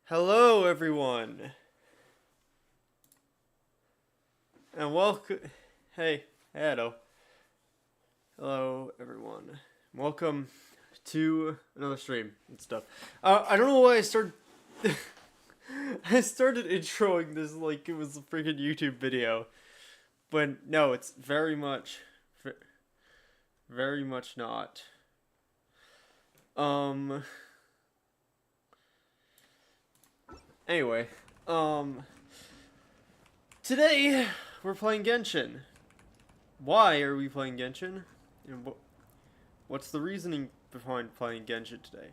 Hello, everyone, and welcome. Hey, hello. Hello, everyone. Welcome to another stream and stuff. I don't know why I started. I started introing this like it was a freaking YouTube video, but no, it's very much not. Um. Anyway, today we're playing Genshin. Why are we playing Genshin? And what's the reasoning behind playing Genshin today?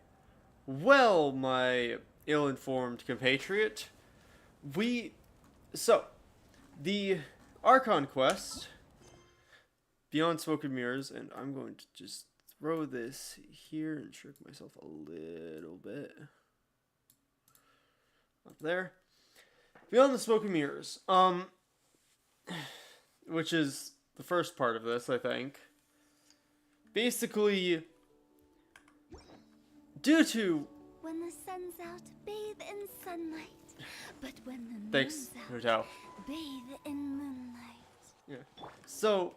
Well, my ill-informed compatriot, the Archon Quest, Beyond Smoke and Mirrors, and I'm going to just throw this here and trick myself a little bit. Up there. Beyond the Smoke and Mirrors. Which is the first part of this, I think. Basically, due to... When the sun's out, bathe in sunlight. But when the Thanks, moon's out, Hotel. bathe in moonlight. Yeah. So,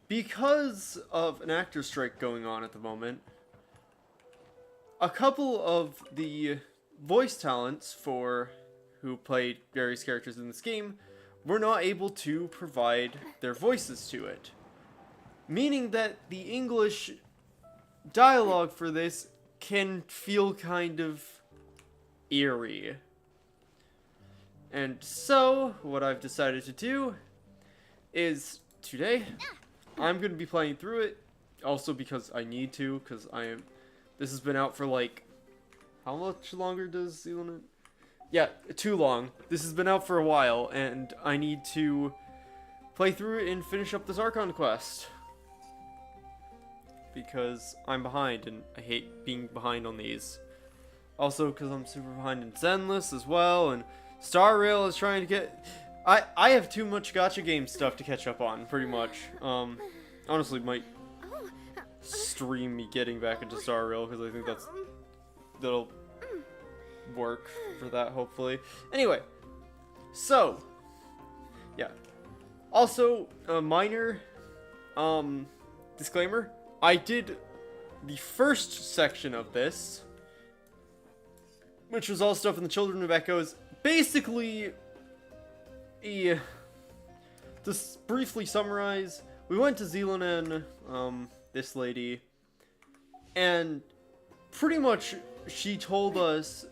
because of an actor strike going on at the moment, a couple of the voice talents for who played various characters in this game were not able to provide their voices to it. Meaning that the English dialogue for this can feel kind of eerie. And so, what I've decided to do is today, I'm going to be playing through it. Also because I need to, because this has been out for like, how much longer does Zealand? Yeah, too long. This has been out for a while, and I need to play through it and finish up this Archon Quest. Because I'm behind, and I hate being behind on these. Also, because I'm super behind in Zenless as well, and Star Rail is trying to get... I have too much gacha game stuff to catch up on, pretty much. Honestly, might stream me getting back into Star Rail, because I think that'll work for that, hopefully. Anyway, so, yeah. Also, a minor, disclaimer. I did the first section of this, which was all stuff in the Children of Echoes. Basically, to briefly summarize, we went to Zealand, this lady, and pretty much she told us,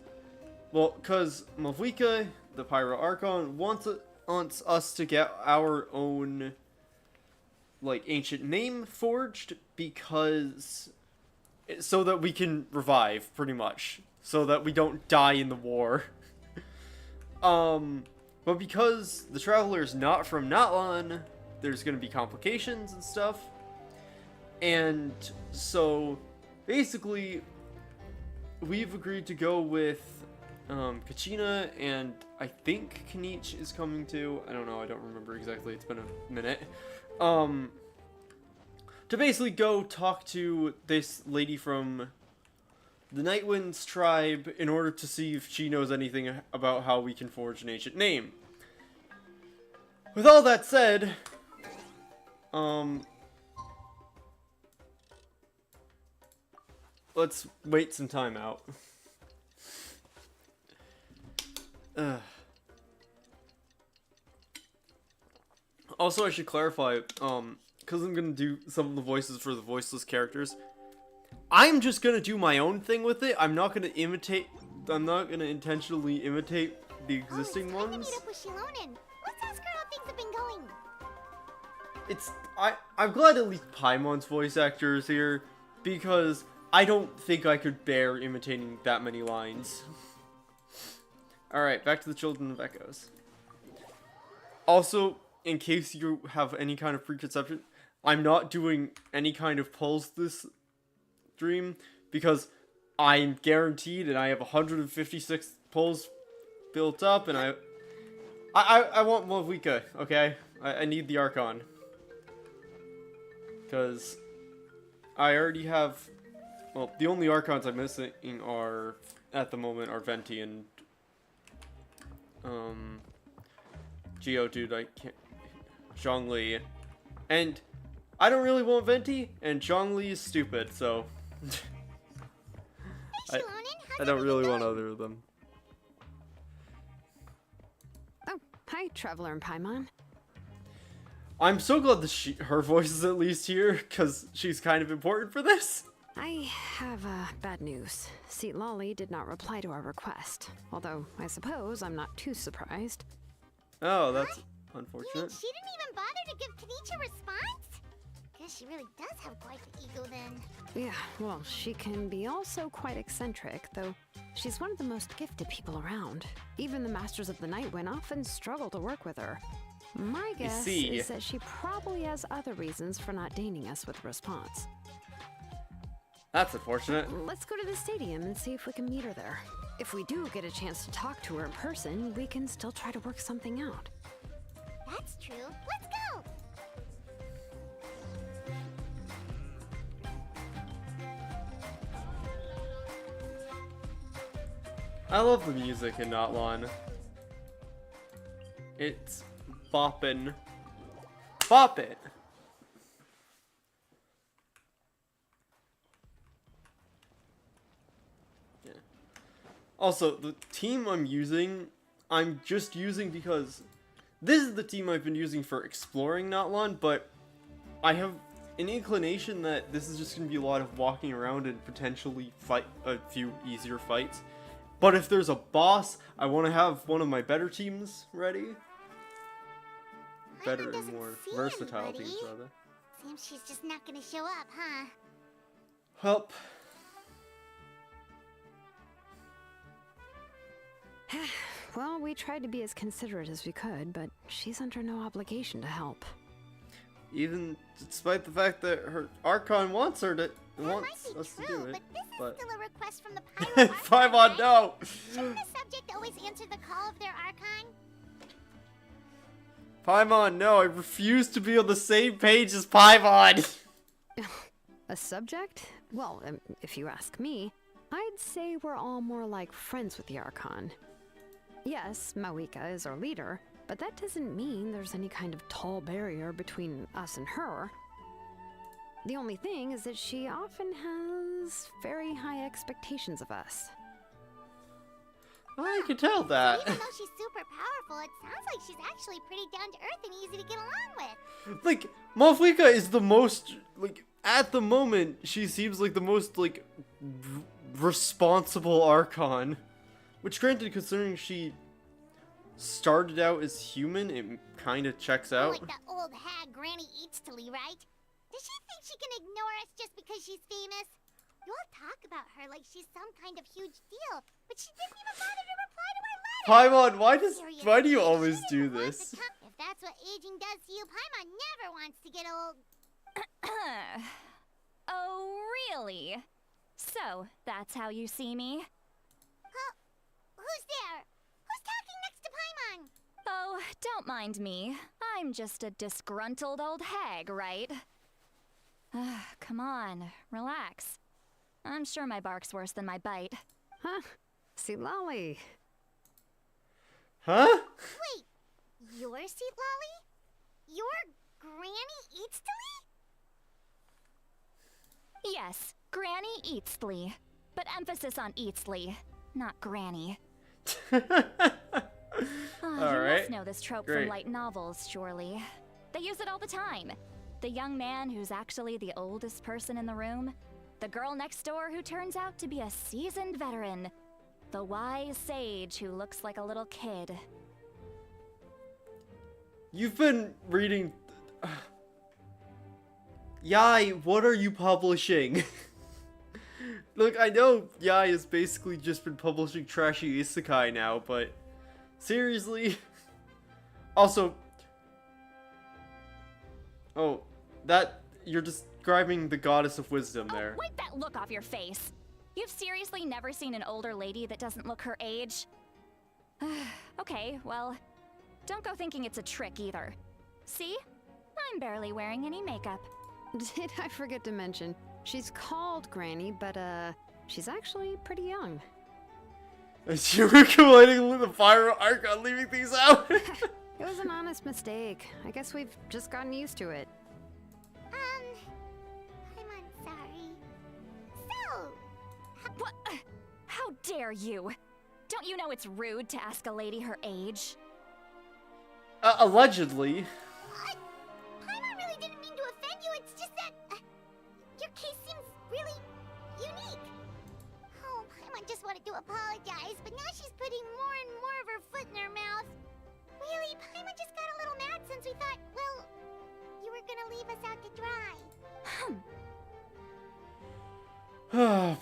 well, because Mavlika, the Pyro Archon, wants us to get our own, like, ancient name forged, because, so that we can revive, pretty much, so that we don't die in the war. But because the Traveler's not from Natlan, there's gonna be complications and stuff, and so, basically, we've agreed to go with Kachina, and I think Kanich is coming too. I don't know, I don't remember exactly, it's been a minute. To basically go talk to this lady from the Nightwind's tribe in order to see if she knows anything about how we can forge an ancient name. With all that said, let's wait some time out. Also, I should clarify, because I'm gonna do some of the voices for the voiceless characters, I'm just gonna do my own thing with it. I'm not gonna intentionally imitate the existing ones. To meet up with Shilonen. Let's ask her how things have been going. I'm glad at least Paimon's voice actor is here, because I don't think I could bear imitating that many lines. Alright, back to the Children of Echoes. Also, in case you have any kind of preconception, I'm not doing any kind of polls this stream, because I'm guaranteed, and I have 156 polls built up, and I want Mavlika, okay? I need the Archon. Because I already have... Well, the only Archons I'm missing are, at the moment, are Venti and Geodude, I can't. Zhongli. And I don't really want Venti, and Zhongli is stupid, so. I don't really want either of them. Oh, hi, Traveler and Paimon. I'm so glad that her voice is at least here, because she's kind of important for this. I have bad news. Seat Lolly did not reply to our request, although I suppose I'm not too surprised. Oh, that's You unfortunate. mean she didn't even bother to give Kanichi a response? Guess she really does have quite the ego then. Yeah, well, she can be also quite eccentric, though she's one of the most gifted people around. Even the Masters of the Night Wind often struggle to work with her. My guess see. is that she probably has other reasons for not deigning us with a response. That's unfortunate. Let's go to the stadium and see if we can meet her there. If we do get a chance to talk to her in person, we can still try to work something out. That's true. Let's go! I love the music in Notlon. It's boppin'. Bop it! Yeah. Also, the team I'm just using because this is the team I've been using for exploring Notlon, but I have an inclination that this is just going to be a lot of walking around and potentially fight a few easier fights. But if there's a boss, I want to have one of my better teams ready. Better and doesn't more see versatile anybody. teams, rather. Seems she's just not gonna show up, huh? Help. Well, we tried to be as considerate as we could, but she's under no obligation to help. Even despite the fact that her Archon wants her to That wants might be us true, to do it. but this is still a request from the Pyro Archon, Paimon, right? no! Shouldn't the subject always answer the call of their Archon? Paimon, no, I refuse to be on the same page as Paimon! A subject? Well, if you ask me, I'd say we're all more like friends with the Archon. Yes, Mawika is our leader, but that doesn't mean there's any kind of tall barrier between us and her. The only thing is that she often has very high expectations of us. I can tell that. Even though she's super powerful, it sounds like she's actually pretty down to earth and easy to get along with. Like, Malvika is the most, like, at the moment, she seems like the most, like, responsible Archon. Which, granted, considering she started out as human, it kind of checks out. Like the old hag Granny Eatstily, right? Does she think she can ignore us just because she's famous? You all talk about her like she's some kind of huge deal, but she didn't even bother to reply to our letter. Paimon, why do you always do this? If that's what aging does to you, Paimon never wants to get old. Oh, really? So, that's how you see me? Who's there? Who's talking next to Paimon? Oh, don't mind me. I'm just a disgruntled old hag, right? Come on, relax. I'm sure my bark's worse than my bite. Huh? See, Lolly. Huh? Wait, your seat, Lolly? Your Granny Eatstily? Yes, Granny Eatsley. But emphasis on Eatsley, not Granny. You Alright. must know this trope Great. from light novels, surely. They use it all the time. The young man who's actually the oldest person in the room. The girl next door who turns out to be a seasoned veteran. The wise sage who looks like a little kid. You've been reading... Yai, what are you publishing? Look, I know Yai has basically just been publishing trashy isekai now, but... Seriously? Also... Oh, that... You're describing the goddess of wisdom there. Oh, wipe that look off your face! You've seriously never seen an older lady that doesn't look her age? Okay, well, don't go thinking it's a trick either. See? I'm barely wearing any makeup. Did I forget to mention, she's called Granny, but she's actually pretty young. As you were complaining with the Pyro Archon leaving things out. It was an honest mistake. I guess we've just gotten used to it. I'm sorry. So, What? How dare you? Don't you know it's rude to ask a lady her age? Allegedly. Paimon really didn't mean to offend you. It's just that your case seems really unique. Oh, Paimon just wanted to apologize, but now she's putting more and more of her foot in her mouth. Really, Paimon just got a little mad since we thought, well, you were gonna leave us out to dry.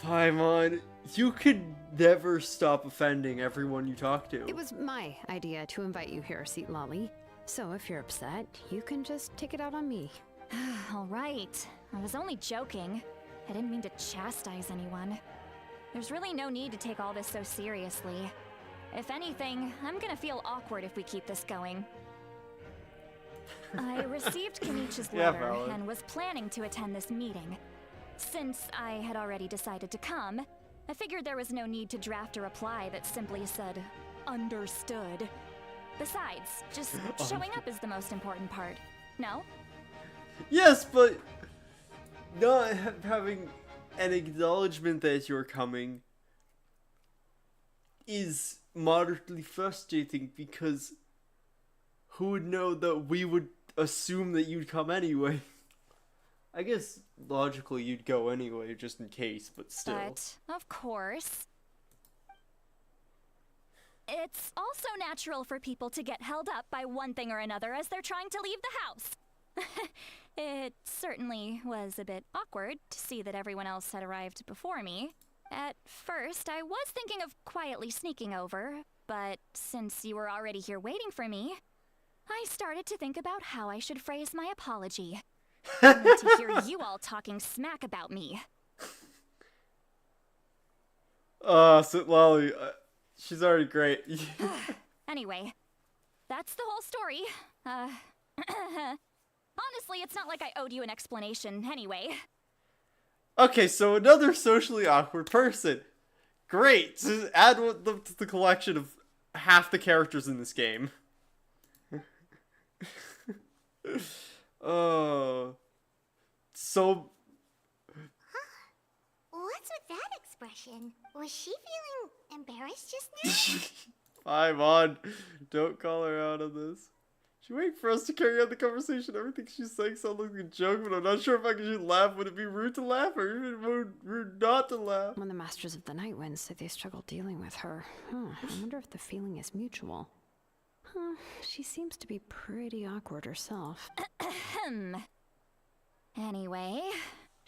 Paimon, you could never stop offending everyone you talk to. It was my idea to invite you here, Seat Lolly. So if you're upset, you can just take it out on me. All right. I was only joking. I didn't mean to chastise anyone. There's really no need to take all this so seriously. If anything, I'm gonna feel awkward if we keep this going. I received Kenichi's Yeah, letter valid. and was planning to attend this meeting. Since I had already decided to come, I figured there was no need to draft a reply that simply said, "Understood." Besides, just showing up is the most important part. No? Yes, but not having an acknowledgement that you're coming is moderately frustrating because who would know that we would assume that you'd come anyway? I guess logically you'd go anyway, just in case, but still. But, of course. It's also natural for people to get held up by one thing or another as they're trying to leave the house. It certainly was a bit awkward to see that everyone else had arrived before me. At first, I was thinking of quietly sneaking over, but since you were already here waiting for me, I started to think about how I should phrase my apology. Only to hear you all talking smack about me. Sit Lolly, she's already great. Anyway, that's the whole story. Honestly, it's not like I owed you an explanation anyway. Okay, so another socially awkward person. Great, just add to the collection of half the characters in this game. Oh, so What's with that expression? Was she feeling embarrassed just now? Paimon, don't call her out on this. She waiting for us to carry on the conversation. Everything she's saying sounds like a joke, but I'm not sure if I should laugh. Would it be rude to laugh or even rude not to laugh? When the Masters of the Night Winds say they struggle dealing with her, I wonder if the feeling is mutual. She seems to be pretty awkward herself. Anyway,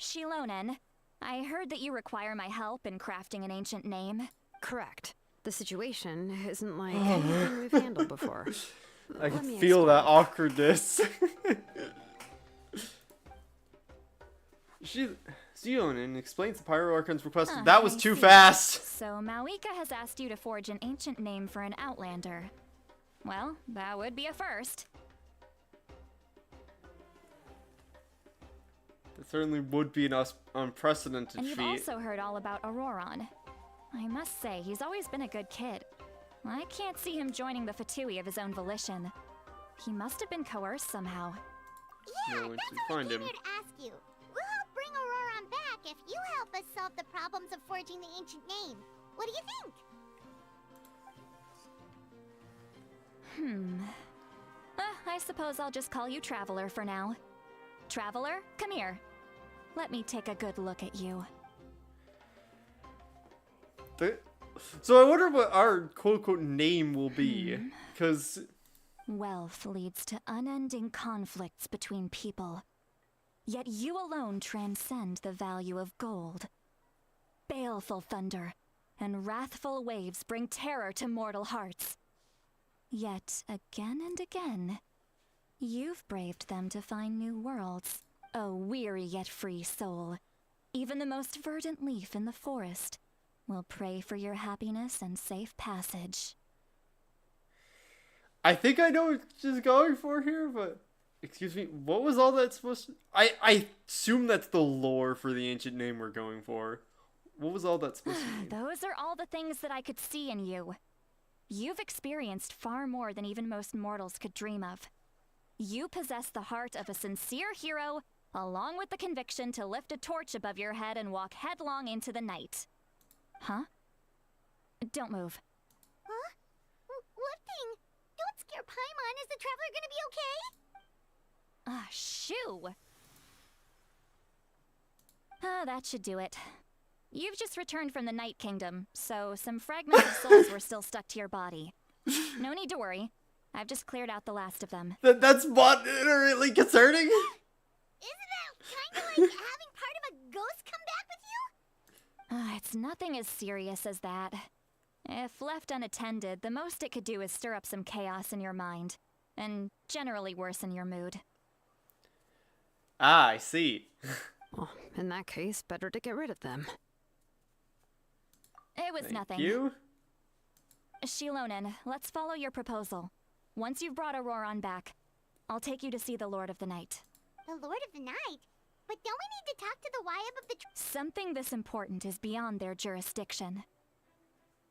Shilonen, I heard that you require my help in crafting an ancient name. Correct. The situation isn't like anything we've handled before. I Let can me feel that explain. awkwardness. Zionin explains the Pyro Archon's request. That was I too see. fast. So Mawika has asked you to forge an ancient name for an Outlander. Well, that would be a first. It certainly would be an unprecedented And you've feat. also heard all about Auroron. I must say, he's always been a good kid. I can't see him joining the Fatui of his own volition. He must have been coerced somehow. Yeah, No, once that's we what find we came him. here to ask you. We'll help bring Auroron back if you help us solve the problems of forging the ancient name. What do you think? I suppose I'll just call you Traveler for now. Traveler, come here. Let me take a good look at you. So I wonder what our quote-unquote name will be. Because... Wealth leads to unending conflicts between people. Yet you alone transcend the value of gold. Baleful thunder and wrathful waves bring terror to mortal hearts. Yet again and again, you've braved them to find new worlds. O weary yet free soul, even the most verdant leaf in the forest will pray for your happiness and safe passage. I think I know what she's going for here, but... Excuse me, what was all that supposed to... I assume that's the lore for the ancient name we're going for. What was all that supposed to mean? Those are all the things that I could see in you. You've experienced far more than even most mortals could dream of. You possess the heart of a sincere hero, along with the conviction to lift a torch above your head and walk headlong into the night. Huh? Don't move. Huh? What thing? Don't scare Paimon. Is the traveler gonna be okay? Ah, shoo! Ah, that should do it. You've just returned from the Night Kingdom, so some fragments of souls were still stuck to your body. No need to worry. I've just cleared out the last of them. That's moderately concerning. Isn't that kind of like having part of a ghost come back with you? It's nothing as serious as that. If left unattended, the most it could do is stir up some chaos in your mind, and generally worsen your mood. Ah, I see. Well, in that case, better to get rid of them. It was Thank nothing. you. Shilonen, let's follow your proposal. Once you've brought Auroron back, I'll take you to see the Lord of the Night. The Lord of the Night? But don't we need to talk to the Wyab of the Something this important is beyond their jurisdiction.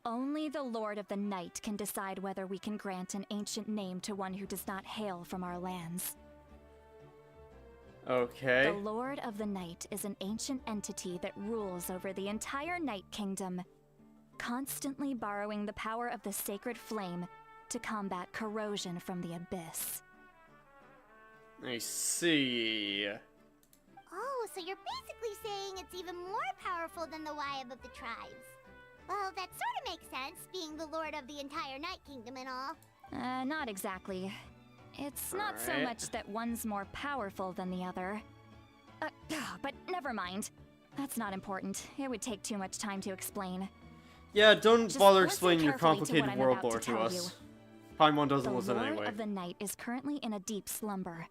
Only the Lord of the Night can decide whether we can grant an ancient name to one who does not hail from our lands. Okay. The Lord of the Night is an ancient entity that rules over the entire Night Kingdom, constantly borrowing the power of the sacred flame to combat corrosion from the abyss. I see. Oh, so you're basically saying it's even more powerful than the Wyab of the tribes. Well, that sort of makes sense, being the lord of the entire Night Kingdom and all. Not exactly. It's not so Alright. much that one's more powerful than the other. But never mind. That's not important. It would take too much time to explain. Yeah, don't Just bother listen explaining your carefully to what complicated I'm world about lore to to tell us. Paimon The doesn't listen Lord anyway. of the Night is currently in a deep slumber,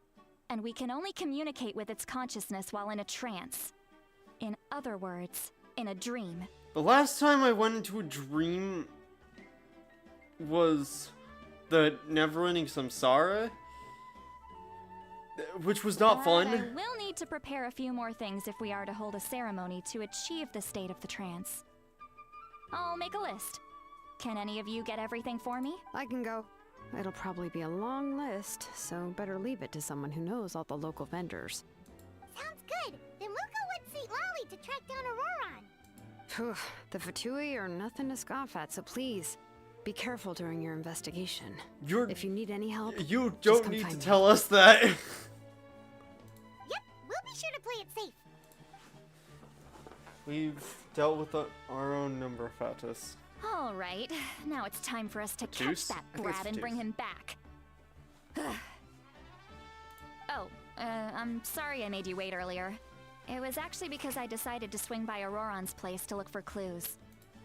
and we can only communicate with its consciousness while in a trance. In other words, in a dream. The last time I went into a dream was the never-ending Samsara, which was not I fun. will need to prepare a few more things if we are to hold a ceremony to achieve the state of the trance. I'll make a list. Can any of you get everything for me? I can go. It'll probably be a long list, so better leave it to someone who knows all the local vendors. Sounds good. Then we'll go with St. Lolly to track down Auroron. Phew, the Fatui are nothing to scoff at, so please, be careful during your investigation. If you need any help, You just don't come need to find me. tell us that. Yep, we'll be sure to play it safe. We've dealt with our own number of Fatus. All right, now it's time for us to catch Juice? that I think it's brat and bring juice. him back. I'm sorry I made you wait earlier. It was actually because I decided to swing by Auroron's place to look for clues.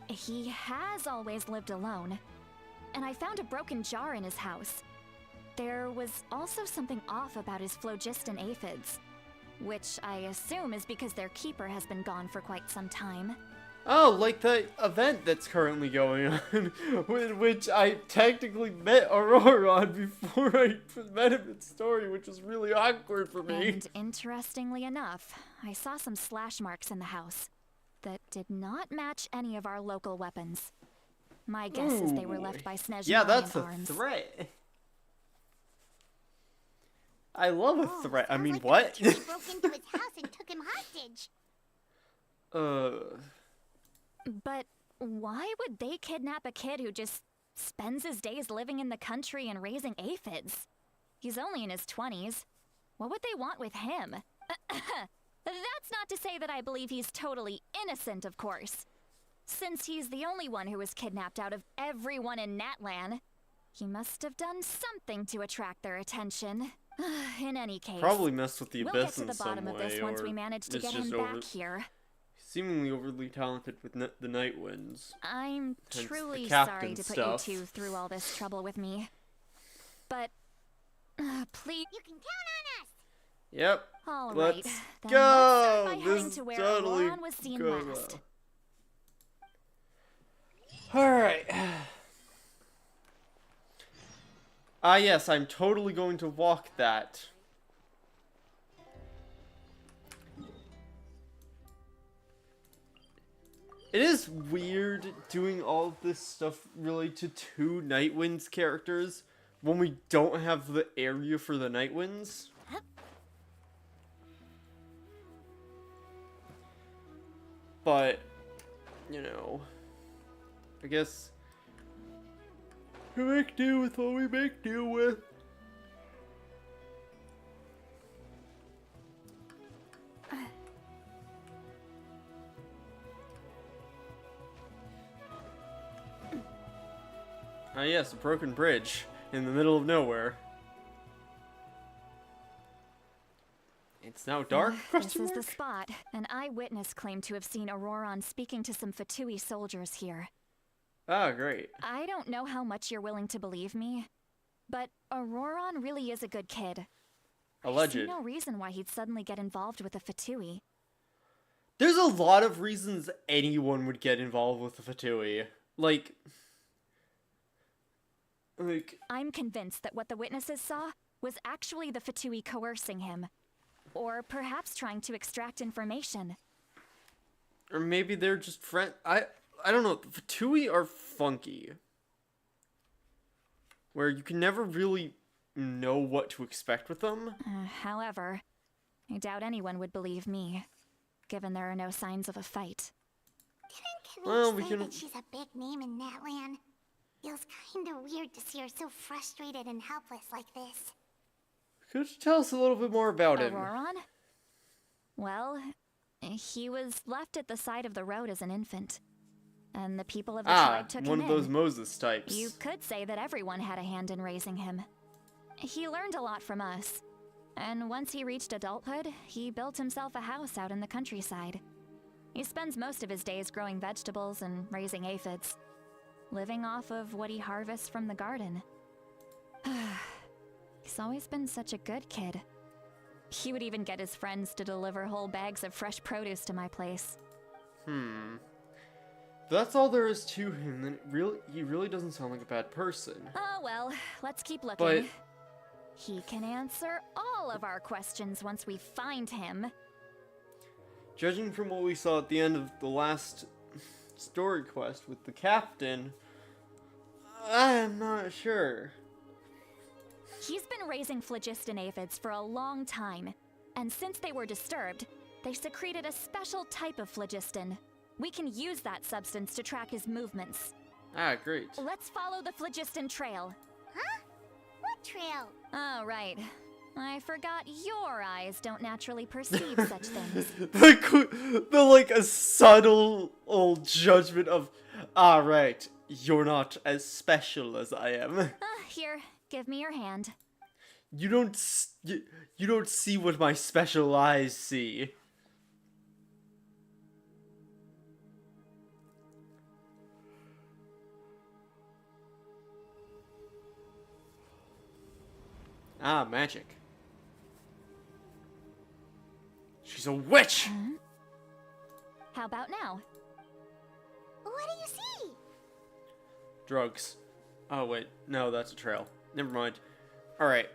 He has always lived alone, and I found a broken jar in his house. There was also something off about his phlogiston aphids, which I assume is because their keeper has been gone for quite some time. Oh, like the event that's currently going on, with which I technically met Auroron before I met him in story, which was really awkward for me. And interestingly enough, I saw some slash marks in the house that did not match any of our local weapons. My guess is they were left by Snezhnaya Yeah, that's in a arms. threat. I love a threat. I sounds mean, like the what? Fatui broke into his house and took him hostage. But why would they kidnap a kid who just spends his days living in the country and raising aphids? He's only in his 20s. What would they want with him? That's not to say that I believe he's totally innocent, of course. Since he's the only one who was kidnapped out of everyone in Natlan, he must have done something to attract their attention. In any case, Probably messed with the we'll get abyss to in the some bottom of this way, once or we manage to is get just him back here. seemingly overly talented with the Night Winds. I'm Hence the truly captain sorry to put stuff. you two through all this trouble with me. But, please. You can count on us. Yep. All right. Let's Then go! let's start by heading This to where totally Auroron was seen goes last. well. Alright. Ah, yes, I'm totally going to walk that. It is weird doing all of this stuff really to two Nightwinds characters when we don't have the area for the Nightwinds. But, you know, I guess we make do with what we make do with. Ah yes, a broken bridge in the middle of nowhere. It's now dark? This is the spot. An eyewitness claimed to have seen Auroron speaking to some Fatui soldiers here. Ah, great. I don't know how much you're willing to believe me, but Auroron really is a good kid. Alleged. I see no reason why he'd suddenly get involved with a Fatui. There's a lot of reasons anyone would get involved with the Fatui. Like, I'm convinced that what the witnesses saw was actually the Fatui coercing him. Or perhaps trying to extract information. or maybe they're just friend. I don't know. The Fatui are funky, where you can never really know what to expect with them. However, I doubt anyone would believe me, given there are no signs of a fight. Didn't Well, Kanish we say can- that she's a big name in Natlan? Feels kinda weird to see her so frustrated and helpless like this. Could you tell us a little bit more about him? Auroron? Well, he was left at the side of the road as an infant. And the people of the tribe took one him of those in. Moses types. You could say that everyone had a hand in raising him. He learned a lot from us. And once he reached adulthood, he built himself a house out in the countryside. He spends most of his days growing vegetables and raising aphids, living off of what he harvests from the garden. He's always been such a good kid. He would even get his friends to deliver whole bags of fresh produce to my place. If that's all there is to him, then he really doesn't sound like a bad person. Oh well, let's keep looking. But He can answer all of our questions once we find him. judging from what we saw at the end of the last story quest with the captain, I'm not sure. He's been raising phlogiston aphids for a long time, and since they were disturbed, they secreted a special type of phlogiston. We can use that substance to track his movements. Ah, great. Let's follow the phlogiston trail. Huh? What trail? Oh, right. I forgot your eyes don't naturally perceive such things. A subtle old judgment of, right, you're not as special as I am. Here, give me your hand. You don't see what my special eyes see. Ah, magic. She's a witch! How about now? What do you see? Drugs. Oh, wait. No, that's a trail. Never mind. Alright.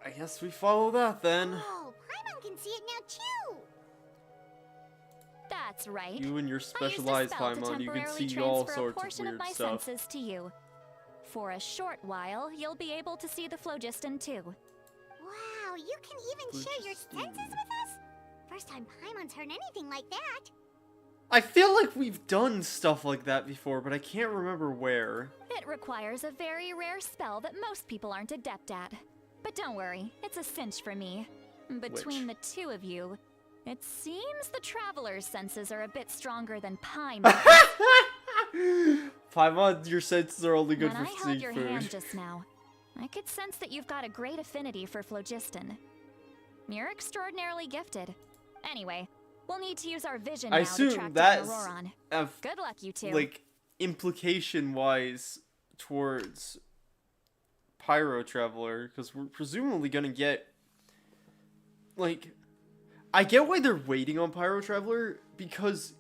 I guess we follow that then. Oh, Paimon can see it now too. That's right. You and your I used a specialized spell to Paimon, you can temporarily see all transfer a sorts of portion weird my stuff. senses to you. For a short while, you'll be able to see the phlogiston too. Wow, you can even share your senses with us? First time Paimon's heard anything like that. I feel like we've done stuff like that before, but I can't remember where. It requires a very rare spell that most people aren't adept at. But don't worry, it's a cinch for me. Between the two of you, it seems the traveler's senses are a bit stronger than Paimon's. Paimon, your senses are only good When for I held seeing your food. hand just now, I could sense that you've got a great affinity for phlogiston. You're extraordinarily gifted. Anyway, we'll need to use our vision I now to assume track down that's Auroron. of, Good luck, you two. like, implication-wise towards Pyro Traveler, because we're presumably gonna get, like, I get why they're waiting on Pyro Traveler, because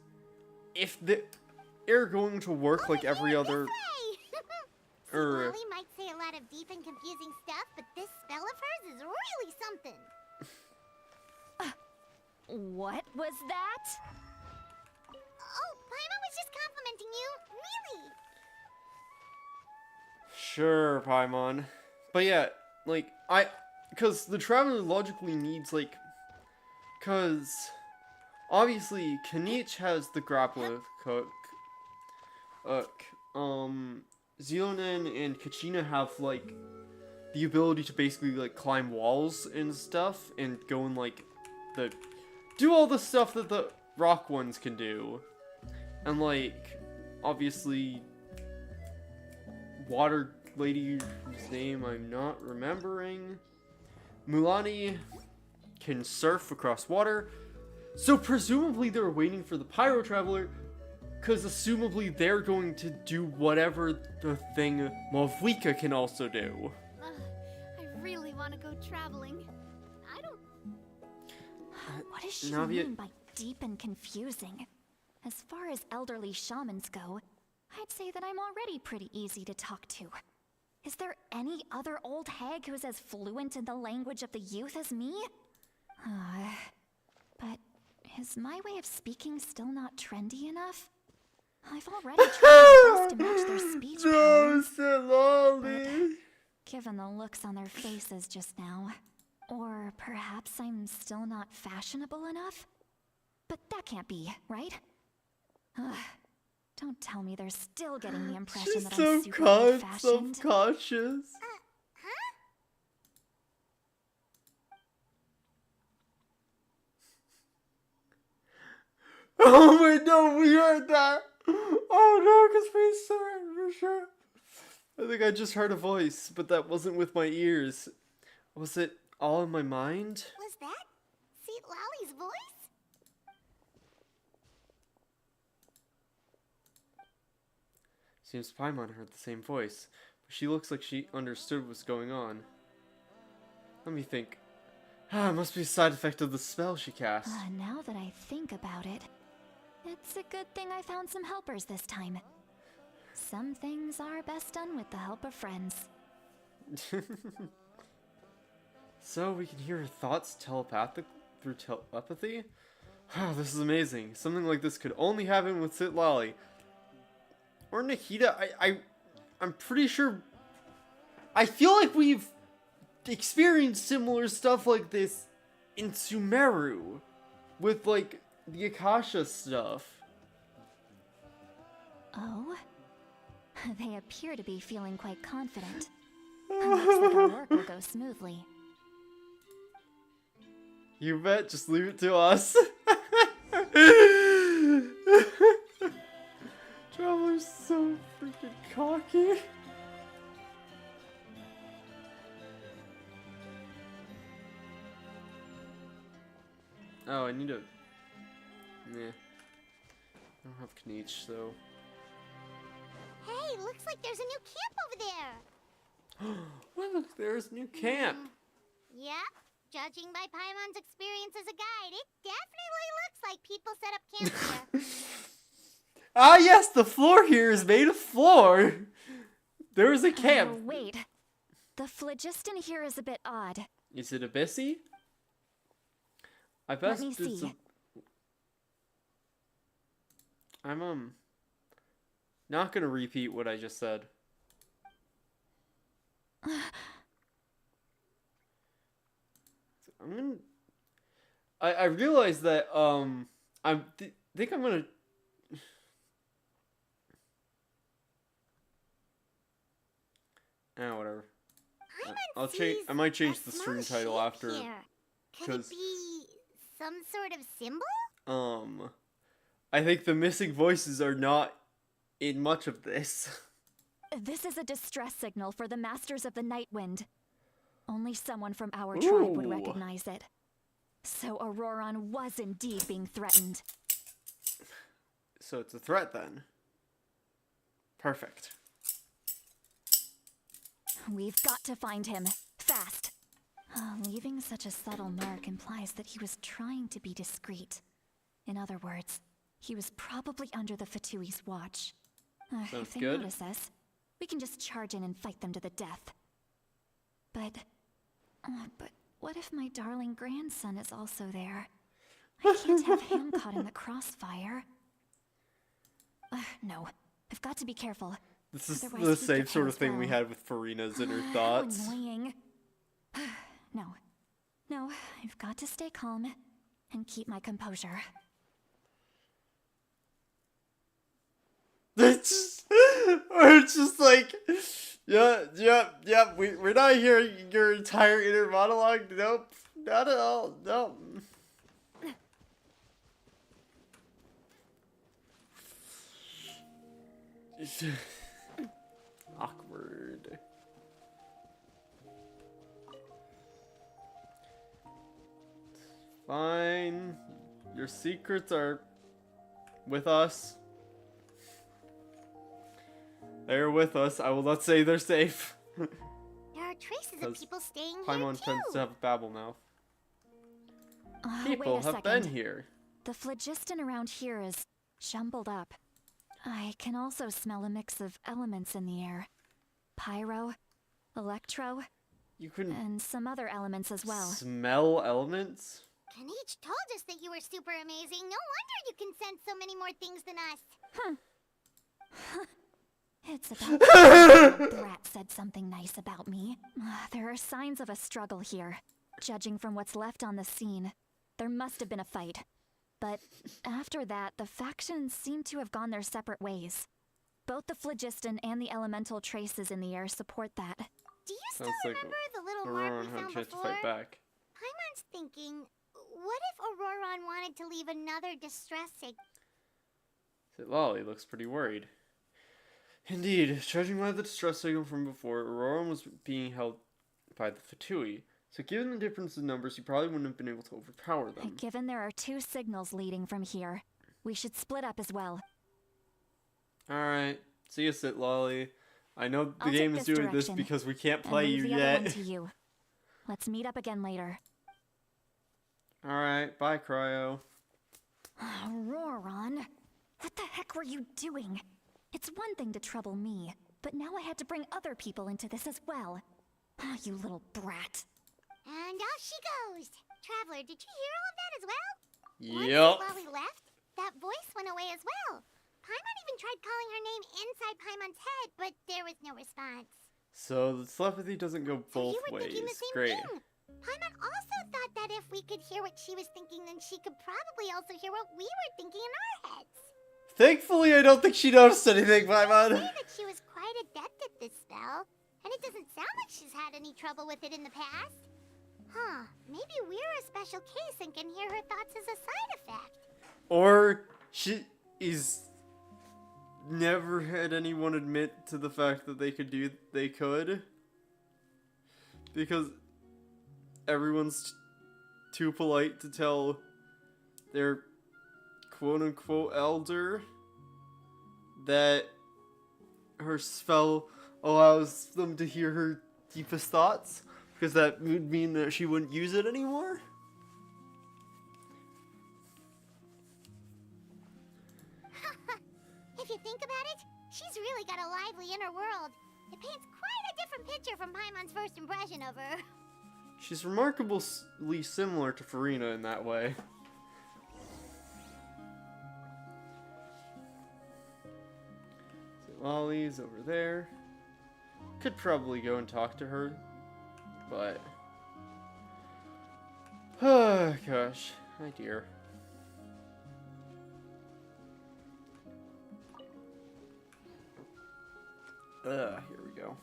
if they're going to work like every other, See, or Molly might say a lot of deep and confusing stuff, but this spell of hers is really something. What was that? Oh, Paimon was just Sure, Paimon. But yeah, like, because the Traveler logically needs, like, because obviously Kanich has the grappler hook. Zeonin and Kachina have, like, the ability to basically, like, climb walls and stuff and go and, like, do all the stuff that the rock ones can do. And, like, obviously, Water Lady, whose name I'm not remembering, Mulani can surf across water. So presumably they're waiting for the Pyro Traveler, because assumably they're going to do whatever the thing Mavwika can also do. I really want to go traveling. I don't... What does she Navia- mean by deep and confusing? As far as elderly shamans go, I'd say that I'm already pretty easy to talk to. Is there any other old hag who's as fluent in the language of the youth as me? But is my way of speaking still not trendy enough? I've already tried my best to match their speech patterns. Lolly. Given the looks on their faces just now. Or perhaps I'm still not fashionable enough? But that can't be, right? Ugh. Don't tell me they're still getting the impression She's that so I'm super old-fashioned. self-conscious. Oh wait, no, we heard that. Oh no, because we saw it for sure. I think I just heard a voice, but that wasn't with my ears. Was it all in my mind? Was that St. Lally's voice? Seems Paimon heard the same voice, but she looks like she understood what's going on. Let me think. It must be a side effect of the spell she cast. Now that I think about it, it's a good thing I found some helpers this time. Some things are best done with the help of friends. So we can hear her thoughts through telepathy? This is amazing. Something like this could only happen with Citlali. Or Nikita. I'm pretty sure... I feel like we've experienced similar stuff like this in Sumeru. With, like, the Akasha stuff. Oh? They appear to be feeling quite confident. Looks like our work will go smoothly. You bet, just leave it to us. Traveler's so freaking cocky. Oh, I need to... Nah. I don't have Kniech, though. Hey, looks like there's a new camp over there. Well, look, there's a new camp. Yeah, judging by Paimon's experience as a guide, it definitely looks like people set up camp here. Ah, yes, the floor here is made of floor. There is a camp. Oh, wait. The phlogiston here is a bit odd. Is it abyssy? I best me did see. some... I'm not gonna repeat what I just said. I'm gonna... I realize that think I'm gonna... Whatever. I'll change. I might change the stream title after. Could it be some sort of symbol? I think the missing voices are not in much of this. This is a distress signal for the Masters of the Night Wind. Only someone from our tribe would Ooh. recognize it. So Auroron was indeed being threatened. So it's a threat then. Perfect. We've got to find him. Fast. Leaving such a subtle mark implies that he was trying to be discreet. In other words, he was probably under the Fatui's watch. If they good. notice us, we can just charge in and fight them to the death. But what if my darling grandson is also there? I can't have him caught in the crossfire. No, I've got to be careful. This is Otherwise, the we same could sort of as thing we well. had with Farina's inner How thoughts. annoying. No, I've got to stay calm and keep my composure. It's just like, yeah, we're not hearing your entire inner monologue. Nope, not at all. Nope. Awkward. Fine. Your secrets are with us. They're with us. I will not say they're safe. There are traces of Because people staying here Paimon too. tends to have a babble mouth. Wait People a have second. been here. The phlogiston around here is jumbled up. I can also smell a mix of elements in the air. Pyro, electro, You can and some other elements as well. smell elements? Kanich told us that you were super amazing. No wonder you can sense so many more things than us. It's about time the brat said something nice about me. There are signs of a struggle here. Judging from what's left on the scene, there must have been a fight. But after that, the factions seem to have gone their separate ways. Both the phlogiston and the elemental traces in the air support that. Do you still Sounds like remember the little Auroran mark we had a found chance to before? fight back. Paimon's thinking, what if Auroran wanted to leave another distress signal? Lolly looks pretty worried. Indeed, judging by the distress signal from before, Auroran was being held by the Fatui. So given the difference in numbers, you probably wouldn't have been able to overpower them. Given there are 2 signals leading from here, we should split up as well. Alright, see you, Sit Lolly. I know the I'll game take is this doing this direction because we can't And play leave you the other one yet. to you. Let's meet up again later. Alright, bye, Cryo. Auroran, what the heck were you doing? It's one thing to trouble me, but now I had to bring other people into this as well. You little brat. And off she goes. Traveler, did you hear all of that as well? Yup. Once Lolly left, that voice went away as well. Paimon even tried calling her name inside Paimon's head, but there was no response. So the telepathy doesn't go So both you were ways. thinking the same Great. thing. Paimon also thought that if we could hear what she was thinking, then she could probably also hear what we were thinking in our heads. Thankfully, I don't think she noticed anything, Paimon. Say that she was quite adept at this spell, and it doesn't sound like she's had any trouble with it in the past. Huh, maybe we're a special case and can hear her thoughts as a side effect. Or she is never had anyone admit to the fact that they could. Because everyone's too polite to tell their quote-unquote elder that her spell allows them to hear her deepest thoughts, because that would mean that she wouldn't use it anymore. If you think about it, she's really got a lively inner world. It paints quite a different picture from Paimon's first impression of her. She's remarkably similar to Farina in that way. So Lolly's over there. Could probably go and talk to her, but... Oh, gosh. My dear. Here we go.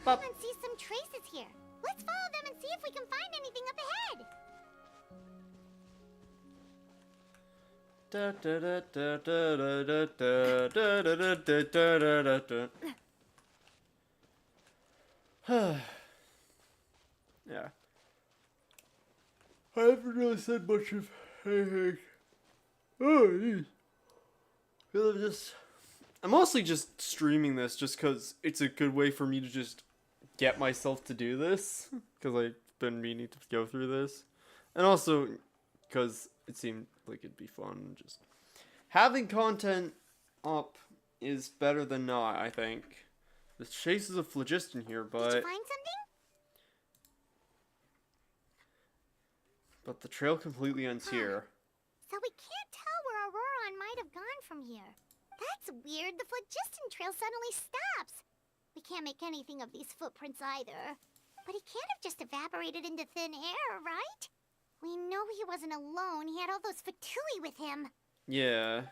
Bop. Paimon sees some traces here. Let's follow them and see if we can find anything up ahead. Da da da da da da da da da da da da da. Yeah. I haven't really said much of anything. Oh, geez. I'm mostly just streaming this just because it's a good way for me to just get myself to do this. Because I've been meaning to go through this. And also because it seemed like it'd be fun. Just having content up is better than not, I think. There's traces of phlogiston here, Did but... you find something? But the trail completely ends here. So we can't tell where Auroran might have gone from here. That's weird. The phlogiston trail suddenly stops. We can't make anything of these footprints either. But he can't have just evaporated into thin air, right? We know he wasn't alone. He had all those Fatui with him. Yeah.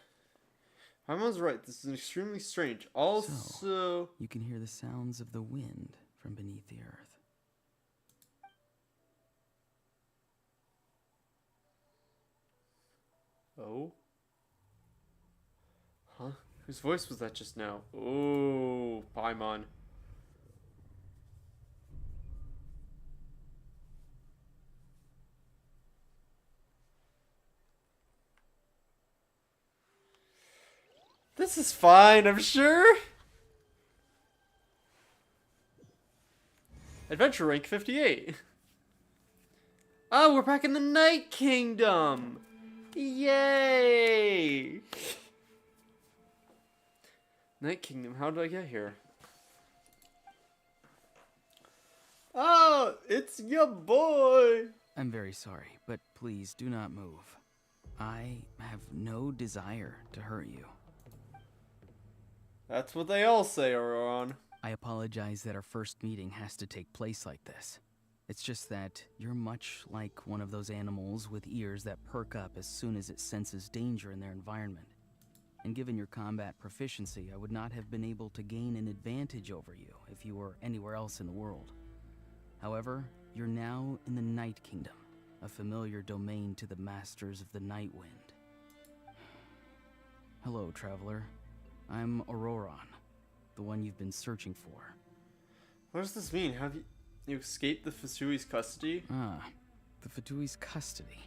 Paimon's right. This is extremely strange. Also... You can hear the sounds of the wind from beneath the earth. Oh? Huh? Whose voice was that just now? Oh, Paimon. This is fine, I'm sure. Adventure rank 58. Oh, we're back in the Night Kingdom. Yay! Night Kingdom, how did I get here? Oh, it's your boy! I'm very sorry, but please do not move. I have no desire to hurt you. That's what they all say, Auron. I apologize that our first meeting has to take place like this. It's just that you're much like one of those animals with ears that perk up as soon as it senses danger in their environment. And given your combat proficiency, I would not have been able to gain an advantage over you if you were anywhere else in the world. However, you're now in the Night Kingdom, a familiar domain to the Masters of the Night Wind. Hello, traveler. I'm Auroron, the one you've been searching for. What does this mean? Have you escaped the Fasui's custody? Ah, the Fatui's custody.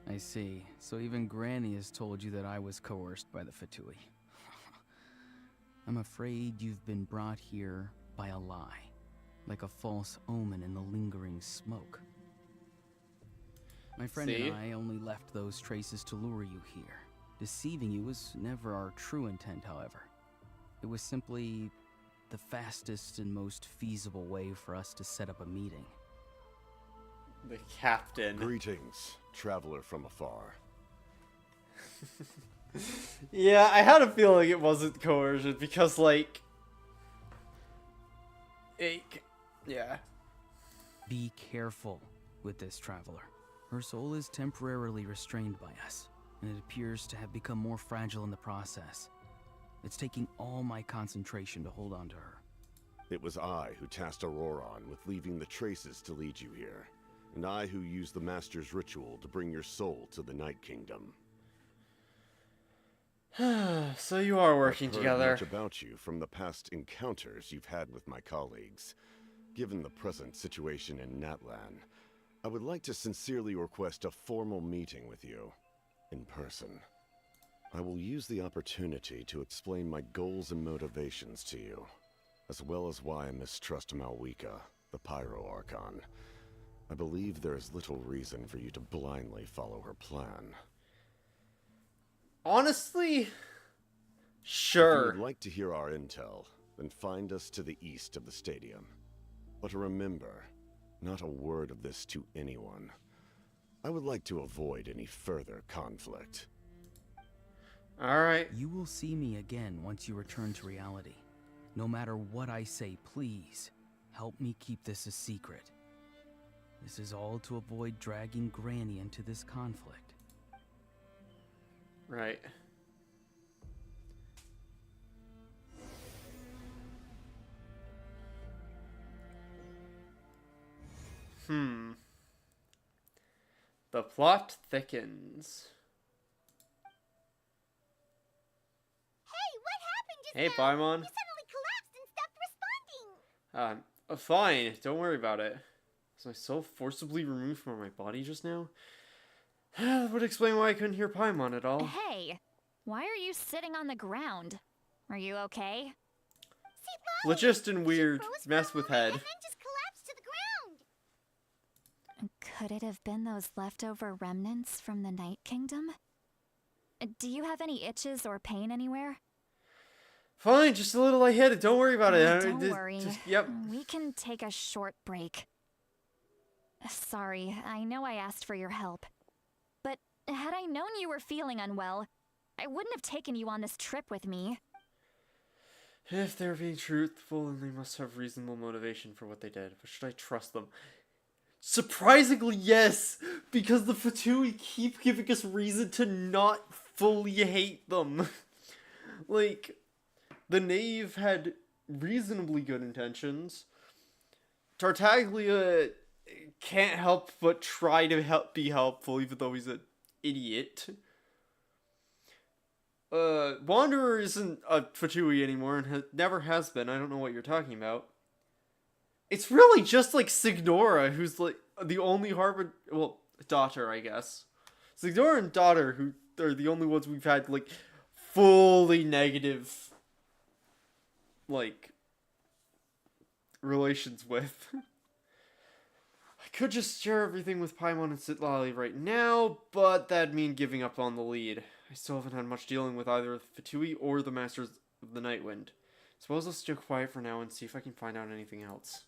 I see. So even Granny has told you that I was coerced by the Fatui. I'm afraid you've been brought here by a lie, like a false omen in the lingering smoke. My friend See? and I only left those traces to lure you here. Deceiving you was never our true intent, however. It was simply the fastest and most feasible way for us to set up a meeting. The captain. Greetings, traveler from afar. Yeah, I had a feeling it wasn't coercion because, like... Yeah. Be careful with this traveler. Her soul is temporarily restrained by us, and it appears to have become more fragile in the process. It's taking all my concentration to hold on to her. It was I who tasked Auroron with leaving the traces to lead you here, and I who used the Master's ritual to bring your soul to the Night Kingdom. So you are working I've heard together. much about you from the past encounters you've had with my colleagues. Given the present situation in Natlan, I would like to sincerely request a formal meeting with you, in person. I will use the opportunity to explain my goals and motivations to you, as well as why I mistrust Malwika, the Pyro Archon. I believe there is little reason for you to blindly follow her plan. Honestly, If you sure. would like to hear our intel, then find us to the east of the stadium. But remember, not a word of this to anyone. I would like to avoid any further conflict. Alright. You will see me again once you return to reality. No matter what I say, please, help me keep this a secret. This is all to avoid dragging Granny into this conflict. Right. The plot thickens. Hey, what happened just Hey, now? Paimon. You suddenly collapsed and stopped responding. Fine. Don't worry about it. Was my soul forcibly removed from my body just now? That would explain why I couldn't hear Paimon at all. Hey, why are you sitting on the ground? Are you okay? See, Lolly, Phlogiston weird. she froze for Mess a with moment head. and then just collapsed to the ground. Could it have been those leftover remnants from the Night Kingdom? Do you have any itches or pain anywhere? Fine, just a little lightheaded. Don't worry about it. Don't worry. Yep. We can take a short break. Sorry, I know I asked for your help. But had I known you were feeling unwell, I wouldn't have taken you on this trip with me. If they're being truthful, then they must have reasonable motivation for what they did. But should I trust them? Surprisingly, yes! Because the Fatui keep giving us reason to not fully hate them. Like, the knave had reasonably good intentions. Tartaglia can't help but try to be helpful, even though he's an idiot. Wanderer isn't a Fatui anymore and never has been. I don't know what you're talking about. It's really just like Signora, who's like the only daughter, I guess. Signora and daughter, who are the only ones we've had like fully negative, like, relations with. I could just share everything with Paimon and Sitlali right now, but that'd mean giving up on the lead. I still haven't had much dealing with either the Fatui or the Masters of the Nightwind. Suppose I'll stay quiet for now and see if I can find out anything else.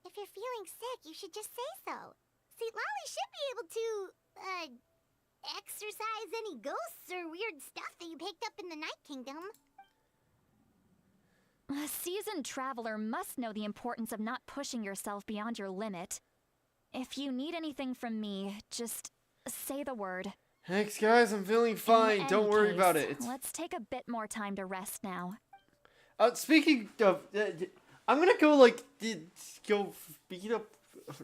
If you're feeling sick, you should just say so. Sitlali should be able to, exorcise any ghosts or weird stuff that you picked up in the Night Kingdom. A seasoned traveler must know the importance of not pushing yourself beyond your limit. If you need anything from me, just say the word. Thanks, guys. I'm feeling fine. In Don't any worry case, about it. Let's take a bit more time to rest now. Speaking of, I'm gonna go like go beat up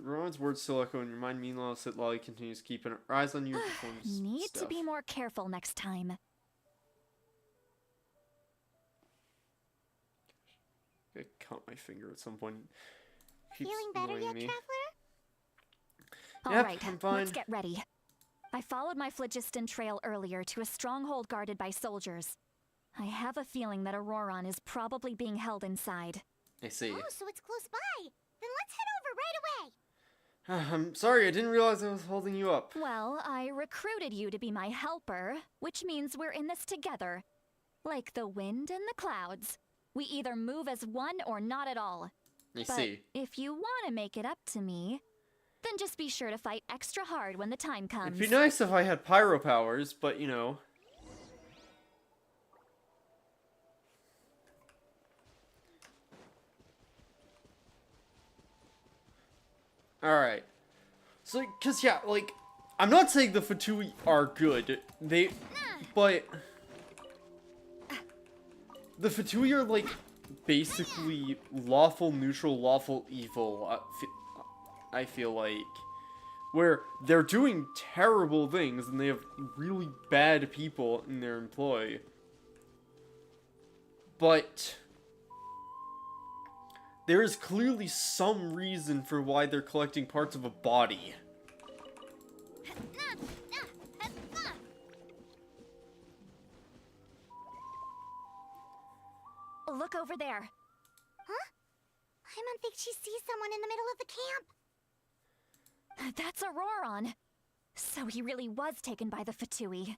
Rowan's words still echo in your mind. Meanwhile, Sitlali continues keeping her eyes on you. performs Need stuff. to be more careful next time. I cut my finger at some point. Keeps Feeling better annoying yet, me. Traveler? Yep, Alright, I'm fine. let's get ready. I followed my phlogiston trail earlier to a stronghold guarded by soldiers. I have a feeling that Auroron is probably being held inside. I see. Oh, so it's close by. Then let's head over right away. I'm sorry, I didn't realize I was holding you up. Well, I recruited you to be my helper, which means we're in this together. Like the wind and the clouds. We either move as one or not at all. I But see. if you want to make it up to me, then just be sure to fight extra hard when the time comes. It'd be nice if I had pyro powers, but you know. Alright. So, cause yeah, like, I'm not saying the Fatui are good. But the Fatui are like basically lawful neutral, lawful evil. I feel like, where they're doing terrible things and they have really bad people in their employ. But there is clearly some reason for why they're collecting parts of a body. Look over there. Huh? Paimon thinks she sees someone in the middle of the camp. That's Auroron. So he really was taken by the Fatui.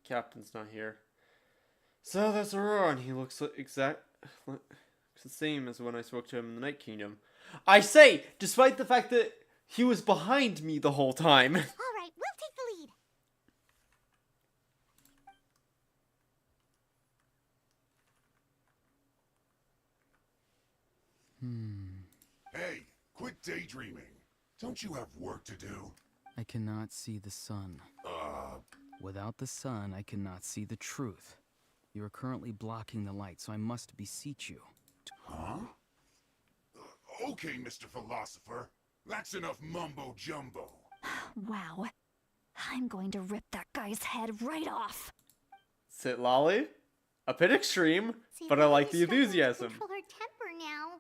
Captain's not here. So that's Auroron. He looks the same as when I spoke to him in the Night Kingdom. I say, despite the fact that he was behind me the whole time. All right, we'll take the lead. Hey, quit daydreaming. Don't you have work to do? I cannot see the sun. Without the sun, I cannot see the truth. You are currently blocking the light, so I must beseech you. Huh? Okay, Mr. Philosopher. That's enough mumbo-jumbo. Wow. I'm going to rip that guy's head right off. Sitlali? A bit extreme, See, but I like Lily's the struggling to enthusiasm. Control her temper now.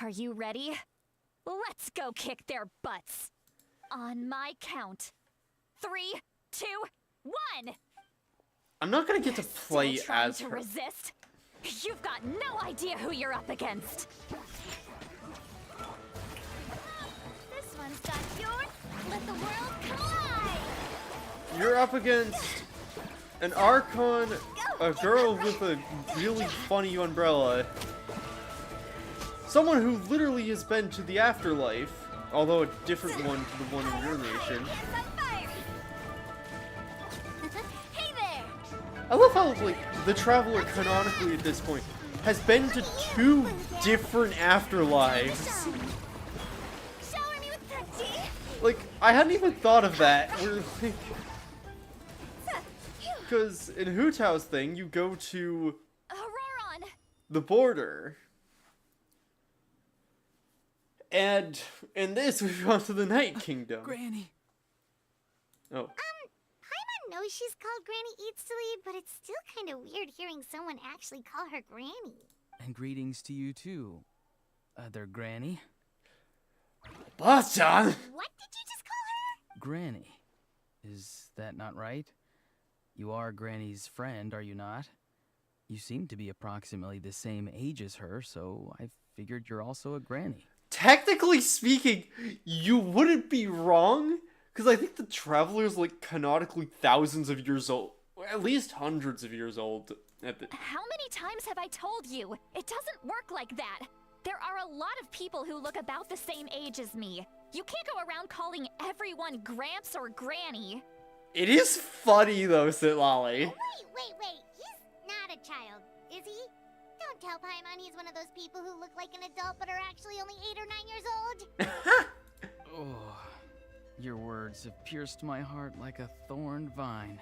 Are you ready? Let's go kick their butts. On my count. 3, 2, 1. I'm not gonna get to play Still trying as to her. resist? You've got no idea who you're up against. This one's got yours. Let the world collide. You're up against an Archon, a girl with a really funny umbrella, someone who literally has been to the afterlife, Although a different one to the one in your nation. It's on fire! Hey there! I love how, like, the Traveler canonically at this point has been to 2 different afterlives. Shower me with touchy! Like, I hadn't even thought of that. We're like... Because in Hu Tao's thing, you go to Auroron! the border. And in this, we've gone to the Night Kingdom. Granny. Oh. Paimon knows she's called Granny Eats to Leave, but it's still kind of weird hearing someone actually call her Granny. And greetings to you too, other Granny. Boss-chan! What did you just call her? Granny. Is that not right? You are Granny's friend, are you not? You seem to be approximately the same age as her, so I figured you're also a Granny. Technically speaking, you wouldn't be wrong, because I think the Traveler's like canonically thousands of years old, or at least hundreds of years old. At the... How many times have I told you? It doesn't work like that. There are a lot of people who look about the same age as me. You can't go around calling everyone Gramps or Granny. It is funny though, Sitlali. Wait. He's not a child, is he? Don't tell Paimon he's one of those people who look like an adult but are actually only 8 or 9 years old. Oh, your words have pierced my heart like a thorned vine.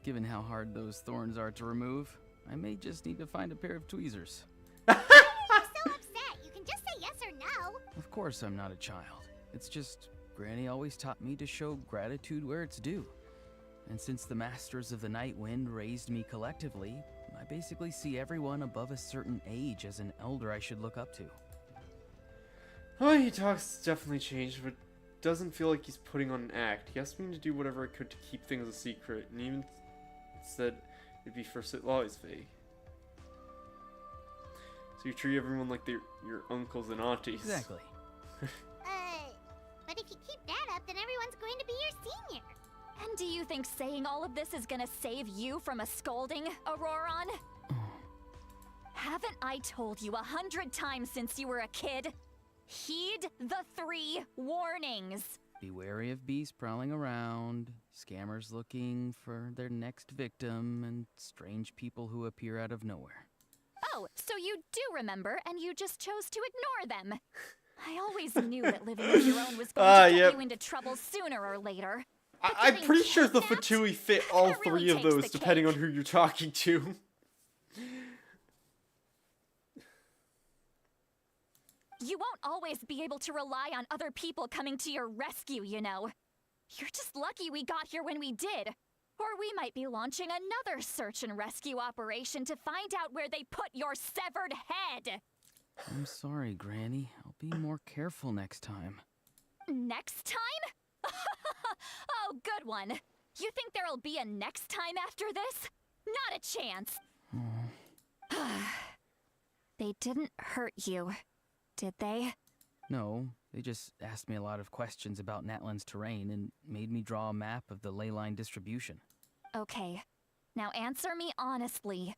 Given how hard those thorns are to remove, I may just need to find a pair of tweezers. Why are you so upset? You can just say yes or no. Of course I'm not a child. It's just, Granny always taught me to show gratitude where it's due. And since the Masters of the Night Wind raised me collectively, I basically see everyone above a certain age as an elder I should look up to. The way he talks definitely changed, but doesn't feel like he's putting on an act. He asked me to do whatever I could to keep things a secret, and even said it'd be for Sitlali's fate. So you treat everyone like they're your uncles and aunties. Exactly. But if you keep that up, then everyone's going to be your senior. And do you think saying all of this is gonna save you from a scolding, Auroron? Haven't I told you 100 times since you were a kid? Heed the 3 warnings. Be wary of beasts prowling around, scammers looking for their next victim, and strange people who appear out of nowhere. Oh, so you do remember, and you just chose to ignore them. I always knew that living on your own was going to get you into trouble sooner or later. I'm pretty sure the Fatui fit all that really 3 of takes those, the depending on cake. who you're talking to. You won't always be able to rely on other people coming to your rescue, you know. You're just lucky we got here when we did. Or we might be launching another search and rescue operation to find out where they put your severed head. I'm sorry, Granny. I'll be more careful next time. Next time? Oh, good one. You think there'll be a next time after this? Not a chance. They didn't hurt you, did they? No, they just asked me a lot of questions about Natlan's terrain and made me draw a map of the ley line distribution. Okay, now answer me honestly.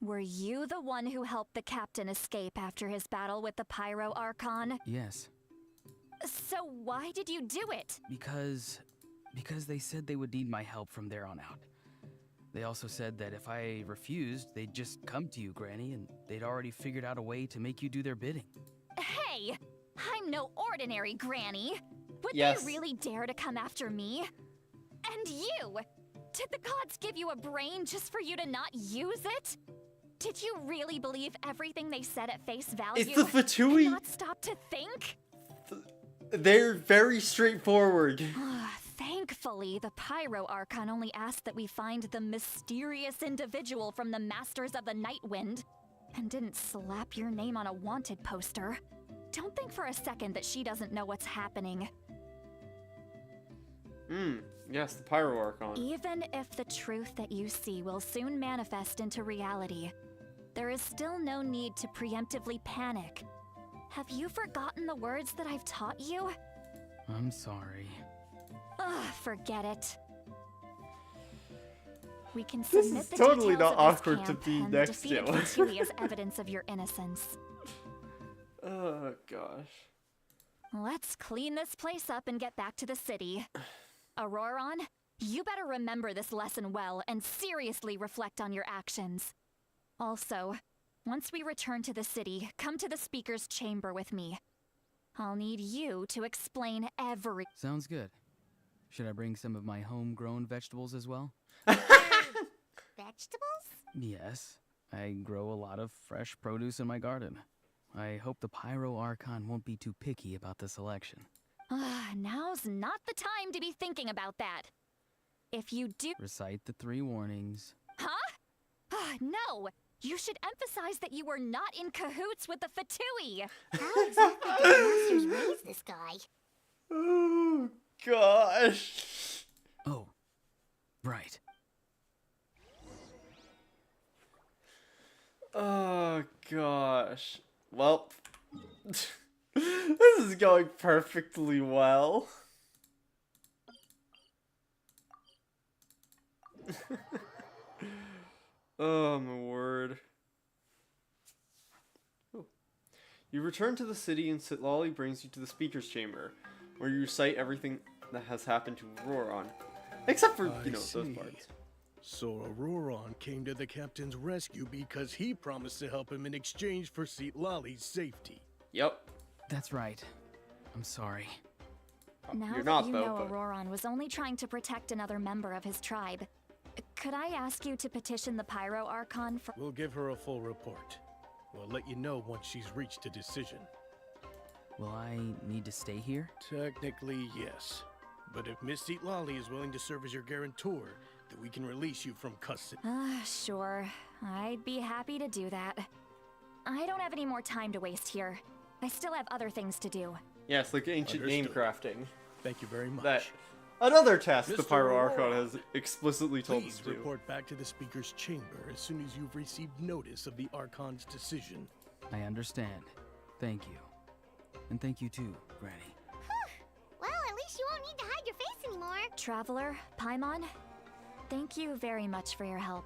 Were you the one who helped the captain escape after his battle with the Pyro Archon? Yes. So why did you do it? Because they said they would need my help from there on out. They also said that if I refused, they'd just come to you, Granny, and they'd already figured out a way to make you do their bidding. Hey, I'm no ordinary Granny. Would Yes. they really dare to come after me? And you! Did the gods give you a brain just for you to not use it? Did you really believe everything they said at face value? It's the Fatui. And not stop to think? They're very straightforward. Thankfully, the Pyro Archon only asked that we find the mysterious individual from the Masters of the Night Wind, and didn't slap your name on a wanted poster. Don't think for a second that she doesn't know what's happening. Yes, the Pyro Archon. Even if the truth that you see will soon manifest into reality, there is still no need to preemptively panic. Have you forgotten the words that I've taught you? I'm sorry. Ugh, forget it. We can This submit is the totally details not of this awkward to camp be and next defeated to. Fatui as evidence of your innocence. Oh gosh. Let's clean this place up and get back to the city. Auroron, you better remember this lesson well and seriously reflect on your actions. Also, once we return to the city, come to the speaker's chamber with me. I'll need you to explain every— Sounds good. Should I bring some of my homegrown vegetables as well? Vegetables? Yes. I grow a lot of fresh produce in my garden. I hope the Pyro Archon won't be too picky about the selection. Now's not the time to be thinking about that. If you do— Recite the 3 warnings. Huh? No! You should emphasize that you were not in cahoots with the Fatui! How exactly did the masters raise this guy? Oh, gosh. Oh, right. Oh, gosh. Well, this is going perfectly well. Oh, my word. Oh. You return to the city and Sitlali brings you to the speaker's chamber, where you recite everything that has happened to Auroron. Except for, I those see. parts. So Auroron came to the captain's rescue because he promised to help him in exchange for Sitlali's safety. Yep. That's right. I'm sorry. Now You're that not, you though, know but... Auroron was only trying to protect another member of his tribe, could I ask you to petition the Pyro Archon for— We'll give her a full report. We'll let you know once she's reached a decision. Will I need to stay here? Technically, yes. But if Miss Sitlali is willing to serve as your guarantor, then we can release you from custody. Sure. I'd be happy to do that. I don't have any more time to waste here. I still have other things to do. Yes, like ancient name Understood. crafting. Thank you very much. That another task the Mr. Pyro Archon Aurora, has explicitly told us Please to do. report back to the speaker's chamber as soon as you've received notice of the Archon's decision. I understand. Thank you. And thank you too, Granny. Well, at least you won't need to hide your face anymore. Traveler, Paimon, thank you very much for your help.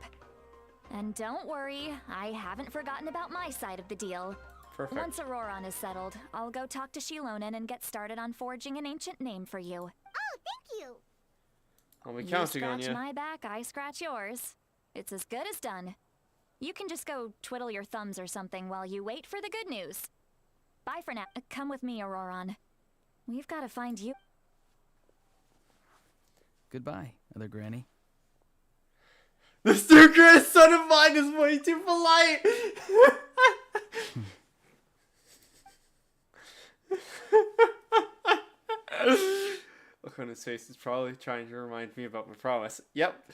And don't worry, I haven't forgotten about my side of the deal. Perfect. Once Auroron is settled, I'll go talk to Shilonen and get started on forging an ancient name for you. Oh, thank you. I'll be You counting on scratch you. my back, I scratch yours. It's as good as done. You can just go twiddle your thumbs or something while you wait for the good news. Bye for now. Come with me, Auroron. We've got to find you. Goodbye, other Granny. This new grandson of mine is way too polite. Look on his face is probably trying to remind me about my promise. Yep.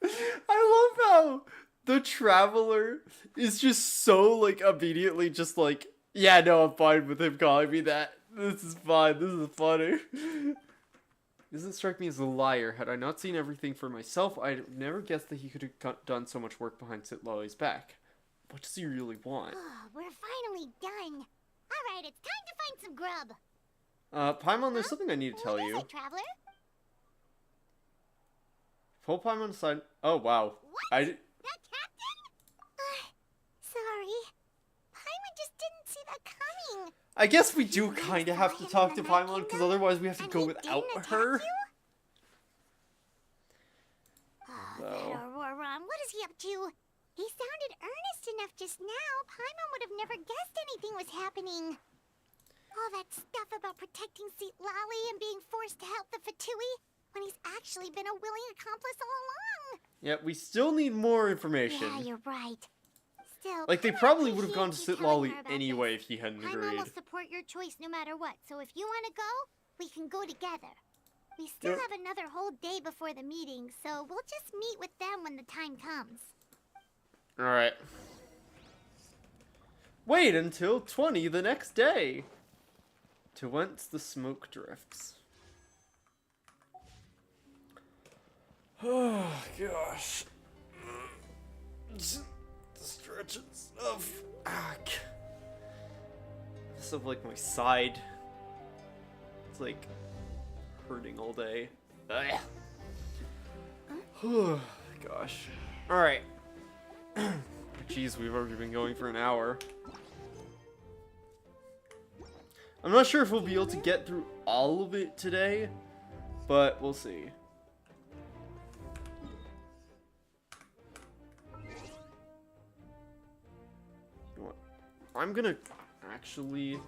I love how the traveler is just so like immediately just like, yeah, no, I'm fine with him calling me that. This is fine. This is funny. Doesn't strike me as a liar. Had I not seen everything for myself, I'd never guessed that he could have done so much work behind Sitlali's back. What does he really want? Oh, we're finally done. All right, it's time to find some grub. Paimon, there's something I need to tell What is you. it, traveler? Pull Paimon aside. Oh, wow. What? That captain? Sorry. Paimon just didn't see that coming. I guess we do kind of have to talk to Paimon, because otherwise we have to And go he without didn't her. attack you? Oh, that Auroron, what is he up to? He sounded earnest enough just now. Paimon would have never guessed anything was happening. All that stuff about protecting Sitlali and being forced to help the Fatui when he's actually been a willing accomplice all along. Yeah, we still need more information. Yeah, you're right. Still, Like, they Paimon probably would have gone to appreciates you telling Sitlali her about anyway this. if he hadn't Paimon agreed. will support your choice no matter what, so if you want to go, we can go together. We still Yep. have another whole day before the meeting, so we'll just meet with them when the time comes. Alright. Wait until 20 the next day. To whence the smoke drifts. Oh, gosh. Stretch and stuff. Stuff like my side. It's like hurting all day. Ugh. Oh, gosh. Alright. Jeez, we've already been going for an hour. I'm not sure if we'll be able to get through all of it today, but we'll see. You know what? I'm gonna actually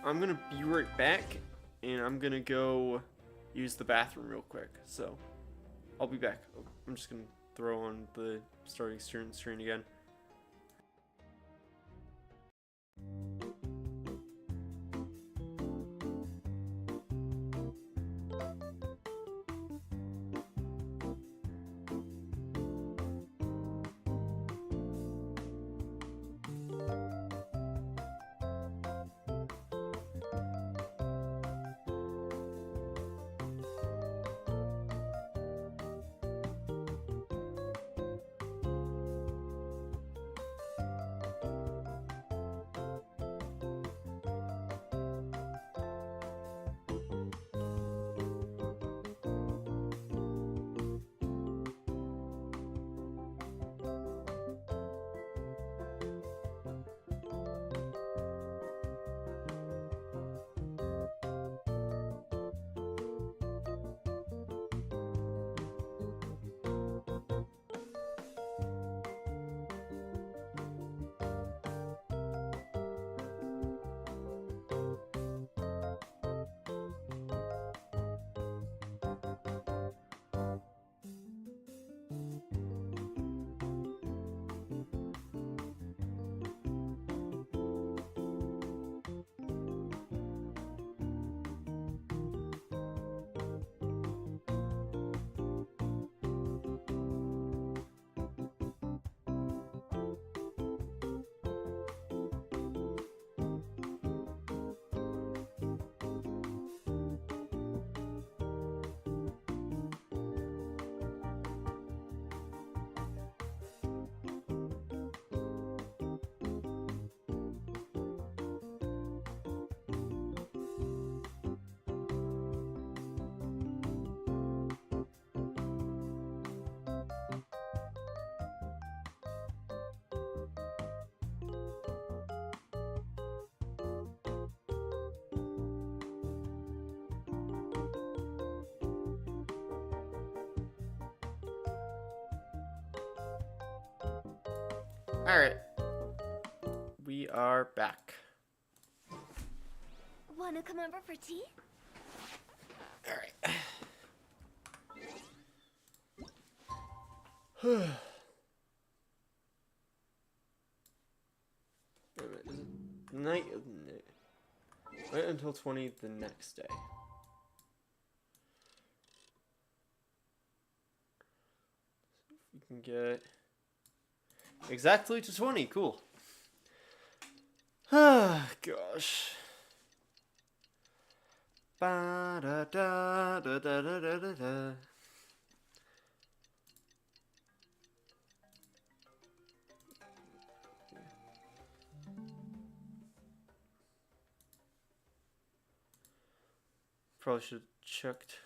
I'm gonna be right back, and I'm gonna go use the bathroom real quick. So I'll be back. I'm just gonna throw on the starting screen again. Alright. We are back. Wanna come over for tea? Alright. Wait a minute, is it night? Wait until 20 the next day. We can get exactly to 20. Cool. Ah, gosh. Ba da da da da da da da da. Probably should have checked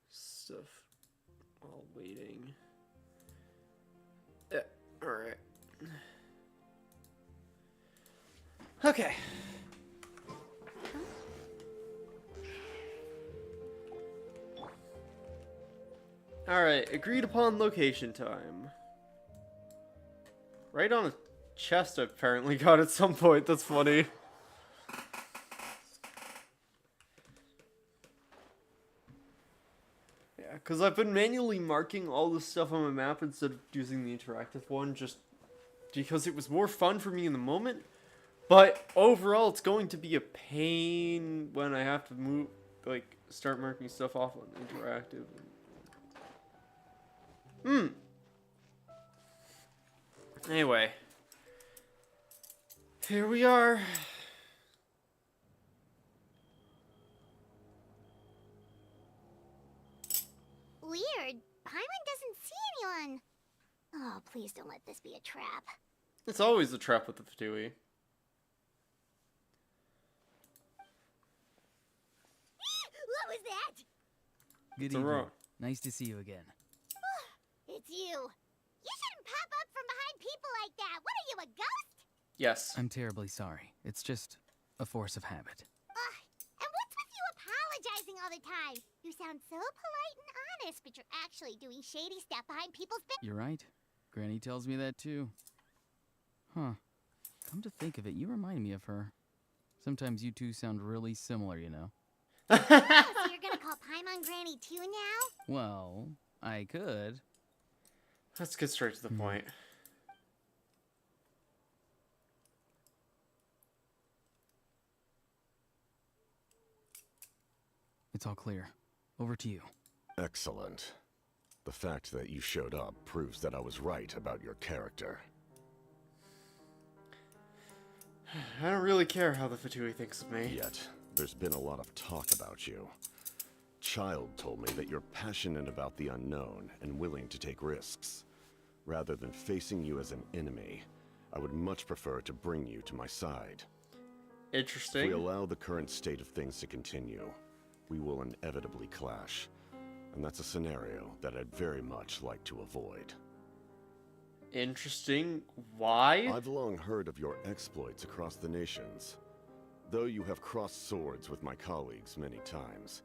stuff while waiting. Yeah, alright. Okay. Alright, agreed upon location time. Right on a chest I apparently got at some point, that's funny. Yeah, because I've been manually marking all the stuff on my map instead of using the interactive one, just because it was more fun for me in the moment. But overall, it's going to be a pain when I have to move, like, start marking stuff off on interactive. Anyway. Here we are. Weird. Paimon doesn't see anyone. Oh, please don't let this be a trap. It's always a trap with the Fatui. What was that? Good It's a evening. rock. Nice to see you again. It's you. You shouldn't pop up from behind people like that. What are you, a ghost? Yes. I'm terribly sorry. It's just a force of habit. Ugh, and what's with you apologizing all the time? You sound so polite and honest, but you're actually doing shady stuff behind people's backs. You're right. Granny tells me that too. Huh. Come to think of it, you remind me of her. Sometimes you two sound really similar, you know. So you're gonna call Paimon Granny too now? Well, I could. Let's get straight to the point. It's all clear. Over to you. Excellent. The fact that you showed up proves that I was right about your character. I don't really care how the Fatui thinks of me. Yet, there's been a lot of talk about you. Child told me that you're passionate about the unknown and willing to take risks. Rather than facing you as an enemy, I would much prefer to bring you to my side. If Interesting. we allow the current state of things to continue, we will inevitably clash. And that's a scenario that I'd very much like to avoid. Interesting. Why? I've long heard of your exploits across the nations. Though you have crossed swords with my colleagues many times,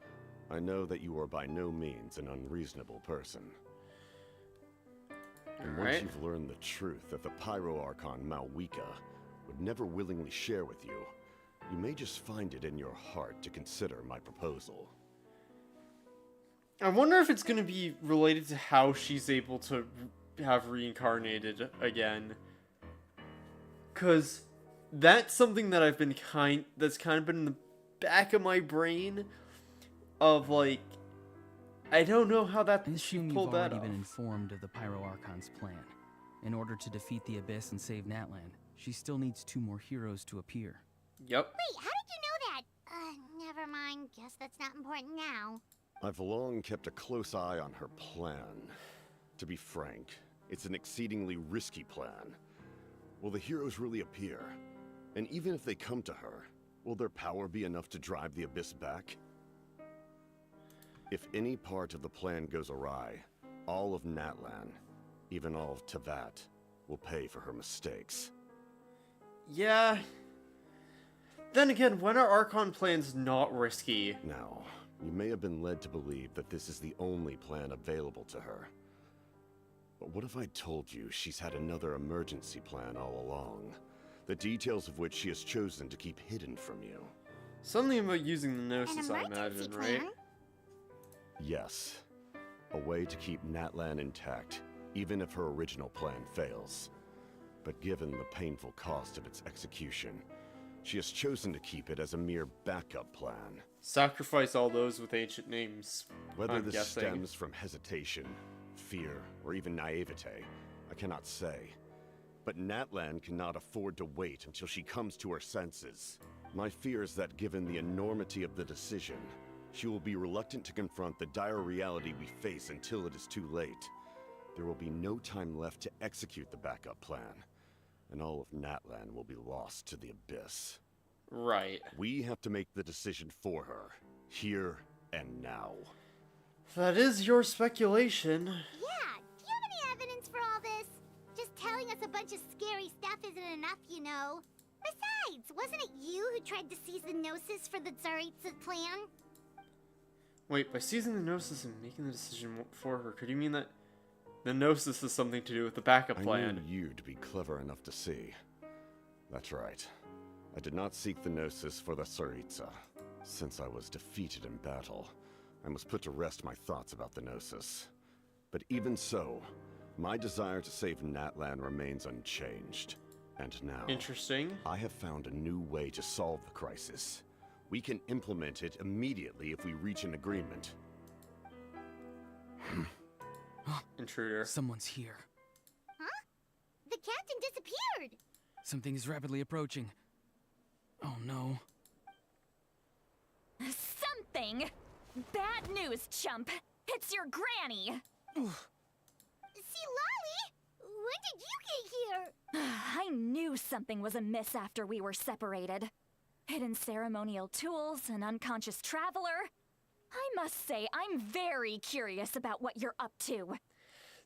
I know that you are by no means an unreasonable person. And once Alright. you've learned the truth that the Pyro Archon Malwika would never willingly share with you, you may just find it in your heart to consider my proposal. I wonder if it's going to be related to how she's able to have reincarnated again. Because that's something that I've been that's kind of been in the back of my brain of like, I don't know how that I she assume you've pulled that already off. been informed of the Pyro Archon's plan. In order to defeat the Abyss and save Natlan, she still needs 2 more heroes to appear. Yep. Wait, how did you know that? Never mind. Guess that's not important now. I've long kept a close eye on her plan. To be frank, it's an exceedingly risky plan. Will the heroes really appear? And even if they come to her, will their power be enough to drive the Abyss back? If any part of the plan goes awry, all of Natlan, even all of Tevat, will pay for her mistakes. Yeah. Then again, when are Archon plans not risky? Now, you may have been led to believe that this is the only plan available to her. But what if I told you she's had another emergency plan all along, the details of which she has chosen to keep hidden from you? Something about using the An Gnosis, I emergency imagine, plan? right? Yes. A way to keep Natlan intact, even if her original plan fails. But given the painful cost of its execution, she has chosen to keep it as a mere backup plan. Sacrifice all those with ancient names. Whether I'm this guessing. stems from hesitation, fear, or even naivete, I cannot say. But Natlan cannot afford to wait until she comes to her senses. My fear is that given the enormity of the decision, she will be reluctant to confront the dire reality we face until it is too late. There will be no time left to execute the backup plan, and all of Natlan will be lost to the Abyss. Right. We have to make the decision for her, here and now. That is your speculation. Yeah, do you have any evidence for all this? Just telling us a bunch of scary stuff isn't enough, you know. Besides, wasn't it you who tried to seize the Gnosis for the Tsaritsa plan? Wait, by seizing the Gnosis and making the decision for her, could you mean that the Gnosis has something to do with the backup I plan? knew you to be clever enough to see. That's right. I did not seek the Gnosis for the Tsaritsa. Since I was defeated in battle, I must put to rest my thoughts about the Gnosis. But even so, my desire to save Natlan remains unchanged. And now, Interesting. I have found a new way to solve the crisis. We can implement it immediately if we reach an agreement. Intruder. Someone's here. Huh? The captain disappeared! Something is rapidly approaching. Oh no. Something! Bad news, chump! It's your granny! See, Lolly? When did you get here? I knew something was amiss after we were separated. Hidden ceremonial tools, an unconscious traveler. I must say, I'm very curious about what you're up to.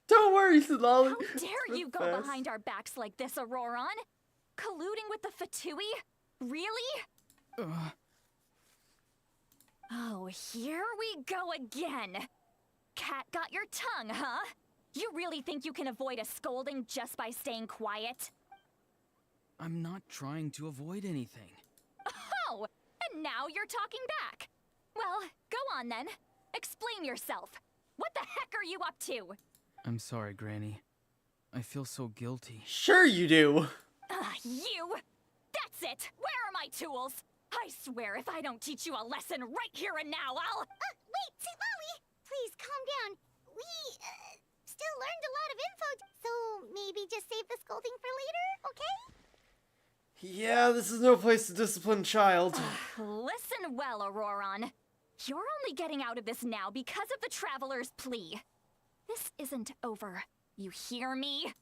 Don't worry, Lolly. How dare you go Fast. behind our backs like this, Auroron? Colluding with the Fatui? Really? Oh, here we go again. Cat got your tongue, huh? You really think you can avoid a scolding just by staying quiet? I'm not trying to avoid anything. Oh, and now you're talking back. Well, go on then. Explain yourself. What the heck are you up to? I'm sorry, Granny. I feel so guilty. Sure you do. You! That's it! Where are my tools? I swear if I don't teach you a lesson right here and now, I'll... Wait, Molly! Please, calm down. We, still learned a lot of info, so maybe just save the scolding for later, okay? Yeah, this is no place to discipline a child. Listen well, Auroron. You're only getting out of this now because of the Traveler's plea. This isn't over. You hear me?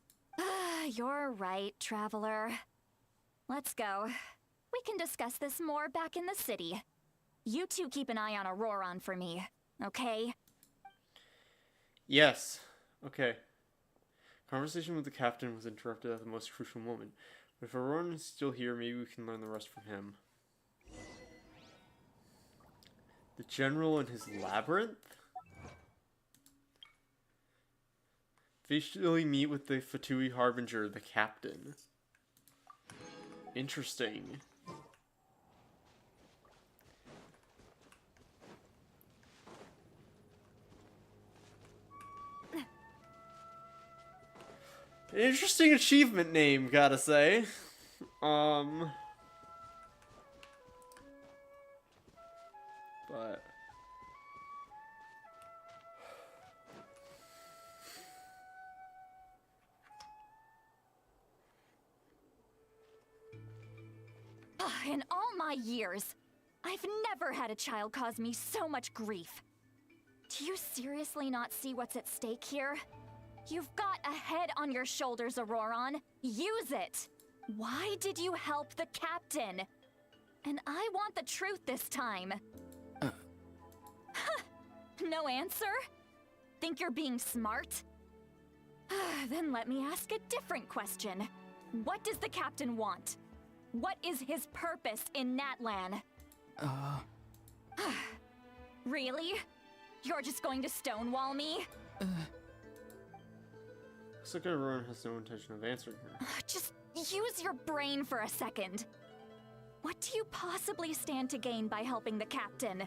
You're right, Traveler. Let's go. We can discuss this more back in the city. You two keep an eye on Auroron for me, okay? Yes. Okay. Conversation with the captain was interrupted at the most crucial moment. But if Auroran is still here, maybe we can learn the rest from him. The general and his labyrinth? Officially meet with the Fatui Harbinger, the captain. Interesting. Interesting achievement name, gotta say. But in all my years, I've never had a child cause me so much grief. Do you seriously not see what's at stake here? You've got a head on your shoulders, Auroron. Use it! Why did you help the captain? And I want the truth this time. No answer? Think you're being smart? Then let me ask a different question. What does the captain want? What is his purpose in Natlan? Really? You're just going to stonewall me? looks like Auroran has no intention of answering her. Just use your brain for a second. What do you possibly stand to gain by helping the captain?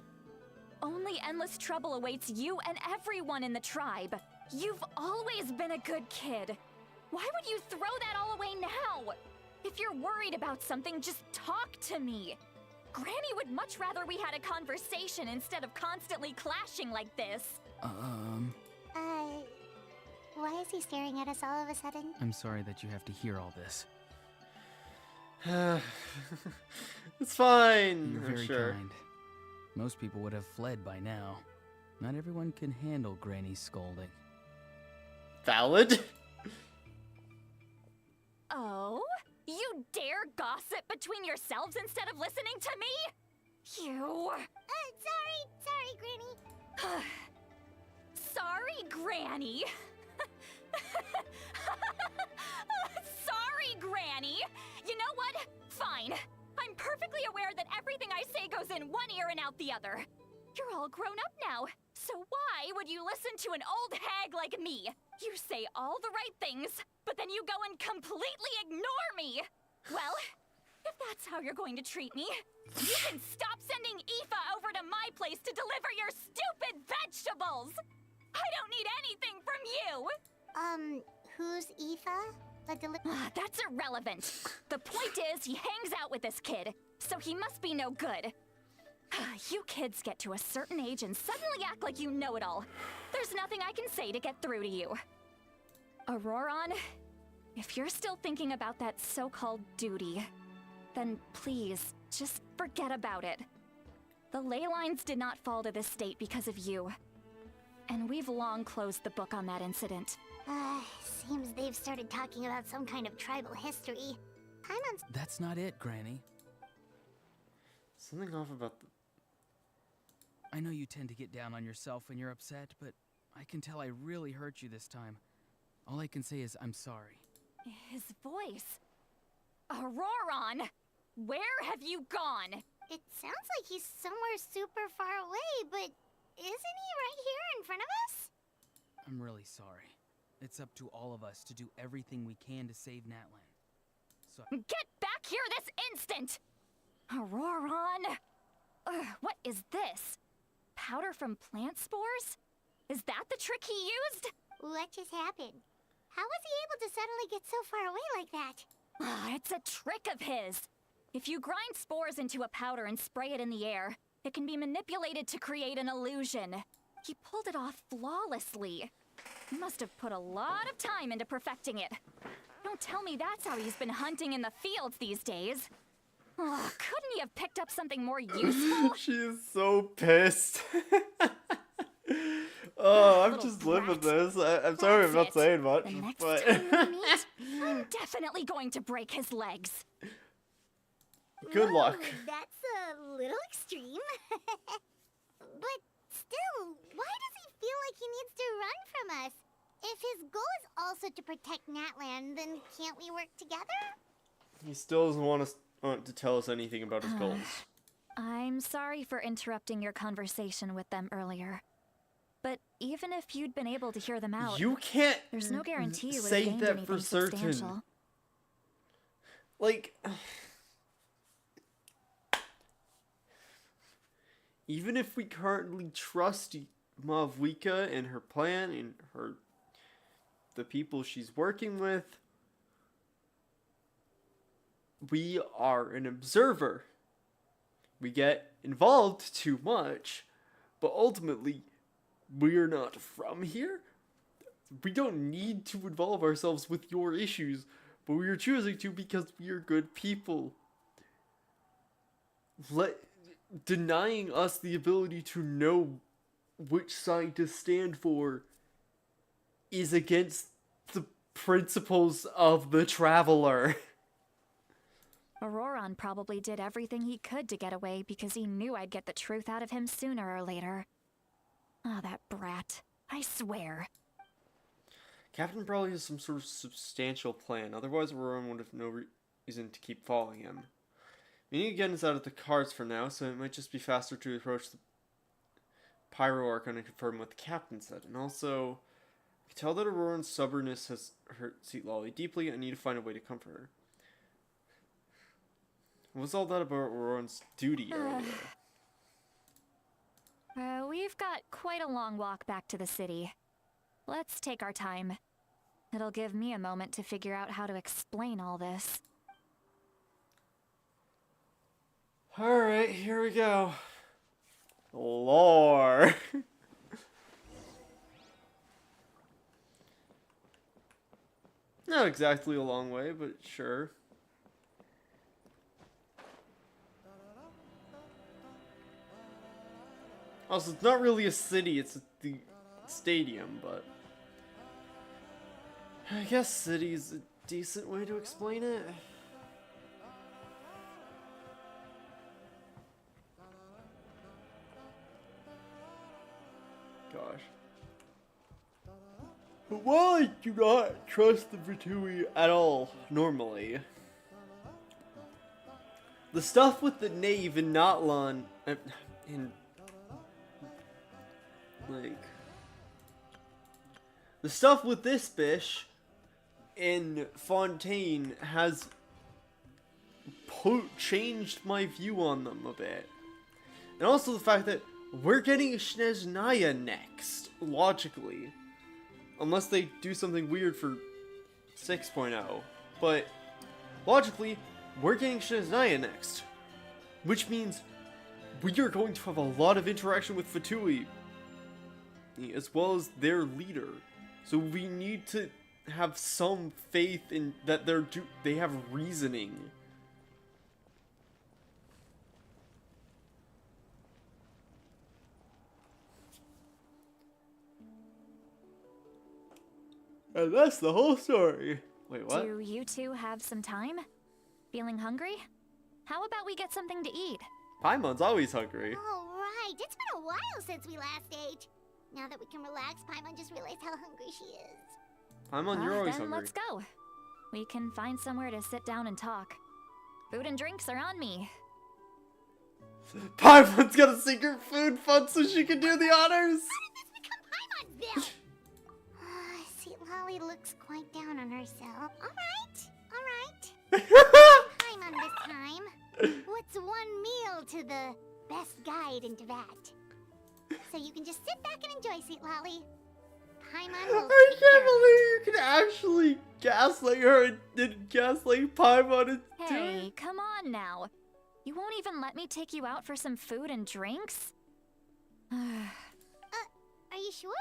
Only endless trouble awaits you and everyone in the tribe. You've always been a good kid. Why would you throw that all away now? If you're worried about something, just talk to me. Granny would much rather we had a conversation instead of constantly clashing like this. Why is he staring at us all of a sudden? I'm sorry that you have to hear all this. It's fine. You're I'm very sure. kind. Most people would have fled by now. Not everyone can handle Granny's scolding. Valid. Oh? You dare gossip between yourselves instead of listening to me? You... Sorry, Granny. Sorry, Granny. Sorry, Granny. You know what? Fine. I'm perfectly aware that everything I say goes in one ear and out the other. You're all grown up now, so why would you listen to an old hag like me? You say all the right things, but then you go and completely ignore me. Well, if that's how you're going to treat me, you can stop sending Aoife over to my place to deliver your stupid vegetables. I don't need anything from you. Who's Aoife? That's irrelevant. The point is, he hangs out with this kid, so he must be no good. You kids get to a certain age and suddenly act like you know it all. There's nothing I can say to get through to you. Auroran, if you're still thinking about that so-called duty, then please, just forget about it. The ley lines did not fall to this state because of you. And we've long closed the book on that incident. Seems they've started talking about some kind of tribal history. That's not it, Granny. Something off about the... I know you tend to get down on yourself when you're upset, but I can tell I really hurt you this time. All I can say is I'm sorry. His voice. Auroron! Where have you gone? It sounds like he's somewhere super far away, but isn't he right here in front of us? I'm really sorry. It's up to all of us to do everything we can to save Natlan. So Get back here this instant! Auroron! What is this? Powder from plant spores? Is that the trick he used? What just happened? How was he able to suddenly get so far away like that? It's a trick of his. If you grind spores into a powder and spray it in the air, it can be manipulated to create an illusion. He pulled it off flawlessly. He must have put a lot of time into perfecting it. Don't tell me that's how he's been hunting in the fields these days. Couldn't he have picked up something more useful? She is so pissed. Oh, I'm Little just living brat. this. I'm sorry I'm not That's it. saying much, The next but time we meet, I'm definitely going to break his legs. good luck. Whoa, that's a little extreme. But still, why does he feel like he needs to run from us? If his goal is also to protect Natlan, then can't we work together? He still doesn't want to tell us anything about his goals. I'm sorry for interrupting your conversation with them earlier. But even if you'd been able to hear them out, You can't there's no guarantee you would say have gained that anything for certain. substantial. Like, even if we currently trust Mavwika and her plan and the people she's working with, we are an observer. We get involved too much, but ultimately, we're not from here. We don't need to involve ourselves with your issues, but we are choosing to because we are good people. Denying us the ability to know which side to stand for is against the principles of the Traveler. Auroron probably did everything he could to get away because he knew I'd get the truth out of him sooner or later. Ah, that brat. I swear. Captain probably has some sort of substantial plan, otherwise Auroran would have no reason to keep following him. Meeting again is out of the cards for now, so it might just be faster to approach the Pyro Archon and confirm what the captain said. And also, I can tell that Auroran's stubbornness has hurt Seat Lolly deeply. I need to find a way to comfort her. What was all that about Auroran's duty earlier? We've got quite a long walk back to the city. Let's take our time. It'll give me a moment to figure out how to explain all this. Alright, here we go. Lore. Not exactly a long way, but sure. Also, it's not really a city, it's the stadium, but I guess city's a decent way to explain it. Gosh. But while I do not trust the Vitui at all, normally, the stuff with the Knave in Natlan, the stuff with this bish in Fontaine has changed my view on them a bit. And also the fact that we're getting Snezhnaya next, logically. Unless they do something weird for 6.0. But logically, we're getting Snezhnaya next. Which means we are going to have a lot of interaction with Fatui, as well as their leader. So we need to have some faith in that they have reasoning. And that's the whole story. Wait, what? Do you two have some time? Feeling hungry? How about we get something to eat? Paimon's always hungry. All right, it's been a while since we last ate. Now that we can relax, Paimon just realized how hungry she is. Paimon, you're always then hungry. let's go. we can find somewhere to sit down and talk. Food and drinks are on me. Paimon's got a secret food fund so she can do the honors! Paimon's bill! Sweet Lolly looks quite down on herself. Alright. Paimon this time. What's one meal to the best guide into that? So you can just sit back and enjoy, Sweet Lolly. Paimon will I take care can't of believe you can actually gaslight her and didn't gaslight Paimon into Hey, it. come on now. You won't even let me take you out for some food and drinks? Are you sure?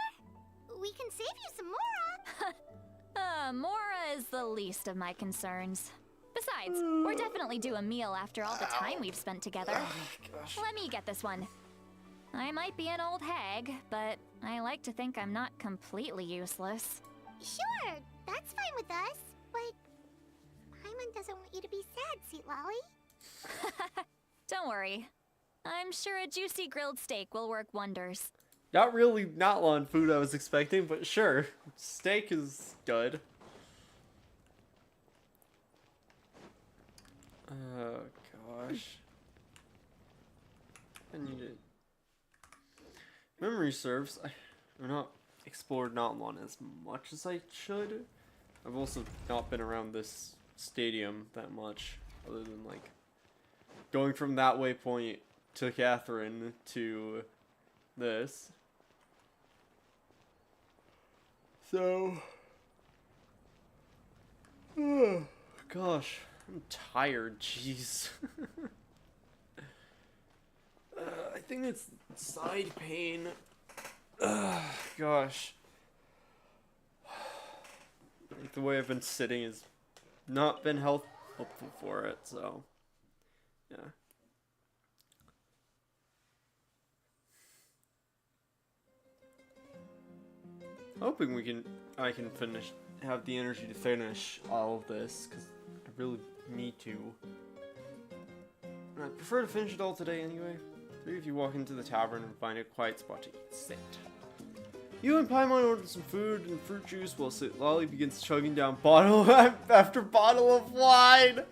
We can save you some Mora. Mora is the least of my concerns. Besides, we're definitely due a meal after all the time we've spent together. Let me get this one. I might be an old hag, but I like to think I'm not completely useless. Sure, that's fine with us. But Paimon doesn't want you to be sad, Sweet Lolly. Don't worry. I'm sure a juicy grilled steak will work wonders. Not really Natlan food I was expecting, but sure. Steak is good. Oh, gosh. I need it. Memory serves, I've not explored Natlan as much as I should. I've also not been around this stadium that much, other than, like, going from that waypoint to Catherine to this. So, oh, gosh, I'm tired, jeez. I think it's side pain. Gosh. Like, the way I've been sitting has not been helpful for it, so, yeah. Hoping I can have the energy to finish all of this, because I really need to. And I prefer to finish it all today anyway. 3 of you walk into the tavern and find a quiet spot to sit. You and Paimon order some food and fruit juice while Lolly begins chugging down bottle after bottle of wine.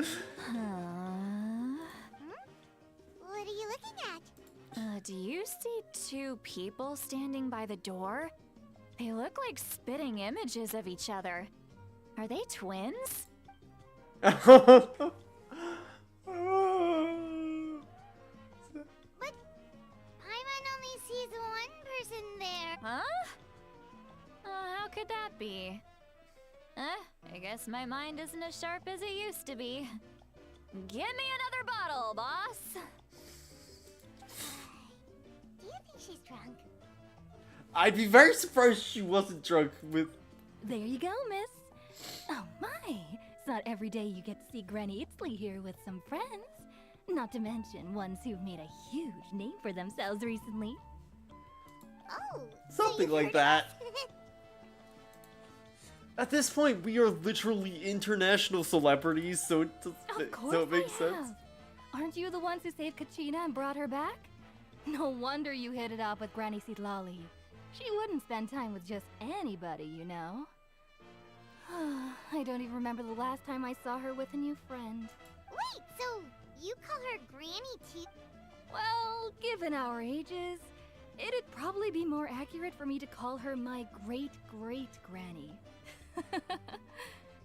What are you looking at? Do you see 2 people standing by the door? They look like spitting images of each other. Are they twins? But Paimon only sees one person there. Huh? How could that be? I guess my mind isn't as sharp as it used to be. Give me another bottle, boss! Do you think she's drunk? I'd be very surprised she wasn't drunk with... There you go, miss. Oh my, it's not every day you get to see Granny Itzley here with some friends. Not to mention ones who've made a huge name for themselves recently. Oh, Something like that. At this point, we are literally international celebrities, so it, Of course so it makes I sense. have. Aren't you the ones who saved Kachina and brought her back? No wonder you hit it off with Granny Sidlali. She wouldn't spend time with just anybody, you know. I don't even remember the last time I saw her with a new friend. Wait, so you call her Granny too? Well, given our ages, it'd probably be more accurate for me to call her my great-great-granny.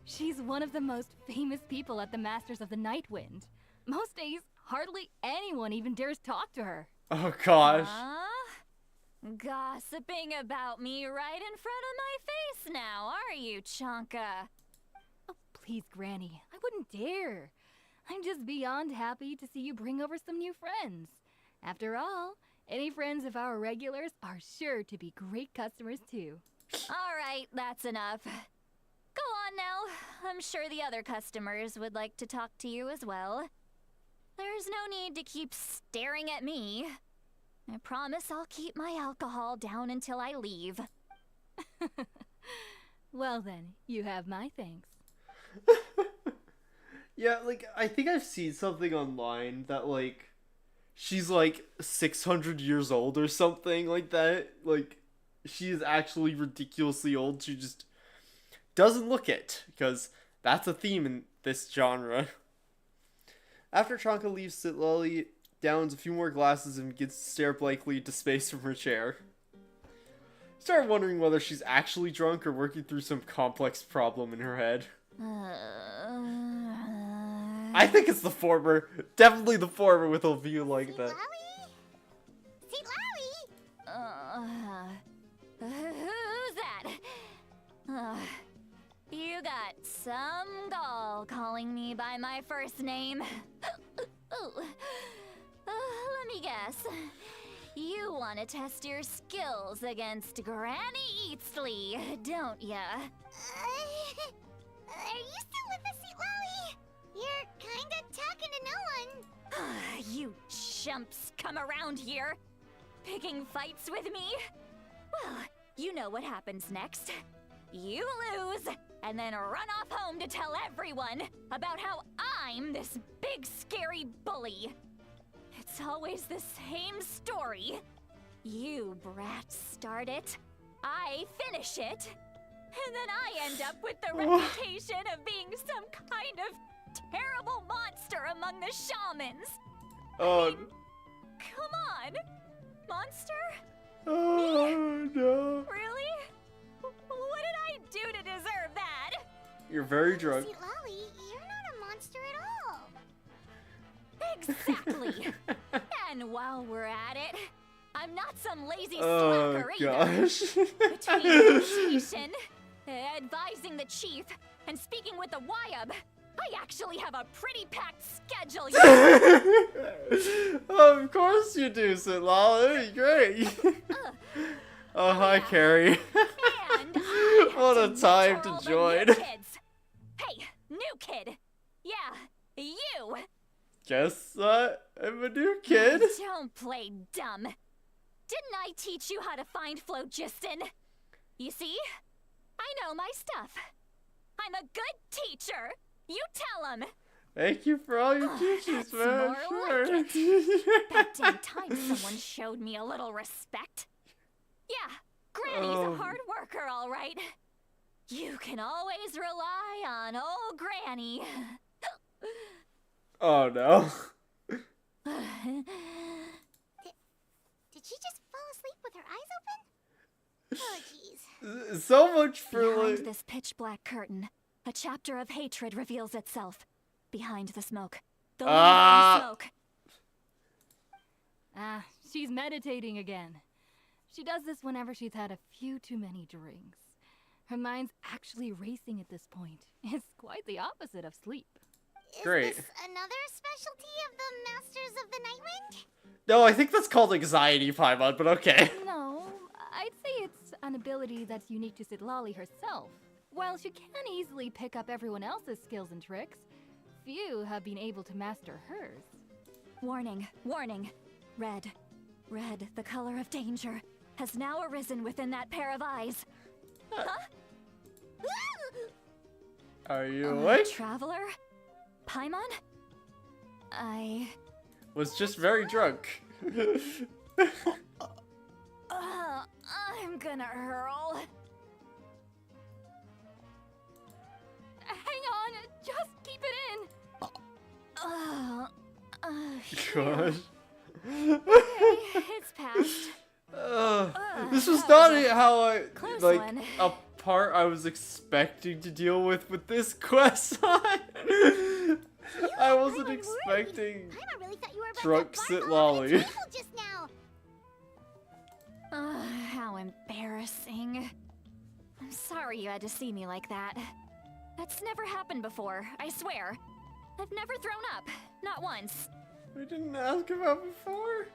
She's one of the most famous people at the Masters of the Nightwind. Most days, hardly anyone even dares talk to her. Oh gosh. Gossiping about me right in front of my face now, are you, Chonka? Oh, please, Granny, I wouldn't dare. I'm just beyond happy to see you bring over some new friends. After all, any friends of our regulars are sure to be great customers too. All right, that's enough. Go on now. I'm sure the other customers would like to talk to you as well. There's no need to keep staring at me. I promise I'll keep my alcohol down until I leave. Well then, you have my thanks. Yeah, like, I think I've seen something online that, like, she's, like, 600 years old or something like that. Like, she is actually ridiculously old. She just doesn't look it. Because That's a theme in this genre. After Chanka leaves Sitlali, downs a few more glasses and begins to stare blankly into space from her chair. Start wondering whether she's actually drunk or working through some complex problem in her head. I think it's the former. Definitely the former with a view like that. Who's that? You got some gall calling me by my first name. Let me guess. You want to test your skills against Granny Eatsley, don't ya? Are you still with us, Lolly? You're kinda talking to no one. You chumps come around here, picking fights with me? Well, you know what happens next. You lose, and then run off home to tell everyone about how I'm this big scary bully. It's always the same story. You brats start it, I finish it, and then I end up with the reputation of being some kind of terrible monster among the shamans. I mean, come on, monster? Oh no. Really? What did I do to deserve that? You're very drunk. See, Lolly, you're not a monster at all. Exactly. And while we're at it, I'm not some lazy Oh slacker either. gosh. Between negotiation, advising the chief, and speaking with the Wyab, I actually have a pretty packed schedule. Of course you do, Sitlali. Great. Oh, hi, Carrie. And I have What a to time mentor to all the join. new kids. Hey, new kid. Yeah, you. Guess I'm a new kid. Don't play dumb. Didn't I teach you how to find phlogiston? You see? I know my stuff. I'm a good teacher. You tell him. Thank you for all your teachings, That's man. more Sure. like About damn time someone showed me a little respect. Yeah, Granny's Oh. a hard worker, all right. You can always rely on old Granny. Oh no. Did she just fall asleep with her eyes open? Oh, jeez. So much for Behind like. this pitch black curtain, a chapter of hatred reveals itself. Behind the smoke. The lingering smoke. She's meditating again. She does this whenever she's had a few too many drinks. Her mind's actually racing at this point. It's quite the opposite of sleep. Great. Is this another specialty of the Masters of the Nightwind? No, I think that's called anxiety, Paimon, but okay. No, I'd say it's an ability that's unique to Sitlali herself. While she can easily pick up everyone else's skills and tricks, few have been able to master hers. Warning, warning. Red, the color of danger, has now arisen within that pair of eyes. Huh? Are you awake? Traveler? Paimon? I... Was just very drunk. I'm gonna hurl. Hang on, just keep it in. Gosh. Okay, it's passed. This was that not was a how I close like one. a part I was expecting to deal with this quest. I wasn't expecting Paimon really thought you were about drunk to bark sit all over the lolly. table just now. How embarrassing. I'm sorry you had to see me like that. That's never happened before, I swear. I've never thrown up, not once. We didn't ask about before.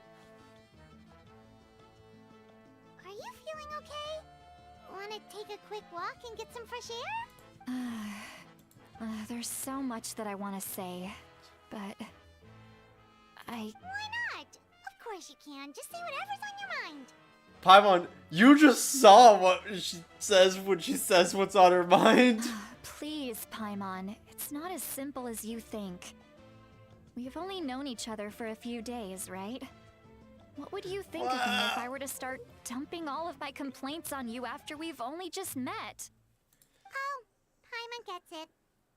Are you feeling okay? Wanna take a quick walk and get some fresh air? There's so much that I want to say, but Why not? Of course you can. Just say whatever's on your mind. Paimon, you just saw what she says when she says what's on her mind. Please, Paimon, it's not as simple as you think. We've only known each other for a few days, right? What would you think of me if I were to start dumping all of my complaints on you after we've only just met? Oh, Paimon gets it.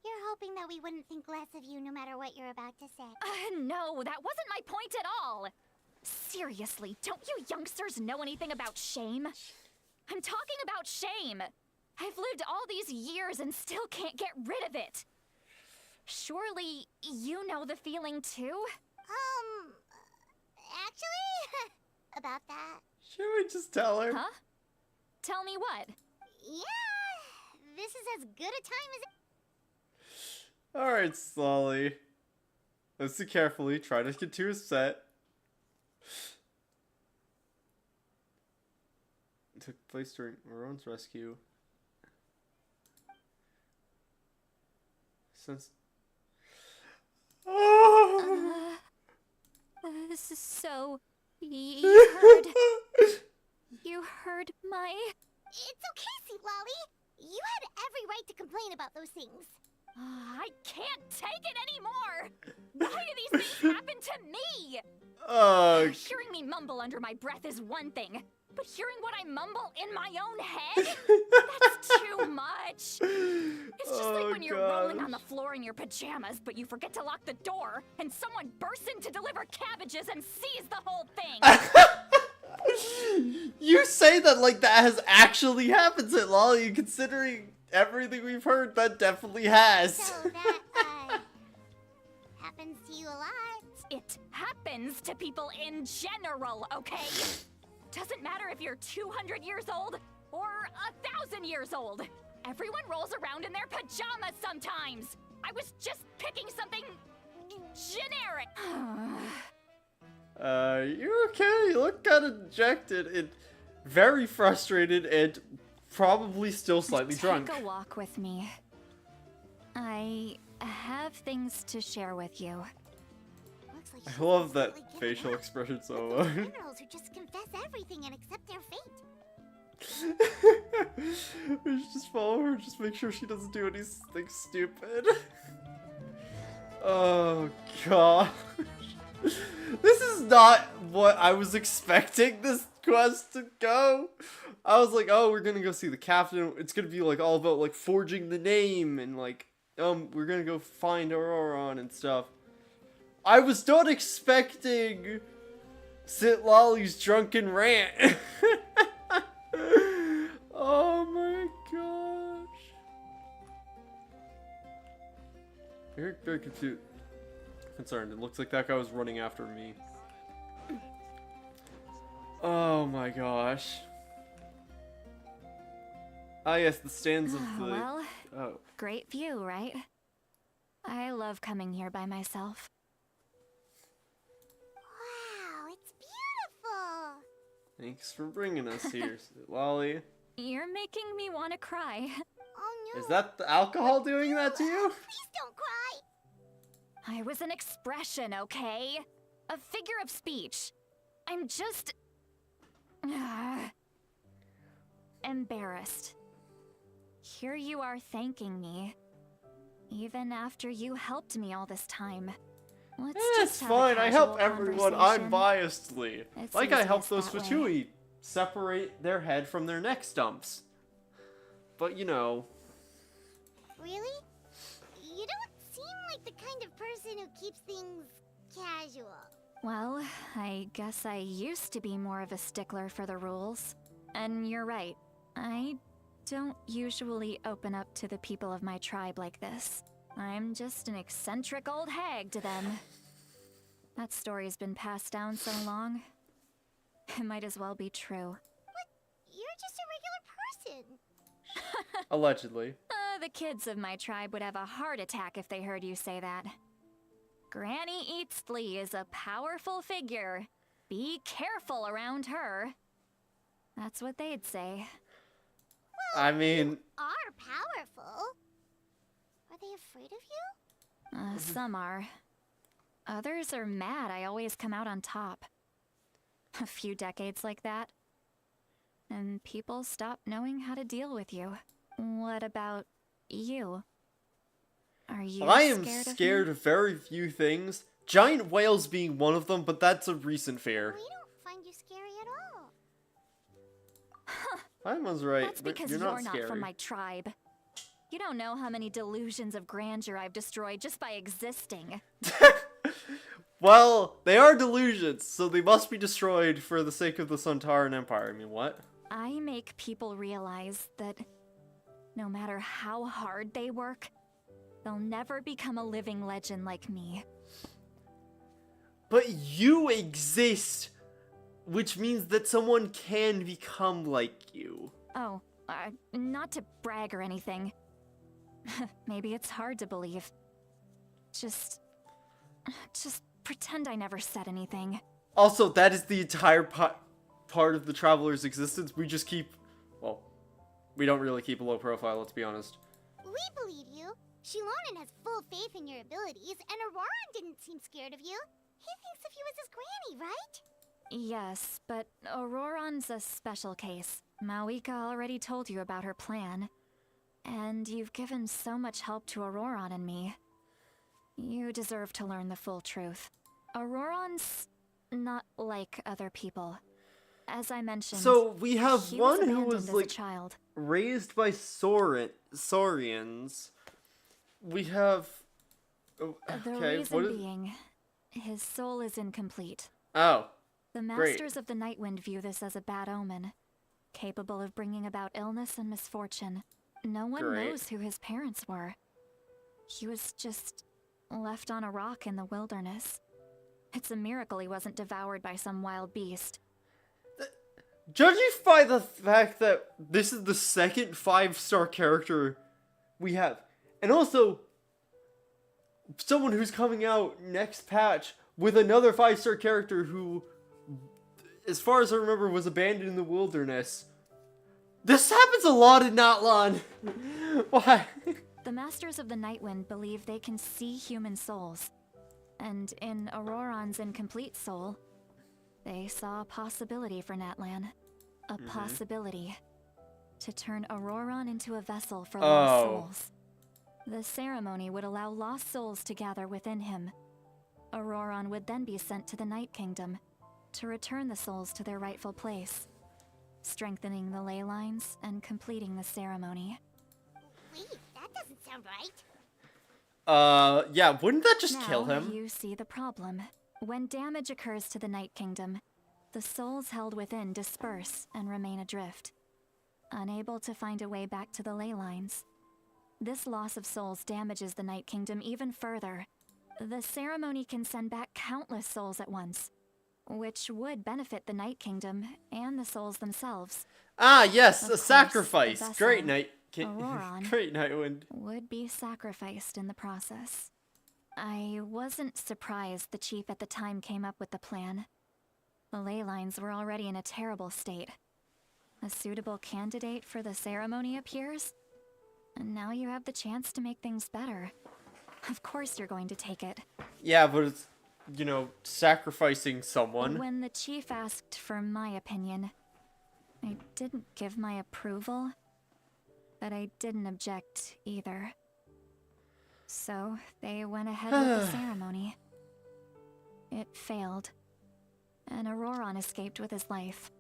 You're hoping that we wouldn't think less of you no matter what you're about to say. No, that wasn't my point at all. Seriously, don't you youngsters know anything about shame? I'm talking about shame. I've lived all these years and still can't get rid of it. Surely you know the feeling too? Actually, about that. Should we just tell her? Huh? Tell me what? Yeah, this is as good a time as... Alright, Slolly. Listen carefully. Try to get to a set. It took place during Marone's rescue. Since... Oh! So... You heard... You heard my... It's okay, Sweet Lolly. You had every right to complain about those things. I can't take it anymore! Why do these things happen to me? Hearing me mumble under my breath is one thing, but hearing what I mumble in my own head? That's too much! It's just like when you're rolling on the floor in your pajamas, but you forget to lock the door, and someone bursts in to deliver cabbages and sees the whole thing! You say that like that has actually happened to Lolly, considering everything we've heard, that definitely has. So that, happens to you a lot. It happens to people in general, okay? Doesn't matter if you're 200 years old or 1,000 years old. Everyone rolls around in their pajamas sometimes. I was just picking something generic. You okay? You look kind of dejected and very frustrated and probably still slightly drunk. Take a walk with me. I have things to share with you. Looks like I love that facial expression so much. criminals who just confess everything and accept their fate. We should just follow her, just make sure she doesn't do anything stupid. Oh god. This is not what I was expecting this quest to go. I was like, oh, we're gonna go see the captain. It's gonna be like all about like forging the name and like, we're gonna go find Auroron and stuff. I was not expecting Sit Lolly's drunken rant. Oh my gosh. Very concerned. It looks like that guy was running after me. Oh my gosh. Ah yes, the stands of the... Well, oh. great view, right? I love coming here by myself. Wow, it's beautiful. Thanks for bringing us here, Lolly. You're making me want to cry. Oh no. Is that the alcohol doing that to you? Please don't cry. I was an expression, okay? A figure of speech. I'm just... embarrassed. Here you are thanking me. Even after you helped me all this time. Let's It's just have a fine, I help casual everyone conversation. unbiasedly. It's Like I helped easiest those that way. Fatui separate their head from their neck stumps. But you know... Really? You don't seem like the kind of person who keeps things casual. Well, I guess I used to be more of a stickler for the rules. And you're right, I don't usually open up to the people of my tribe like this. I'm just an eccentric old hag to them. That story's been passed down so long. It might as well be true. You're just a regular person. Allegedly. The kids of my tribe would have a heart attack if they heard you say that. Granny Eastley is a powerful figure. Be careful around her. That's what they'd say. I mean... Are powerful. Are they afraid of you? Some are. Others are mad I always come out on top. A few decades like that. And people stop knowing how to deal with you. What about you? Are you I am scared scared of of very few things. Giant whales being one of them, but that's a recent fear. We don't find you scary at all. Paimon's right, That's but because you're you're not not scary. from my tribe. You don't know how many delusions of grandeur I've destroyed just by existing. Well, they are delusions, so they must be destroyed for the sake of the Suntaran Empire. I mean, what? I make people realize that no matter how hard they work, they'll never become a living legend like me. But you exist, which means that someone can become like you. Oh, not to brag or anything. Maybe it's hard to believe. Just pretend I never said anything. Also, that is the entire part of the Traveler's existence. We just keep, well, we don't really keep a low profile, let's be honest. We believe you. Shilonen has full faith in your abilities, and Auroran didn't seem scared of you. He thinks of you as his granny, right? Yes, but Auroran's a special case. Mawika already told you about her plan. And you've given so much help to Auroran and me. You deserve to learn the full truth. Auroran's not like other people. As I mentioned, So we have he was one who abandoned was as a like child. raised by Saurians. We have. Oh, The okay, reason what is? being, his soul is incomplete. Oh, The Great. Masters of the Nightwind view this as a bad omen, capable of bringing about illness and misfortune. No one Great. knows who his parents were. He was just left on a rock in the wilderness. It's a miracle he wasn't devoured by some wild beast. judging by the fact that this is the second 5-star character we have, and also someone who's coming out next patch with another 5-star character who, as far as I remember, was abandoned in the wilderness. This happens a lot in Natlan. Why? The Masters of the Nightwind believe they can see human souls. And in Auroran's incomplete soul, they saw a possibility for Natlan. A possibility to turn Auroran into a vessel for lost souls. The ceremony would allow lost souls to gather within him. Auroran would then be sent to the Night Kingdom to return the souls to their rightful place, strengthening the ley lines and completing the ceremony. Wait, that doesn't sound right. Yeah, wouldn't that just Now, kill him? you see the problem. When damage occurs to the Night Kingdom, the souls held within disperse and remain adrift, unable to find a way back to the ley lines. This loss of souls damages the Night Kingdom even further. The ceremony can send back countless souls at once, which would benefit the Night Kingdom and the souls themselves. Ah, yes, Of a course, sacrifice. the vessel, Great night. Auroran, Great Nightwind. would be sacrificed in the process. I wasn't surprised the chief at the time came up with the plan. The ley lines were already in a terrible state. A suitable candidate for the ceremony appears, and now you have the chance to make things better. Of course you're going to take it. Yeah, but it's, you know, sacrificing someone. When the chief asked for my opinion, I didn't give my approval, but I didn't object either. So they went ahead with the ceremony. It failed, and Auroran escaped with his life.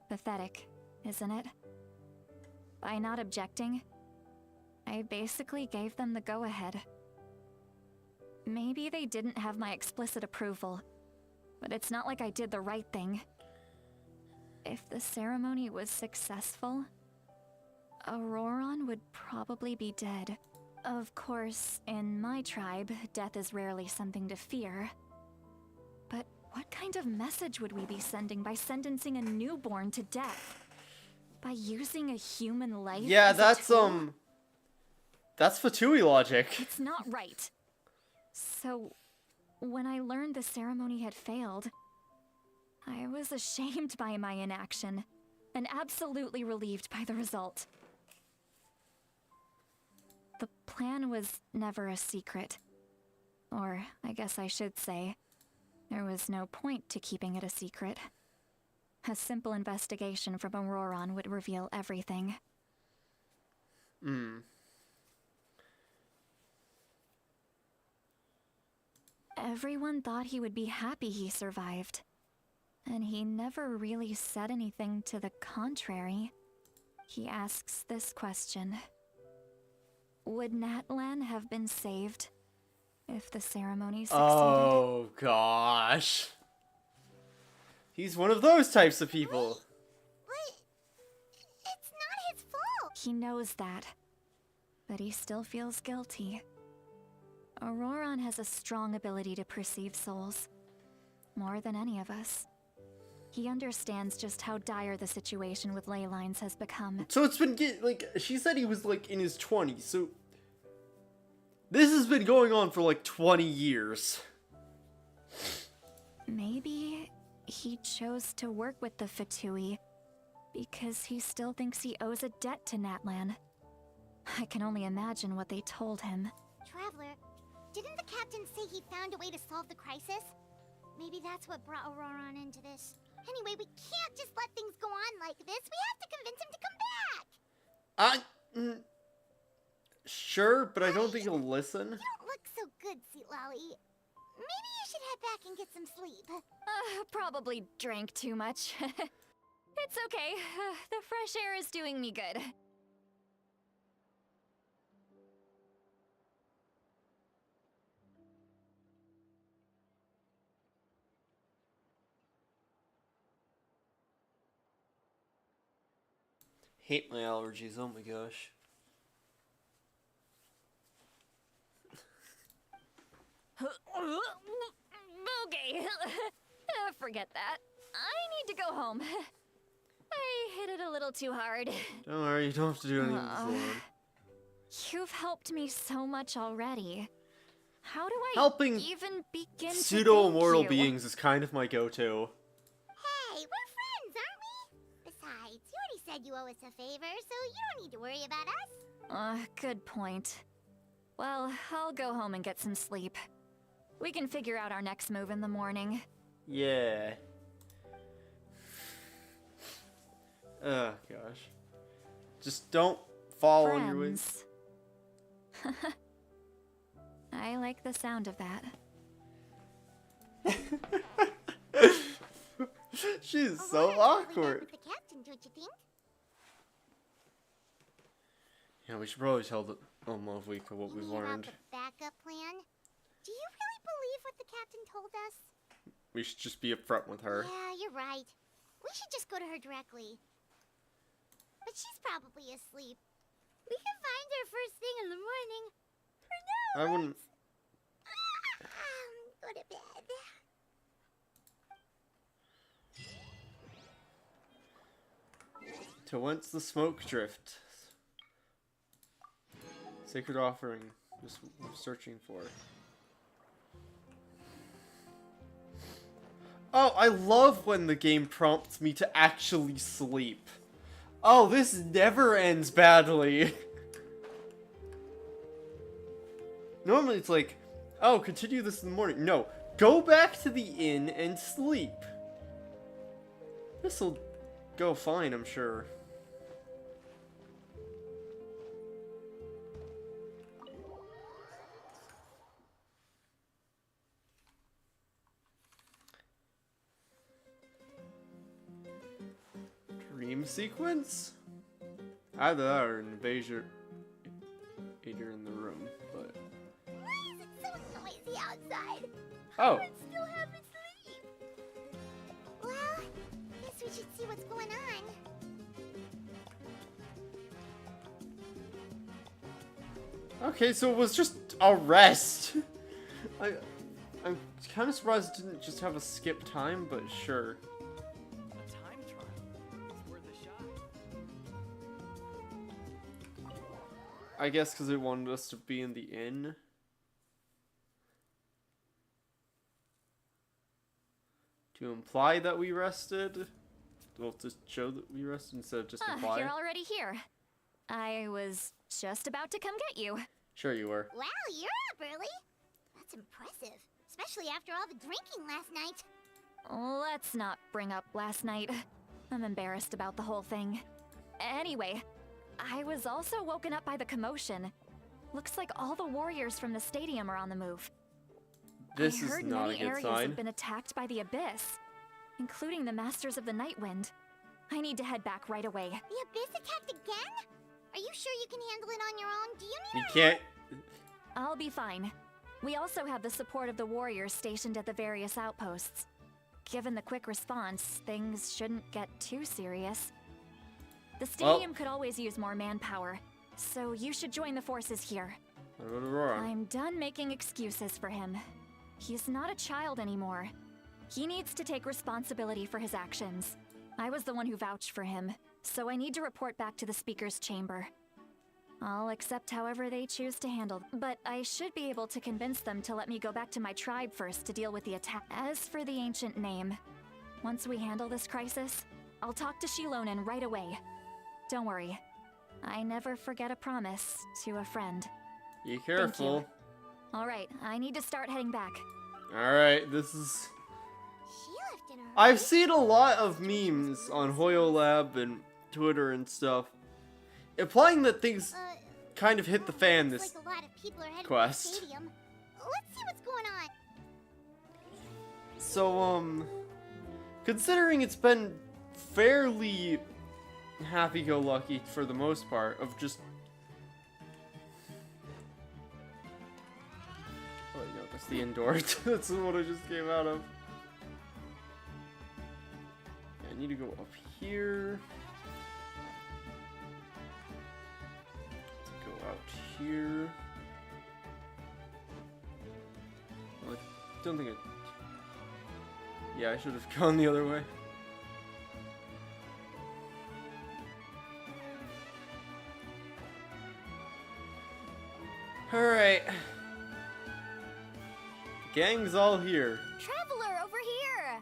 Pathetic, isn't it? By not objecting, I basically gave them the go-ahead. Maybe they didn't have my explicit approval, but it's not like I did the right thing. If the ceremony was successful, Auroran would probably be dead. Of course, in my tribe, death is rarely something to fear. But what kind of message would we be sending by sentencing a newborn to death? By using a human life Yeah, as a tool? that's Fatui logic. It's not right. So, when I learned the ceremony had failed, I was ashamed by my inaction, and absolutely relieved by the result. The plan was never a secret. Or, I guess I should say, there was no point to keeping it a secret. A simple investigation from Auroran would reveal everything. Everyone thought he would be happy he survived. And he never really said anything to the contrary. He asks this question. Would Natlan have been saved if the ceremony succeeded? Oh gosh. He's one of those types of people. But it's not his fault. He knows that, but he still feels guilty. Auroron has a strong ability to perceive souls, more than any of us. He understands just how dire the situation with ley lines has become. So it's been she said he was like in his 20s, so this has been going on for like 20 years. Maybe he chose to work with the Fatui because he still thinks he owes a debt to Natlan. I can only imagine what they told him. Traveler, didn't the captain say he found a way to solve the crisis? Maybe that's what brought Auroron into this. Anyway, we can't just let things go on like this. We have to convince him to come back. Sure, but I don't think he'll listen. You don't look so good, Seatlolly. Maybe you should head back and get some sleep. Probably drank too much. It's okay. The fresh air is doing me good. Hate my allergies, oh my gosh. Okay. Forget that. I need to go home. I hit it a little too hard. Don't worry, you don't have to do any of this alone. You've helped me so much already. How do I Helping even begin to pseudo-immortal thank you? beings is kind of my go-to. Hey, we're friends, aren't we? Besides, you already said you owe us a favor, so you don't need to worry about us. Good point. Well, I'll go home and get some sleep. We can figure out our next move in the morning. Yeah. Oh gosh. Just don't fall on your ways. Friends. I like the sound of that. She's Aurora's so really awkward. with the captain, don't you think? Yeah, we should probably tell the Week for what You we've mean about learned. the backup plan? Do you really believe what the captain told us? We should just be upfront with her. Yeah, you're right. We should just go to her directly. But she's probably asleep. We can find her first thing in the morning. For now, I wouldn't. go to bed. To whence the smoke drift? Sacred offering. Just what I'm searching for. Oh, I love when the game prompts me to actually sleep. Oh, this never ends badly. Normally it's like, oh, continue this in the morning. No, go back to the inn and sleep. This'll go fine, I'm sure. Dream sequence? Either that or an invasion in the room, but... Why is it so noisy outside? Oh. It's still half asleep. Well, guess we should see what's going on. Okay, so it was just a rest. I'm kind of surprised it didn't just have a skip time, but sure. A time trial. It's worth a shot. I guess because they wanted us to be in the inn. To imply that we rested? Well, to show that we rested instead of just imply? You're already here. I was just about to come get you. Sure you were. Wow, you're up early. That's impressive, especially after all the drinking last night. Let's not bring up last night. I'm embarrassed about the whole thing. Anyway, I was also woken up by the commotion. Looks like all the warriors from the stadium are on the move. This I is heard not a many good areas sign. have been attacked by the Abyss, including the Masters of the Night Wind. I need to head back right away. The Abyss attacked again? Are you sure you can handle it on your own? Do you need You our can't. I'll be fine. We also have the support of the warriors stationed at the various outposts. Given the quick response, things shouldn't get too serious. The stadium could always use more manpower, so you should join the forces here. What about Aurora? I'm done making excuses for him. He's not a child anymore. He needs to take responsibility for his actions. I was the one who vouched for him, so I need to report back to the Speaker's Chamber. I'll accept however they choose to handle, but I should be able to convince them to let me go back to my tribe first to deal with the attack. As for the ancient name, once we handle this crisis, I'll talk to Shilonen right away. Don't worry, I never forget a promise to a friend. Be careful. Alright, I need to start heading back. Alright, this is... She left in her. I've seen a lot of memes on HoYoLab and Twitter and stuff, implying that things kind of hit the fan Looks this like a lot of people are heading quest. to the stadium. Let's see what's going on. So, considering it's been fairly happy-go-lucky for the most part, of just... Oh, no, that's the indoor. That's what I just came out of. I need to go up here. Go out here. Well, I don't think I... Yeah, I should have gone the other way. Alright. Gang's all here. Traveler, over here!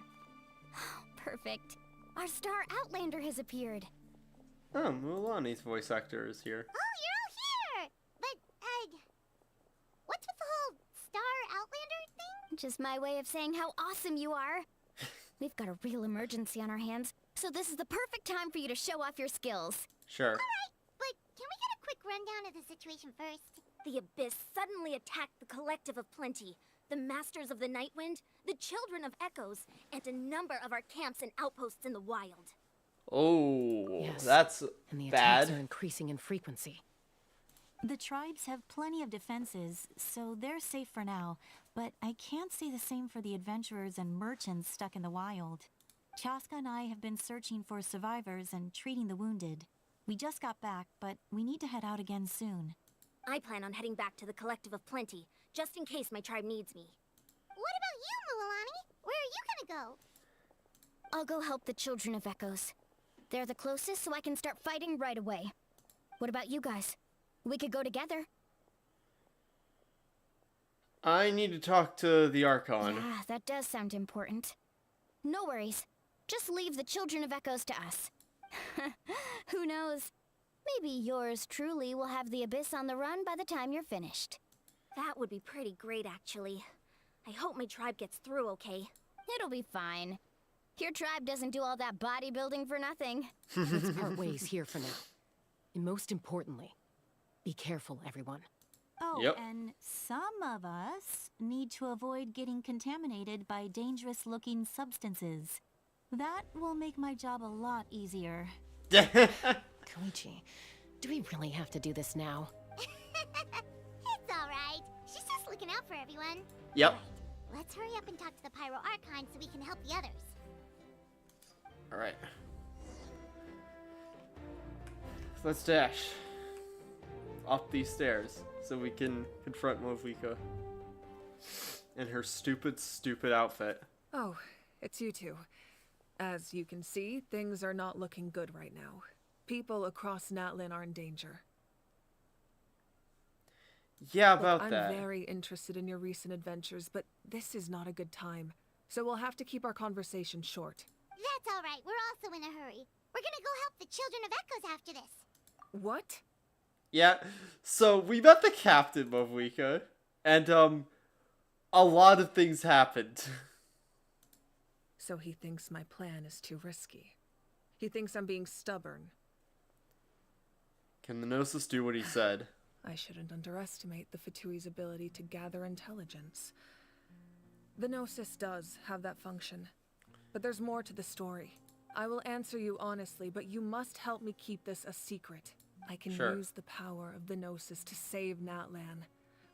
Perfect. Our star Outlander has appeared. Oh, Mulaney's voice actor is here. Oh, you're all here! But, what's with the whole star Outlander thing? Just my way of saying how awesome you are. We've got a real emergency on our hands, so this is the perfect time for you to show off your skills. Sure. Alright, but can we get a quick rundown of the situation first? The Abyss suddenly attacked the Collective of Plenty, the Masters of the Nightwind, the Children of Echoes, and a number of our camps and outposts in the wild. Oh, Yes, that's and the bad. attacks are increasing in frequency. The tribes have plenty of defenses, so they're safe for now, but I can't say the same for the adventurers and merchants stuck in the wild. Chaska and I have been searching for survivors and treating the wounded. We just got back, but we need to head out again soon. I plan on heading back to the Collective of Plenty, just in case my tribe needs me. What about you, Mualani? Where are you gonna go? I'll go help the Children of Echoes. They're the closest, so I can start fighting right away. What about you guys? We could go together. I need to talk to the Archon. Yeah, that does sound important. No worries. Just leave the Children of Echoes to us. Who knows? Maybe yours truly will have the Abyss on the run by the time you're finished. That would be pretty great, actually. I hope my tribe gets through okay. It'll be fine. Your tribe doesn't do all that bodybuilding for nothing. Let's part ways here for now. And most importantly, be careful, everyone. Oh, Yep. and some of us need to avoid getting contaminated by dangerous-looking substances. That will make my job a lot easier. Koichi, do we really have to do this now? It's alright. She's just looking out for everyone. Yep. Right, let's hurry up and talk to the Pyro Archon so we can help the others. Alright. Let's dash up these stairs so we can confront Movika and her stupid, stupid outfit. Oh, it's you two. As you can see, things are not looking good right now. People across Natlin are in danger. Yeah, Look, about I'm that. very interested in your recent adventures, but this is not a good time. So we'll have to keep our conversation short. That's alright, we're also in a hurry. We're gonna go help the Children of Echoes after this. What? Yeah, so we met the captain, Movika, and, a lot of things happened. So he thinks my plan is too risky. He thinks I'm being stubborn. Can the Gnosis do what he said? I shouldn't underestimate the Fatui's ability to gather intelligence. The Gnosis does have that function. But there's more to the story. I will answer you honestly, but you must help me keep this a secret. I can Sure. use the power of the Gnosis to save Natlan,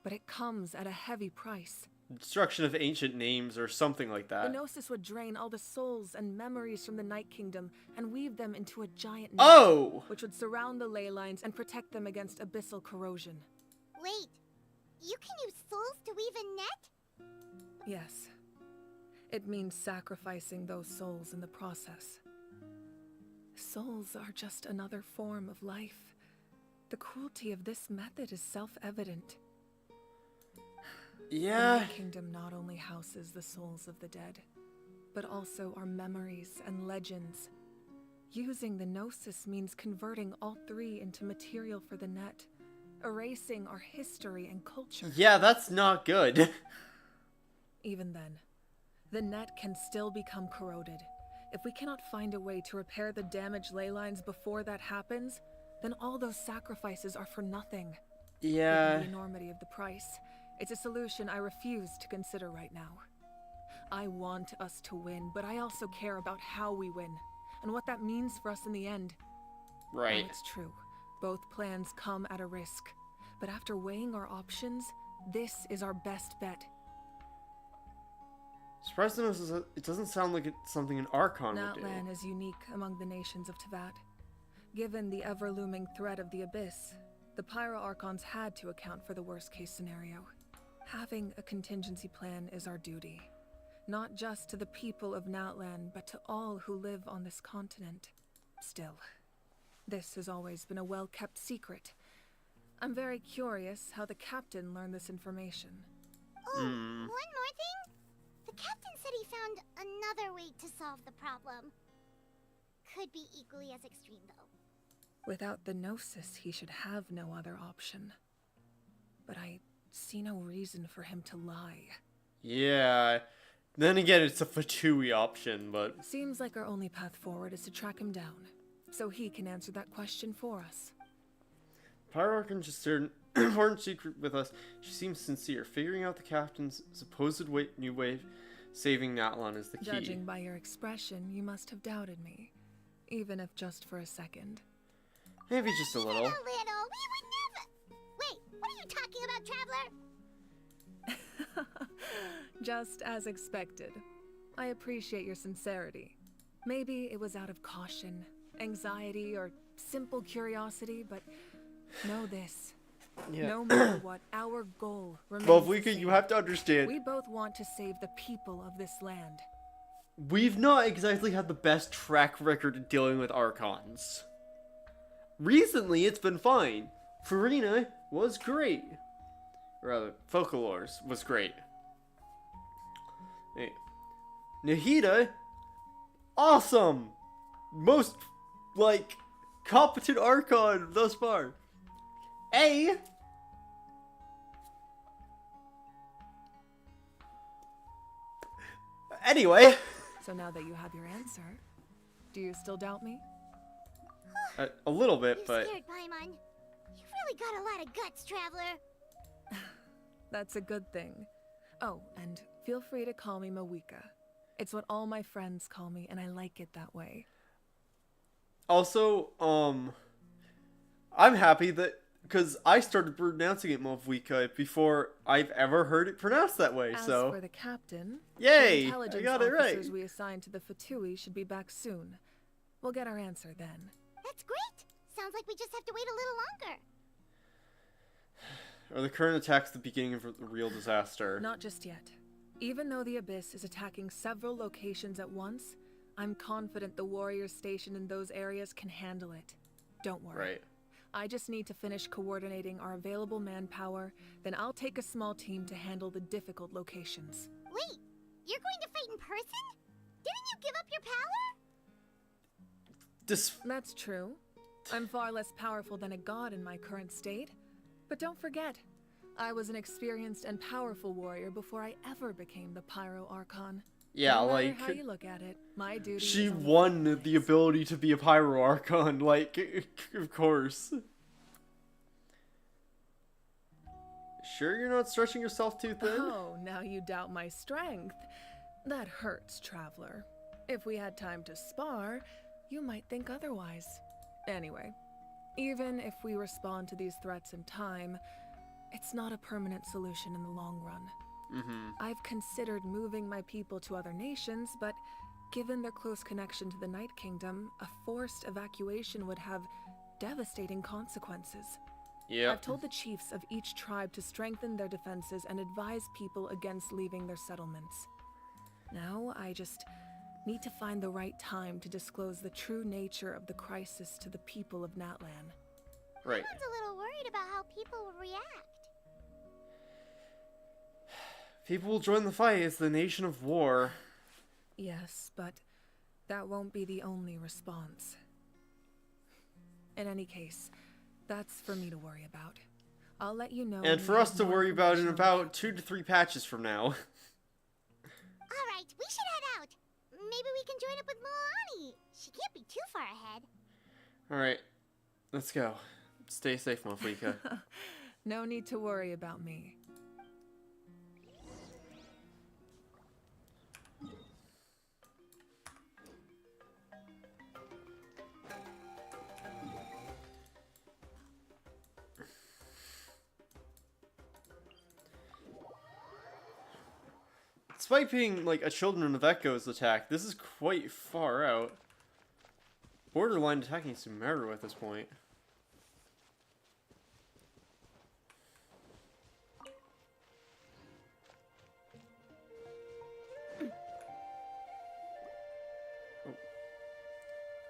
but it comes at a heavy price. Destruction of ancient names or something like The that. Gnosis would drain all the souls and memories from the Night Kingdom and weave them into a giant net, Oh! which would surround the ley lines and protect them against abyssal corrosion. Wait, you can use souls to weave a net? Yes. It means sacrificing those souls in the process. Souls are just another form of life. The cruelty of this method is self-evident. The Yeah. Night Kingdom not only houses the souls of the dead, but also our memories and legends. Using the Gnosis means converting all three into material for the net, erasing our history and culture. Yeah, that's not good. Even then, the net can still become corroded. If we cannot find a way to repair the damaged ley lines before that happens, then all those sacrifices are for nothing. Yeah. Given the enormity of the price, it's a solution I refuse to consider right now. I want us to win, but I also care about how we win, and what that means for us in the end. Right. Now, it's true, both plans come at a risk, but after weighing our options, this is our best bet. Surprised to notice it doesn't sound like it's something an Archon would do. Natlan is unique among the nations of Teyvat. Given the ever-looming threat of the Abyss, the Pyro Archons had to account for the worst-case scenario. Having a contingency plan is our duty. Not just to the people of Natlan, but to all who live on this continent. Still, this has always been a well-kept secret. I'm very curious how the captain learned this information. Oh, one more thing? The captain said he found another way to solve the problem. Could be equally as extreme, though. Without the Gnosis, he should have no other option. But I see no reason for him to lie. Yeah. Then again, it's a Fatui option, but... Seems like our only path forward is to track him down, so he can answer that question for us. Pyro Archon just shared an important secret with us. She seems sincere. Figuring out the captain's supposed new way of saving Natlan is the key. Judging by your expression, you must have doubted me. Even if just for a second. Maybe just a little. A little? We would never... Wait, what are you talking about, Traveler? Just as expected. I appreciate your sincerity. Maybe it was out of caution, anxiety, or simple curiosity, but know this. Yeah. No matter what, our goal remains Well, the Vika, same. you have to understand. We both want to save the people of this land. We've not exactly had the best track record in dealing with Archons. Recently, it's been fine. Farina was great. Or rather, Focalors was great. Hey. Nahida, awesome! Most, like, competent Archon thus far. Anyway. So now that you have your answer, do you still doubt me? A little bit, You're but... scared, Paimon. You've really got a lot of guts, Traveler. That's a good thing. Oh, and feel free to call me Mawika. It's what all my friends call me, and I like it that way. Also, I'm happy that... Because I started pronouncing it Mawika before I've ever heard it pronounced that way, As so... for the captain, Yay! the intelligence I got it right. officers we assigned to the Fatui should be back soon. We'll get our answer then. That's great. Sounds like we just have to wait a little longer. Are the current attacks the beginning of a real disaster? Not just yet. Even though the Abyss is attacking several locations at once, I'm confident the warriors stationed in those areas can handle it. Don't worry. Right. I just need to finish coordinating our available manpower, then I'll take a small team to handle the difficult locations. Wait, you're going to fight in person? Didn't you give up your power? That's true. I'm far less powerful than a god in my current state. But don't forget, I was an experienced and powerful warrior before I ever became the Pyro Archon. Yeah, no matter like... how you look at it, my duty She is on the won the ability to be a Pyro Archon, like, of course. Sure you're not stretching yourself too thin? Oh, now you doubt my strength. That hurts, Traveler. If we had time to spar, you might think otherwise. Anyway, Even if we respond to these threats in time, it's not a permanent solution in the long run. I've considered moving my people to other nations, but given their close connection to the Night Kingdom, a forced evacuation would have devastating consequences. Yeah. I've told the chiefs of each tribe to strengthen their defenses and advise people against leaving their settlements. Now, I just need to find the right time to disclose the true nature of the crisis to the people of Natlan. Right. I was a little worried about how people will react. People will join the fight. It's the nation of war. Yes, but that won't be the only response. In any case, that's for me to worry about. I'll let you know. And when for we us have to more worry about in information on about 2 to 3 patches from now. Alright, we should head out. Maybe we can join up with Milani. She can't be too far ahead. Alright, let's go. Stay safe, Moflika. No need to worry about me. Despite being like a Children of Echoes attack, this is quite far out. Borderline attacking Sumeru at this point.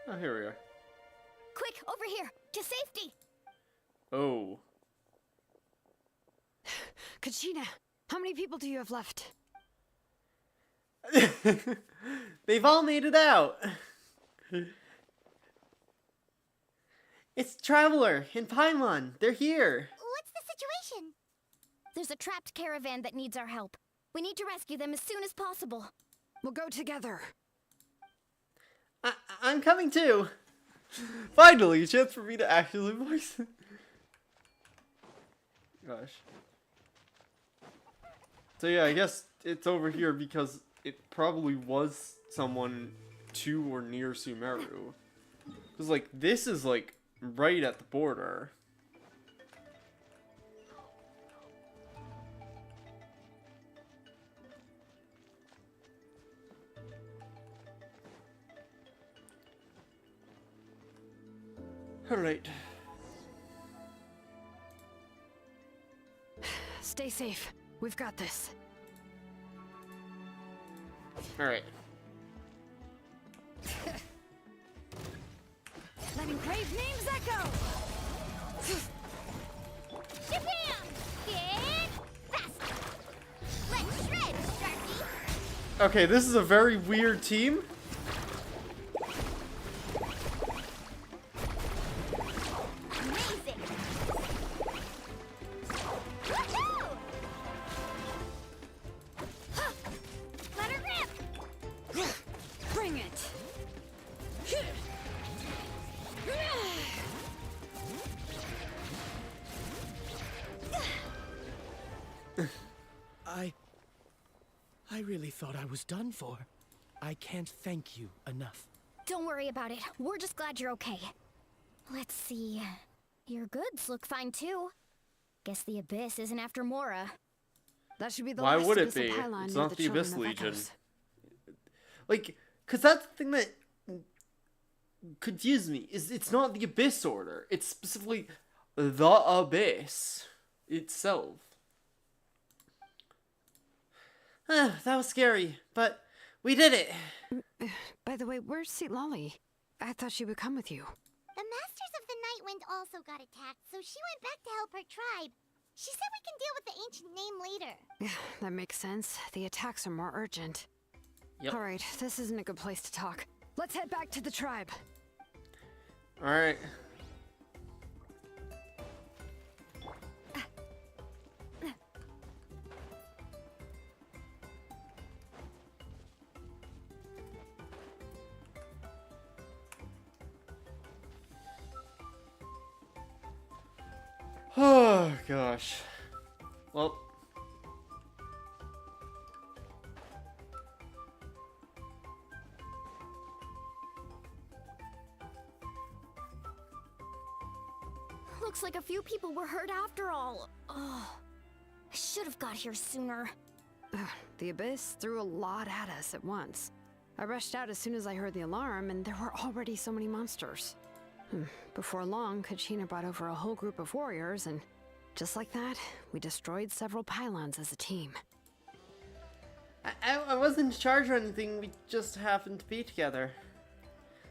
Oh, here we are. Quick, over here, to safety! Oh. Kachina, how many people do you have left? They've all made it out. It's Traveler and Paimon. They're here. What's the situation? There's a trapped caravan that needs our help. We need to rescue them as soon as possible. We'll go together. I'm coming too. Finally, a chance for me to actually voice it. Gosh. So yeah, I guess it's over here because it probably was someone to or near Sumeru. Because, like, this is, like, right at the border. Alright. Stay safe. We've got this. Alright. Let engraved names echo! Shabam! Get faster! Let's shred, Sharky! Okay, this is a very weird team. Amazing! Woohoo! Let her rip! Bring it! I really thought I was done for. I can't thank you enough. Don't worry about it. We're just glad you're okay. Let's see. Your goods look fine too. Guess the Abyss isn't after Mora. That should be the Why last would it abyssal be? pylon It's near not the Children Abyss of Legion. Echoes. Like, because that's the thing that confused me. Is it's not the Abyss Order. It's specifically the Abyss itself. That was scary, but we did it. By the way, where's Lolly? I thought she would come with you. The Masters of the Nightwind also got attacked, so she went back to help her tribe. She said we can deal with the ancient name later. Yeah, that makes sense. The attacks are more urgent. Yep. Alright, this isn't a good place to talk. Let's head back to the tribe. Alright. Oh, gosh. Well. Looks like a few people were hurt after all. Oh, I should have got here sooner. The Abyss threw a lot at us at once. I rushed out as soon as I heard the alarm, and there were already so many monsters. Before long, Kachina brought over a whole group of warriors, and just like that, we destroyed several pylons as a team. I wasn't in charge or anything, we just happened to be together.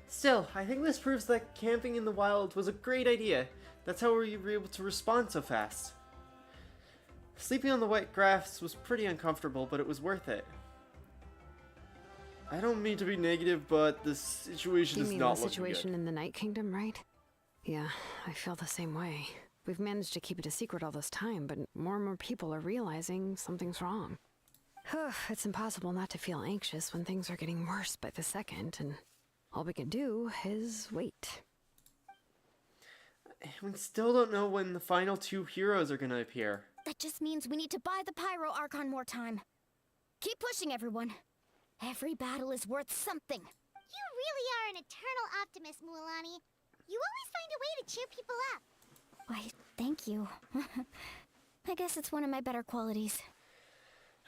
Still, I think this proves that camping in the wild was a great idea. That's how we were able to respond so fast. Sleeping on the wet grass was pretty uncomfortable, but it was worth it. I don't mean to be negative, but the situation is not looking good. You mean the situation in the Night Kingdom, right? Yeah, I feel the same way. We've managed to keep it a secret all this time, but more and more people are realizing something's wrong. It's impossible not to feel anxious when things are getting worse by the second, and all we can do is wait. We still don't know when the final two heroes are gonna appear. That just means we need to buy the Pyro Archon more time. Keep pushing, everyone. Every battle is worth something. You really are an eternal optimist, Mualani. You always find a way to cheer people up. Why, thank you. I guess it's one of my better qualities.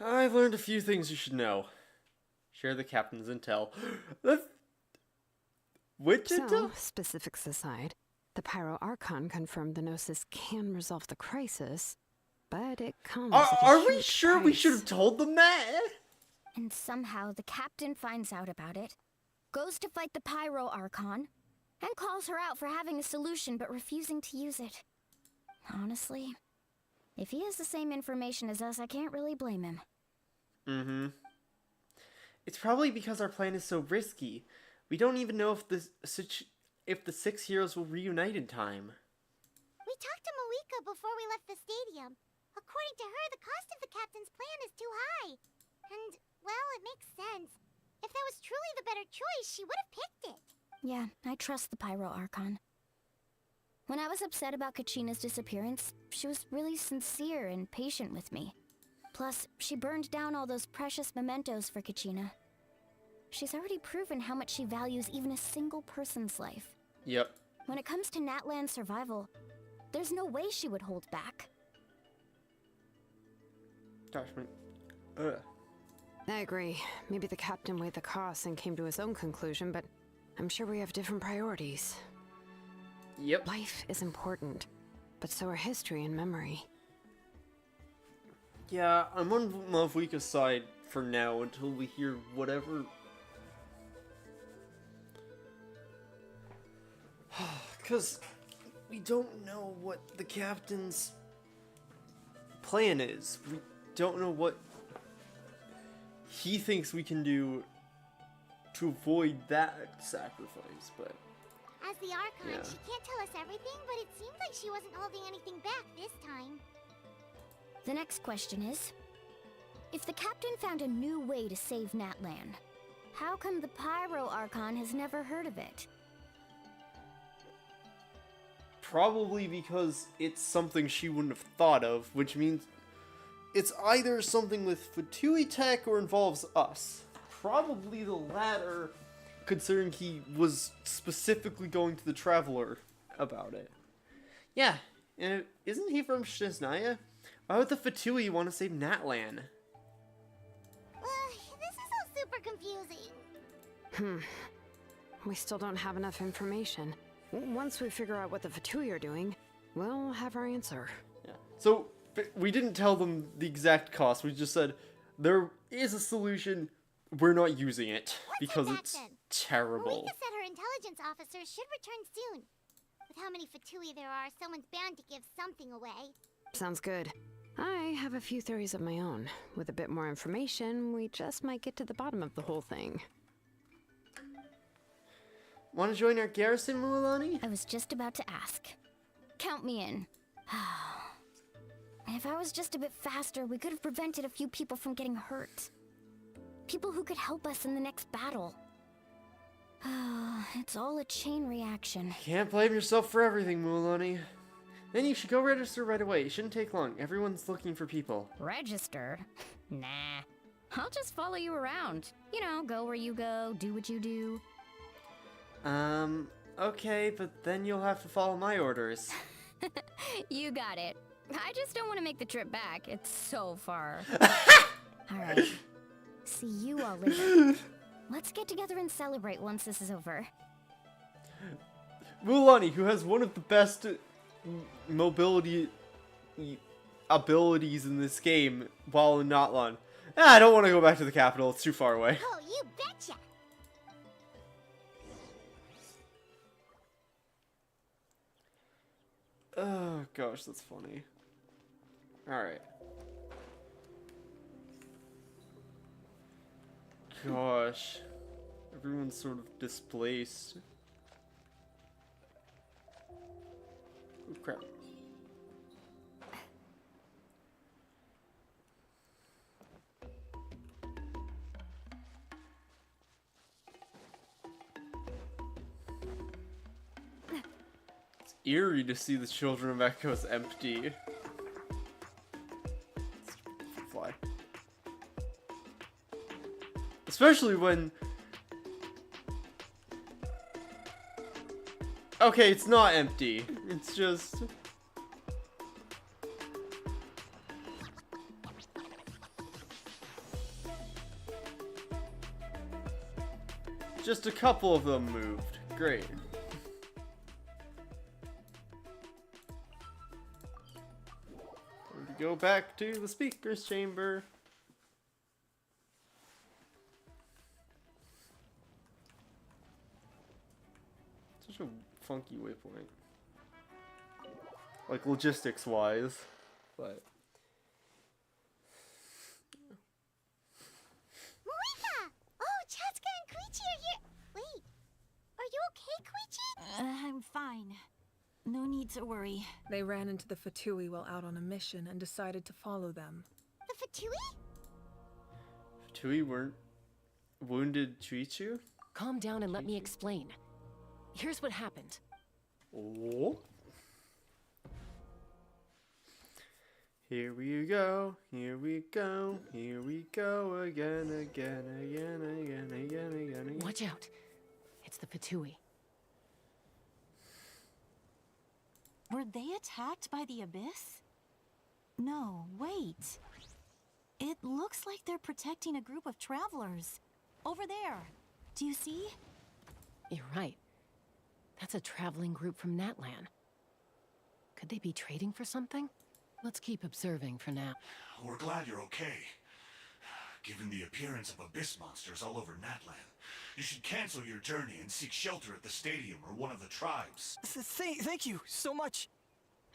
I've learned a few things you should know. Share the captain's intel. Which intel? So, specifics aside, the Pyro Archon confirmed the Gnosis can resolve the crisis, but it comes at a Are we huge sure we price. should have told them that? And somehow the captain finds out about it, goes to fight the Pyro Archon, and calls her out for having a solution but refusing to use it. Honestly, if he has the same information as us, I can't really blame him. It's probably because our plan is so risky. We don't even know if the 6 heroes will reunite in time. We talked to Moika before we left the stadium. According to her, the cost of the captain's plan is too high. And, well, it makes sense. If that was truly the better choice, she would have picked it. Yeah, I trust the Pyro Archon. When I was upset about Kachina's disappearance, she was really sincere and patient with me. Plus, she burned down all those precious mementos for Kachina. She's already proven how much she values even a single person's life. Yep. When it comes to Natlan's survival, there's no way she would hold back. Gosh, I agree. Maybe the captain weighed the costs and came to his own conclusion, but I'm sure we have different priorities. Yep. Life is important, but so are history and memory. Yeah, I'm on Malvika's side for now until we hear whatever. Because we don't know what the captain's plan is. We don't know what he thinks we can do to avoid that sacrifice, but... As the Archon, Yeah. she can't tell us everything, but it seemed like she wasn't holding anything back this time. The next question is, if the captain found a new way to save Natlan, how come the Pyro Archon has never heard of it? Probably because it's something she wouldn't have thought of, which means it's either something with Fatui tech or involves us. Probably the latter, considering he was specifically going to the Traveler about it. Yeah, and isn't he from Shiznaya? Why would the Fatui want to save Natlan? This is all super confusing. We still don't have enough information. Once we figure out what the Fatui are doing, we'll have our answer. Yeah. So, we didn't tell them the exact cost. We just said, there is a solution, we're not using it. Because it's terrible. Moika said her intelligence officers should return soon. With how many Fatui there are, someone's bound to give something away. Sounds good. I have a few theories of my own. With a bit more information, we just might get to the bottom of the whole thing. Want to join our garrison, Mualani? I was just about to ask. Count me in. If I was just a bit faster, we could have prevented a few people from getting hurt. People who could help us in the next battle. It's all a chain reaction. Can't blame yourself for everything, Mualani. Then you should go register right away. It shouldn't take long. Everyone's looking for people. Register? Nah. I'll just follow you around. You know, go where you go, do what you do. Okay, but then you'll have to follow my orders. You got it. I just don't want to make the trip back. It's so far. Alright. See you all later. Let's get together and celebrate once this is over. Mulaney, who has one of the best mobility abilities in this game while in Natlan. I don't want to go back to the capital. It's too far away. Oh, you betcha. Oh, gosh, that's funny. Alright. Gosh. Everyone's sort of displaced. Oh, crap. It's eerie to see the Children of Echoes empty. Fly. Especially when... Okay, it's not empty. It's just... Just a couple of them moved. Great. Time to go back to the speaker's chamber. Such a funky waypoint. Like logistics wise, but. Marika! Oh, Chaska and Koichi are here. Wait, are you okay, Koichi? I'm fine. No need to worry. They ran into the Fatui while out on a mission and decided to follow them. The Fatui? Fatui weren't wounded Chuichu? Calm down and let me explain. Here's what happened. Oh. Here we go, here we go, here we go again, again, again, again, again, again, again. Watch out. It's the Fatui. Were they attacked by the Abyss? No, wait. It looks like they're protecting a group of travelers. Over there. Do you see? You're right. That's a traveling group from Natlan. Could they be trading for something? Let's keep observing for now. We're glad you're okay. Given the appearance of abyss monsters all over Natlan, you should cancel your journey and seek shelter at the stadium or one of the tribes. Thank you so much.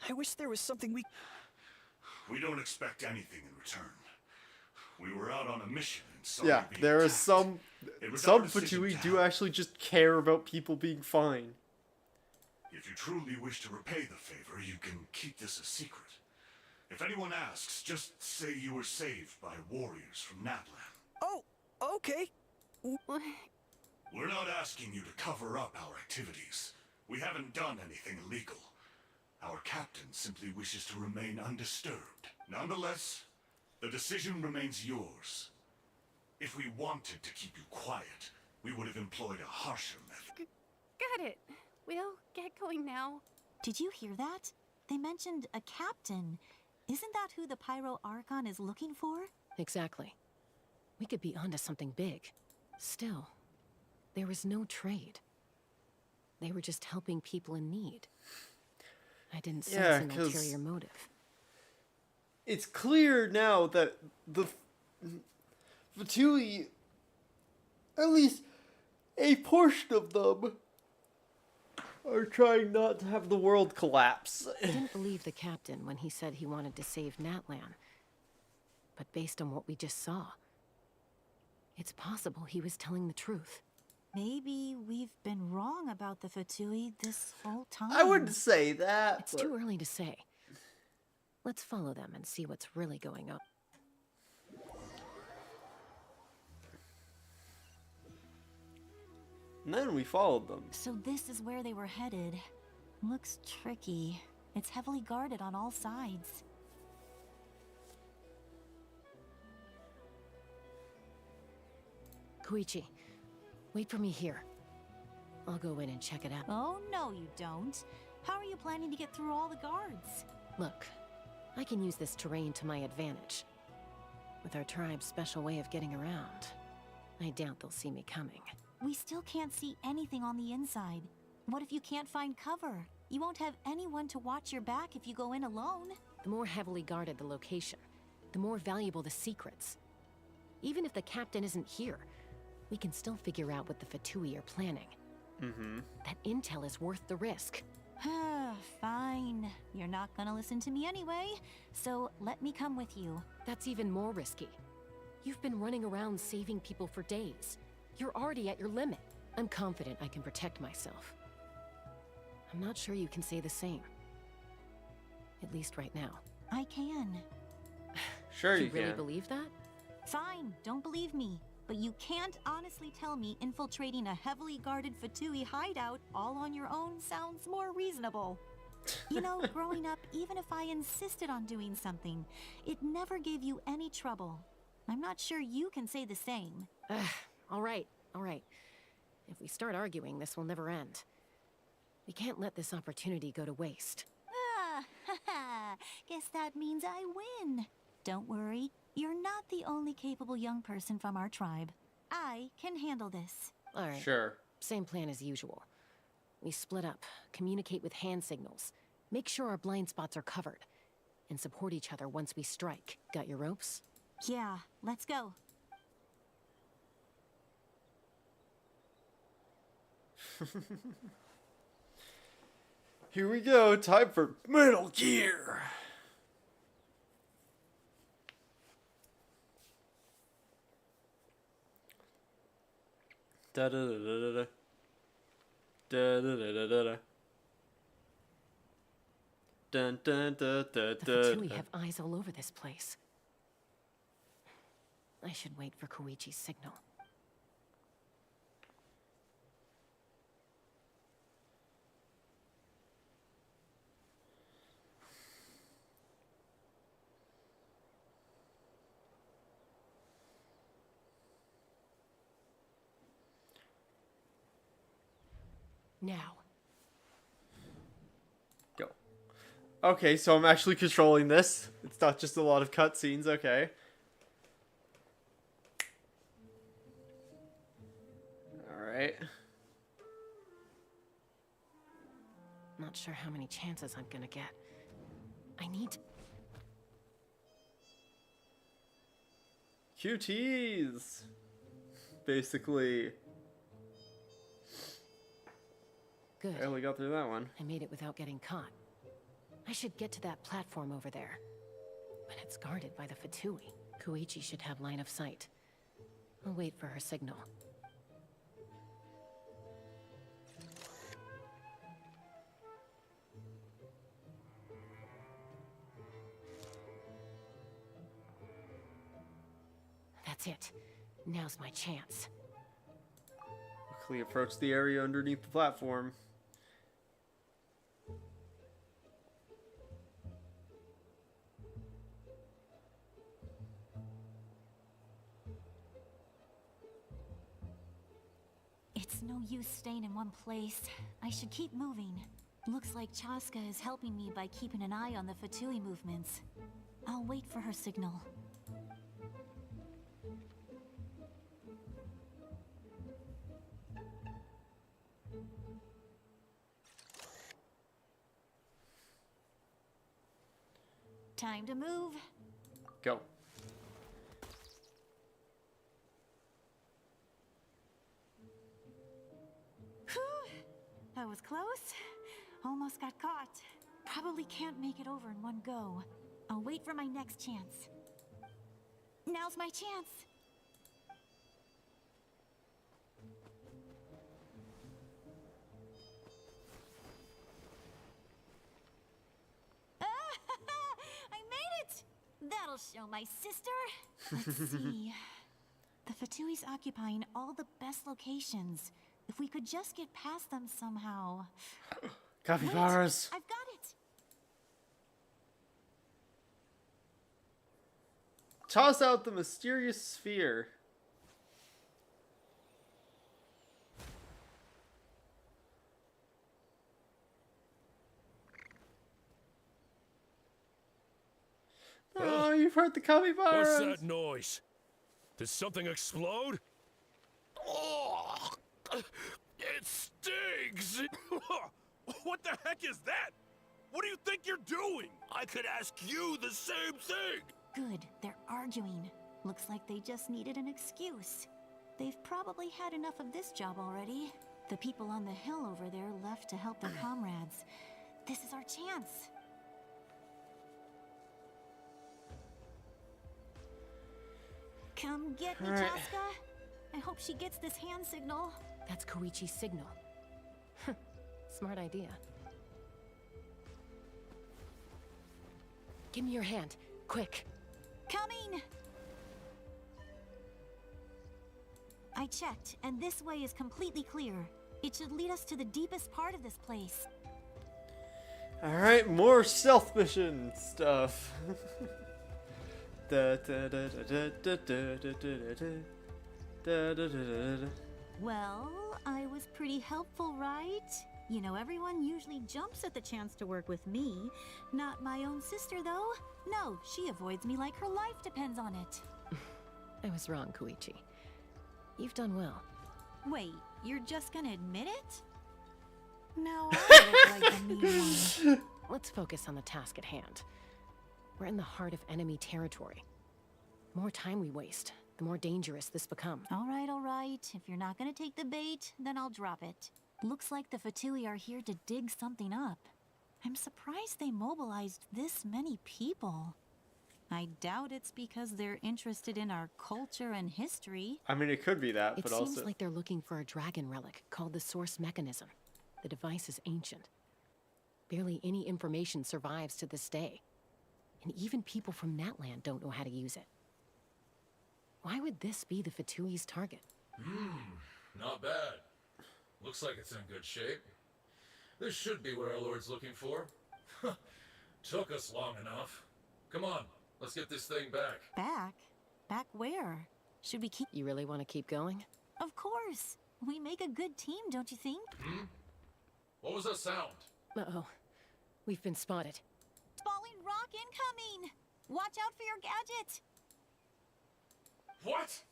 I wish there was something we... We don't expect anything in return. We were out on a mission and saw you Yeah, being there are attacked. some It was our decision Fatui to do help. actually just care about people being fine. If you truly wish to repay the favor, you can keep this a secret. If anyone asks, just say you were saved by warriors from Natlan. Oh, okay. We're not asking you to cover up our activities. We haven't done anything illegal. Our captain simply wishes to remain undisturbed. Nonetheless, the decision remains yours. If we wanted to keep you quiet, we would have employed a harsher method. Got it. We'll get going now. Did you hear that? They mentioned a captain. Isn't that who the Pyro Archon is looking for? Exactly. We could be onto something big. Still, there was no trade. They were just helping people in need. I didn't sense an ulterior motive. It's clear now that the Fatui, at least a portion of them, are trying not to have the world collapse. I didn't believe the captain when he said he wanted to save Natlan. But based on what we just saw, it's possible he was telling the truth. Maybe we've been wrong about the Fatui this whole time. I wouldn't say that. It's too early to say. Let's follow them and see what's really going on. And then we followed them. So this is where they were headed. Looks tricky. It's heavily guarded on all sides. Koichi, wait for me here. I'll go in and check it out. Oh, no, you don't. How are you planning to get through all the guards? Look, I can use this terrain to my advantage. With our tribe's special way of getting around, I doubt they'll see me coming. We still can't see anything on the inside. What if you can't find cover? You won't have anyone to watch your back if you go in alone. The more heavily guarded the location, the more valuable the secrets. Even if the captain isn't here, we can still figure out what the Fatui are planning. Mm-hmm. That intel is worth the risk. Fine. You're not gonna listen to me anyway, so let me come with you. That's even more risky. You've been running around saving people for days. You're already at your limit. I'm confident I can protect myself. I'm not sure you can say the same. At least right now. I can. Sure you really can. believe that? Fine, don't believe me. But you can't honestly tell me infiltrating a heavily guarded Fatui hideout all on your own sounds more reasonable. You know, growing up, even if I insisted on doing something, it never gave you any trouble. I'm not sure you can say the same. All right. If we start arguing, this will never end. We can't let this opportunity go to waste. Guess that means I win. Don't worry, you're not the only capable young person from our tribe. I can handle this. All right. Sure. Same plan as usual. We split up, communicate with hand signals, make sure our blind spots are covered, and support each other once we strike. Got your ropes? Yeah, let's go. Here we go. Time for Metal Gear. Da da da da da da da da da da da. Dun dun da da The da. Fatui have eyes all over this place. I should wait for Koichi's signal. Now. Go. Okay, so I'm actually controlling this. It's not just a lot of cutscenes, okay. Alright. Not sure how many chances I'm gonna get. I need to... QTs! Basically. Good. I only got through that one. I made it without getting caught. I should get to that platform over there. But it's guarded by the Fatui. Koichi should have line of sight. I'll wait for her signal. That's it. Now's my chance. Quickly approach the area underneath the platform. It's no use staying in one place. I should keep moving. Looks like Chaska is helping me by keeping an eye on the Fatui movements. I'll wait for her signal. Time to move. Go. Whew. That was close. Almost got caught. Probably can't make it over in one go. I'll wait for my next chance. Now's my chance. I made it! That'll show my sister. Let's see. The Fatui's occupying all the best locations. If we could just get past them somehow. Capybaras. Wait, I've got it. Toss out the mysterious sphere. hurt the capybaras. What's that noise? Did something explode? Oh, it stings! What the heck is that? What do you think you're doing? I could ask you the same thing! Good, they're arguing. Looks like they just needed an excuse. They've probably had enough of this job already. The people on the hill over there left to help their comrades. This is our chance. Come get me, Chaska. I hope she gets this hand signal. That's Koichi's signal. Smart idea. Give me your hand, quick. Coming! I checked, and this way is completely clear. It should lead us to the deepest part of this place. Alright, more stealth mission stuff. Well, I was pretty helpful, right? You know, everyone usually jumps at the chance to work with me. Not my own sister, though. No, she avoids me like her life depends on it. I was wrong, Koichi. You've done well. Wait, you're just gonna admit it? No, I look like the mean one. Let's focus on the task at hand. We're in the heart of enemy territory. The more time we waste, the more dangerous this becomes. All right. If you're not gonna take the bait, then I'll drop it. Looks like the Fatui are here to dig something up. I'm surprised they mobilized this many people. I doubt it's because they're interested in our culture and history. I mean, it could be that, but also... It seems like they're looking for a dragon relic called the Source Mechanism. The device is ancient. Barely any information survives to this day. And even people from Natland don't know how to use it. Why would this be the Fatui's target? Not bad. Looks like it's in good shape. This should be what our Lord's looking for. Took us long enough. Come on, let's get this thing back. Back? Back where? Should we keep... You really want to keep going? Of course. We make a good team, don't you think? What was that sound? Uh-oh. We've been spotted. Falling rock incoming! Watch out for your gadget! What?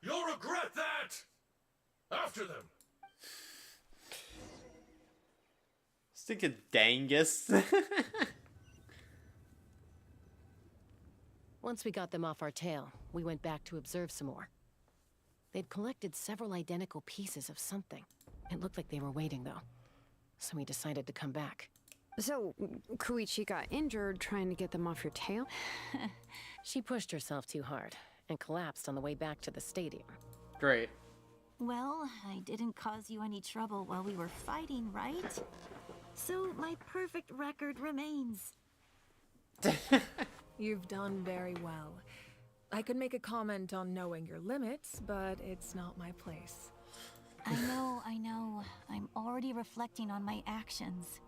You'll regret that! After them! Stick a dangus. Once we got them off our tail, we went back to observe some more. They'd collected several identical pieces of something. It looked like they were waiting, though. So we decided to come back. So, Koichi got injured trying to get them off your tail? She pushed herself too hard and collapsed on the way back to the stadium. Great. Well, I didn't cause you any trouble while we were fighting, right? So my perfect record remains. You've done very well. I could make a comment on knowing your limits, but it's not my place. I know. I'm already reflecting on my actions.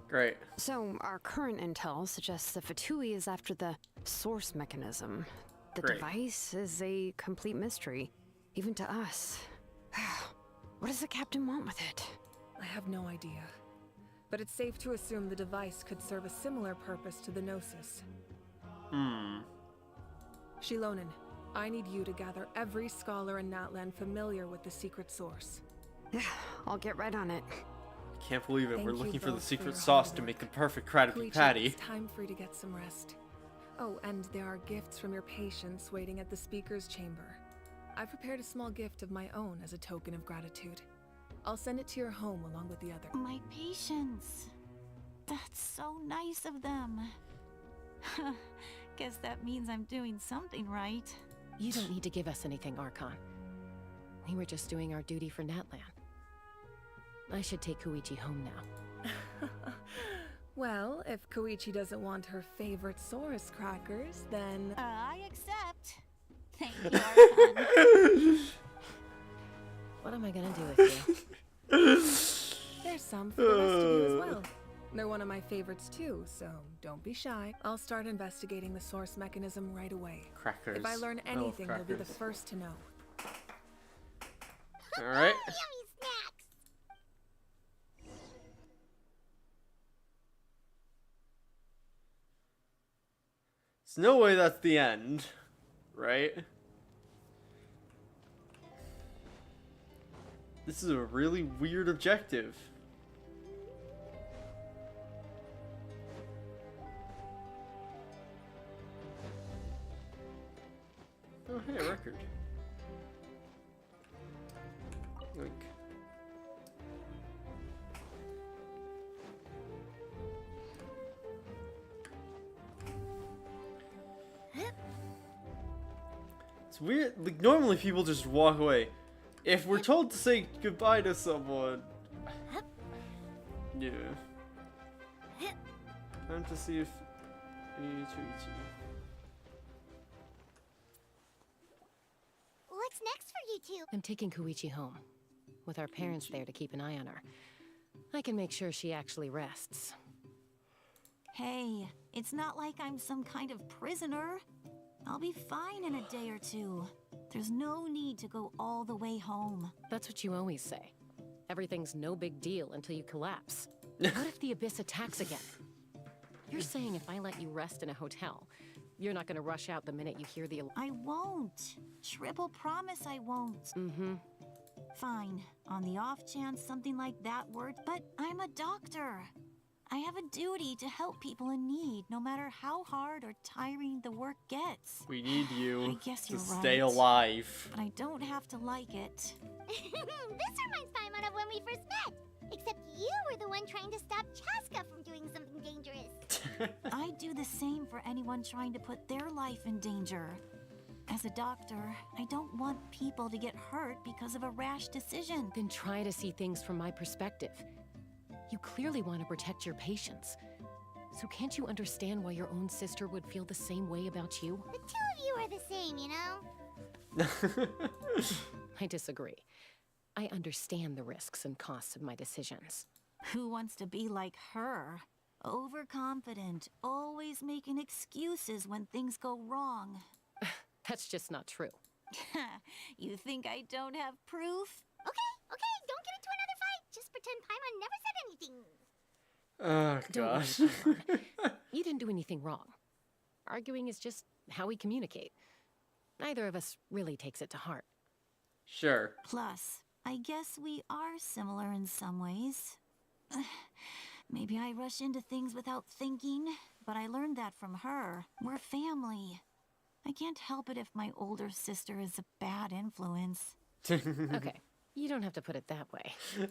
Great. So, our current intel suggests the Fatui is after the source mechanism. The device is a complete mystery, even to us. What does the captain want with it? I have no idea. But it's safe to assume the device could serve a similar purpose to the Gnosis. Shilonen, I need you to gather every scholar in Natland familiar with the secret source. I'll get right on it. Can't believe it. Thank We're you looking for the both secret your sauce hard to work. make the perfect Krabby Koichi, Patty. it's time for you to get some rest. Oh, and there are gifts from your patients waiting at the speaker's chamber. I prepared a small gift of my own as a token of gratitude. I'll send it to your home along with the other. My patience. That's so nice of them. Guess that means I'm doing something right. You don't need to give us anything, Archon. We were just doing our duty for Natland. I should take Koichi home now. Well, if Koichi doesn't want her favorite Saurus crackers, then... I accept. Thank you, Archon. What am I gonna do with you? There's some for the rest of you as well. They're one of my favorites too, so don't be shy. I'll start investigating the source mechanism right away. Crackers. If I learn I love anything, you'll be the crackers. first to know. Alright. Yummy snacks! There's no way that's the end, right? This is a really weird objective. Oh, hey, a record. Link. It's weird. Like, normally people just walk away. If we're told to say goodbye to someone... Yeah. Time to see if... What's next for you two? I'm taking Koichi home, with our parents there to keep an eye on her. I can make sure she actually rests. Hey, it's not like I'm some kind of prisoner. I'll be fine in a day or two. There's no need to go all the way home. That's what you always say. Everything's no big deal until you collapse. What if the Abyss attacks again? You're saying if I let you rest in a hotel, you're not gonna rush out the minute you hear the alarm? I won't. Triple promise I won't. Mm-hmm. Fine. On the off chance something like that worked, but I'm a doctor. I have a duty to help people in need, no matter how hard or tiring the work gets. We need you I guess to you're stay right. alive. But I don't have to like it. This reminds Paimon of when we first met. Except you were the one trying to stop Chaska from doing something dangerous. I do the same for anyone trying to put their life in danger. As a doctor, I don't want people to get hurt because of a rash decision. Then try to see things from my perspective. You clearly want to protect your patients. So can't you understand why your own sister would feel the same way about you? The two of you are the same, you know? I disagree. I understand the risks and costs of my decisions. Who wants to be like her? Overconfident, always making excuses when things go wrong. That's just not true. You think I don't have proof? Okay, don't get into another fight. Just pretend Paimon never said anything. Oh, Don't gosh. worry, Paimon. You didn't do anything wrong. Arguing is just how we communicate. Neither of us really takes it to heart. Sure. Plus, I guess we are similar in some ways. Maybe I rush into things without thinking, but I learned that from her. We're family. I can't help it if my older sister is a bad influence. Okay, you don't have to put it that way. So,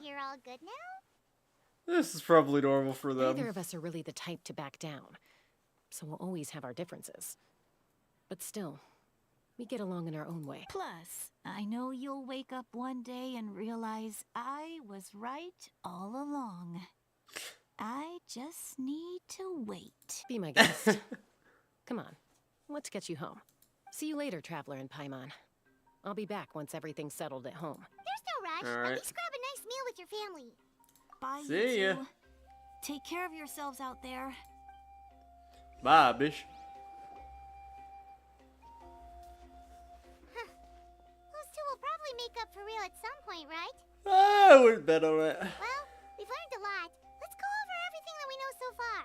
you're all good now? This is probably normal for them. Neither of us are really the type to back down, so we'll always have our differences. But still, we get along in our own way. Plus, I know you'll wake up one day and realize I was right all along. I just need to wait. Be my guest. Come on, let's get you home. See you later, Traveler and Paimon. I'll be back once everything's settled at home. There's no rush. All right. At least grab a nice meal with your family. Bye, See you ya. two. Take care of yourselves out there. Bye, bish. Those two will probably make up for real at some point, right? I wouldn't bet on it. Well, we've learned a lot. Let's go over everything that we know so far.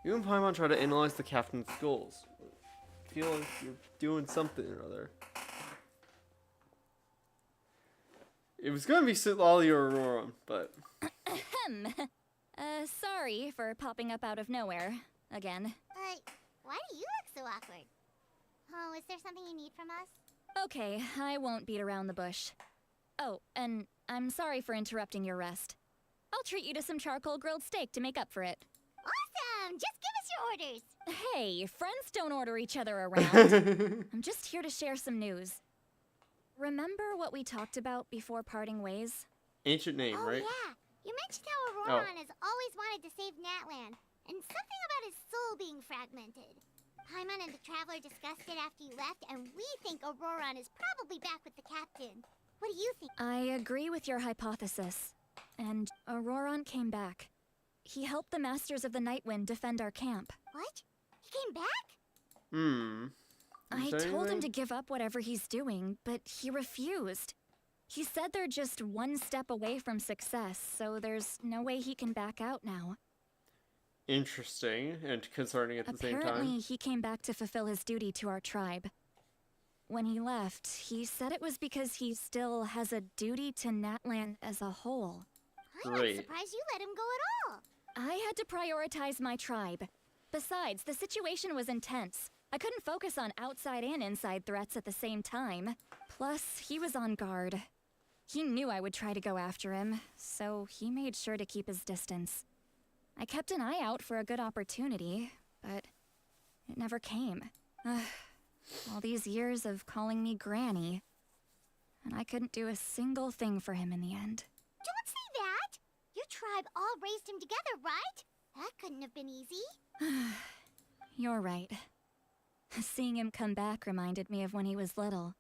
You and Paimon try to analyze the captain's goals. I feel like you're doing something or other. It was gonna be Sitlali or Aurora, but... Ahem. Sorry for popping up out of nowhere. Again. Why do you look so awkward? Oh, is there something you need from us? Okay, I won't beat around the bush. Oh, and I'm sorry for interrupting your rest. I'll treat you to some charcoal grilled steak to make up for it. Awesome! Just give us your orders. Hey, friends don't order each other around. I'm just here to share some news. Remember what we talked about before parting ways? Ancient name, right? Yeah. You mentioned how Auroron has always wanted to save Natlan, and something about his soul being fragmented. Paimon and the Traveler discussed it after you left, and we think Auroron is probably back with the captain. What do you think? I agree with your hypothesis. And Auroron came back. He helped the Masters of the Nightwind defend our camp. What? He came back? I told him to give up whatever he's doing, but he refused. He said they're just one step away from success, so there's no way he can back out now. interesting and concerning at the same time. Apparently, he came back to fulfill his duty to our tribe. When he left, he said it was because he still has a duty to Natlan as a whole. I'm not surprised you let him go at all. I had to prioritize my tribe. Besides, the situation was intense. I couldn't focus on outside and inside threats at the same time. Plus, he was on guard. He knew I would try to go after him, so he made sure to keep his distance. I kept an eye out for a good opportunity, but it never came. All these years of calling me Granny, and I couldn't do a single thing for him in the end. Don't say that! Your tribe all raised him together, right? That couldn't have been easy. You're right. Seeing him come back reminded me of when he was little.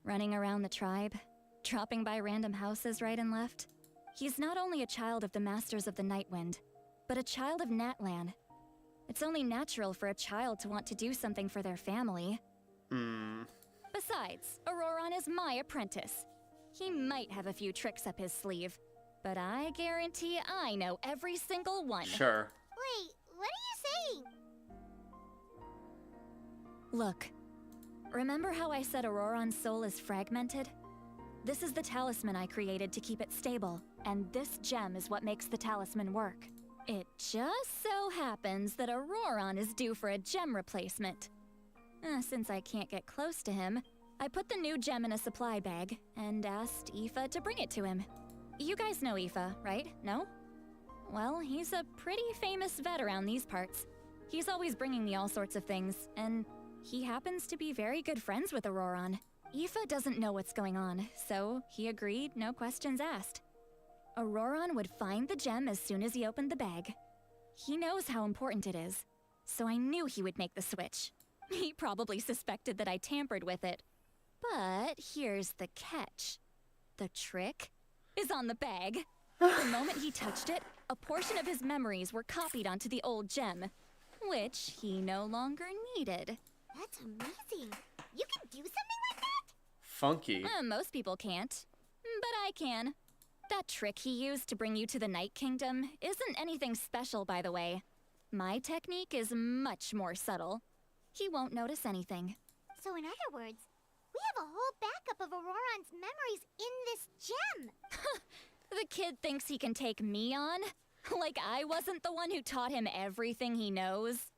Running around the tribe, dropping by random houses right and left. He's not only a child of the Masters of the Nightwind, but a child of Natlan. It's only natural for a child to want to do something for their family. Besides, Auroron is my apprentice. He might have a few tricks up his sleeve, but I guarantee I know every single one. Sure. Wait, what are you saying? Look, remember how I said Auroron's soul is fragmented? This is the talisman I created to keep it stable, and this gem is what makes the talisman work. It just so happens that Auroron is due for a gem replacement. Since I can't get close to him, I put the new gem in a supply bag and asked Aoife to bring it to him. You guys know Aoife, right? No? Well, he's a pretty famous vet around these parts. He's always bringing me all sorts of things, and he happens to be very good friends with Auroron. Aoife doesn't know what's going on, so he agreed, no questions asked. Auroron would find the gem as soon as he opened the bag. He knows how important it is, so I knew he would make the switch. He probably suspected that I tampered with it. But here's the catch. The trick is on the bag. The moment he touched it, a portion of his memories were copied onto the old gem, which he no longer needed. That's amazing. You can do something like that? Funky. Most people can't, but I can. That trick he used to bring you to the Night Kingdom isn't anything special, by the way. My technique is much more subtle. He won't notice anything. So in other words, we have a whole backup of Auroron's memories in this gem. The kid thinks he can take me on? Like I wasn't the one who taught him everything he knows?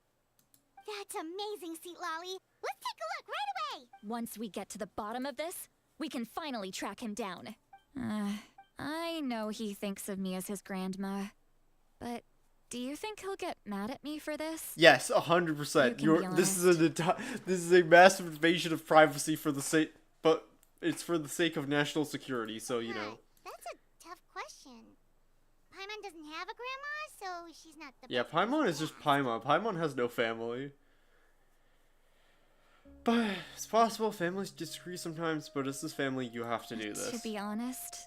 That's amazing, Seat Lolly. Let's take a look right away. Once we get to the bottom of this, we can finally track him down. I know he thinks of me as his grandma, but do you think he'll get mad at me for this? Yes, 100%. This is a massive invasion of privacy for the sake, but it's for the sake of national security. So you know. That's a tough question. Paimon doesn't have a grandma, so she's not the. Yeah, Paimon is just Paimon. Paimon has no family. But it's possible families disagree sometimes, but as this family, you have to do this. To be honest,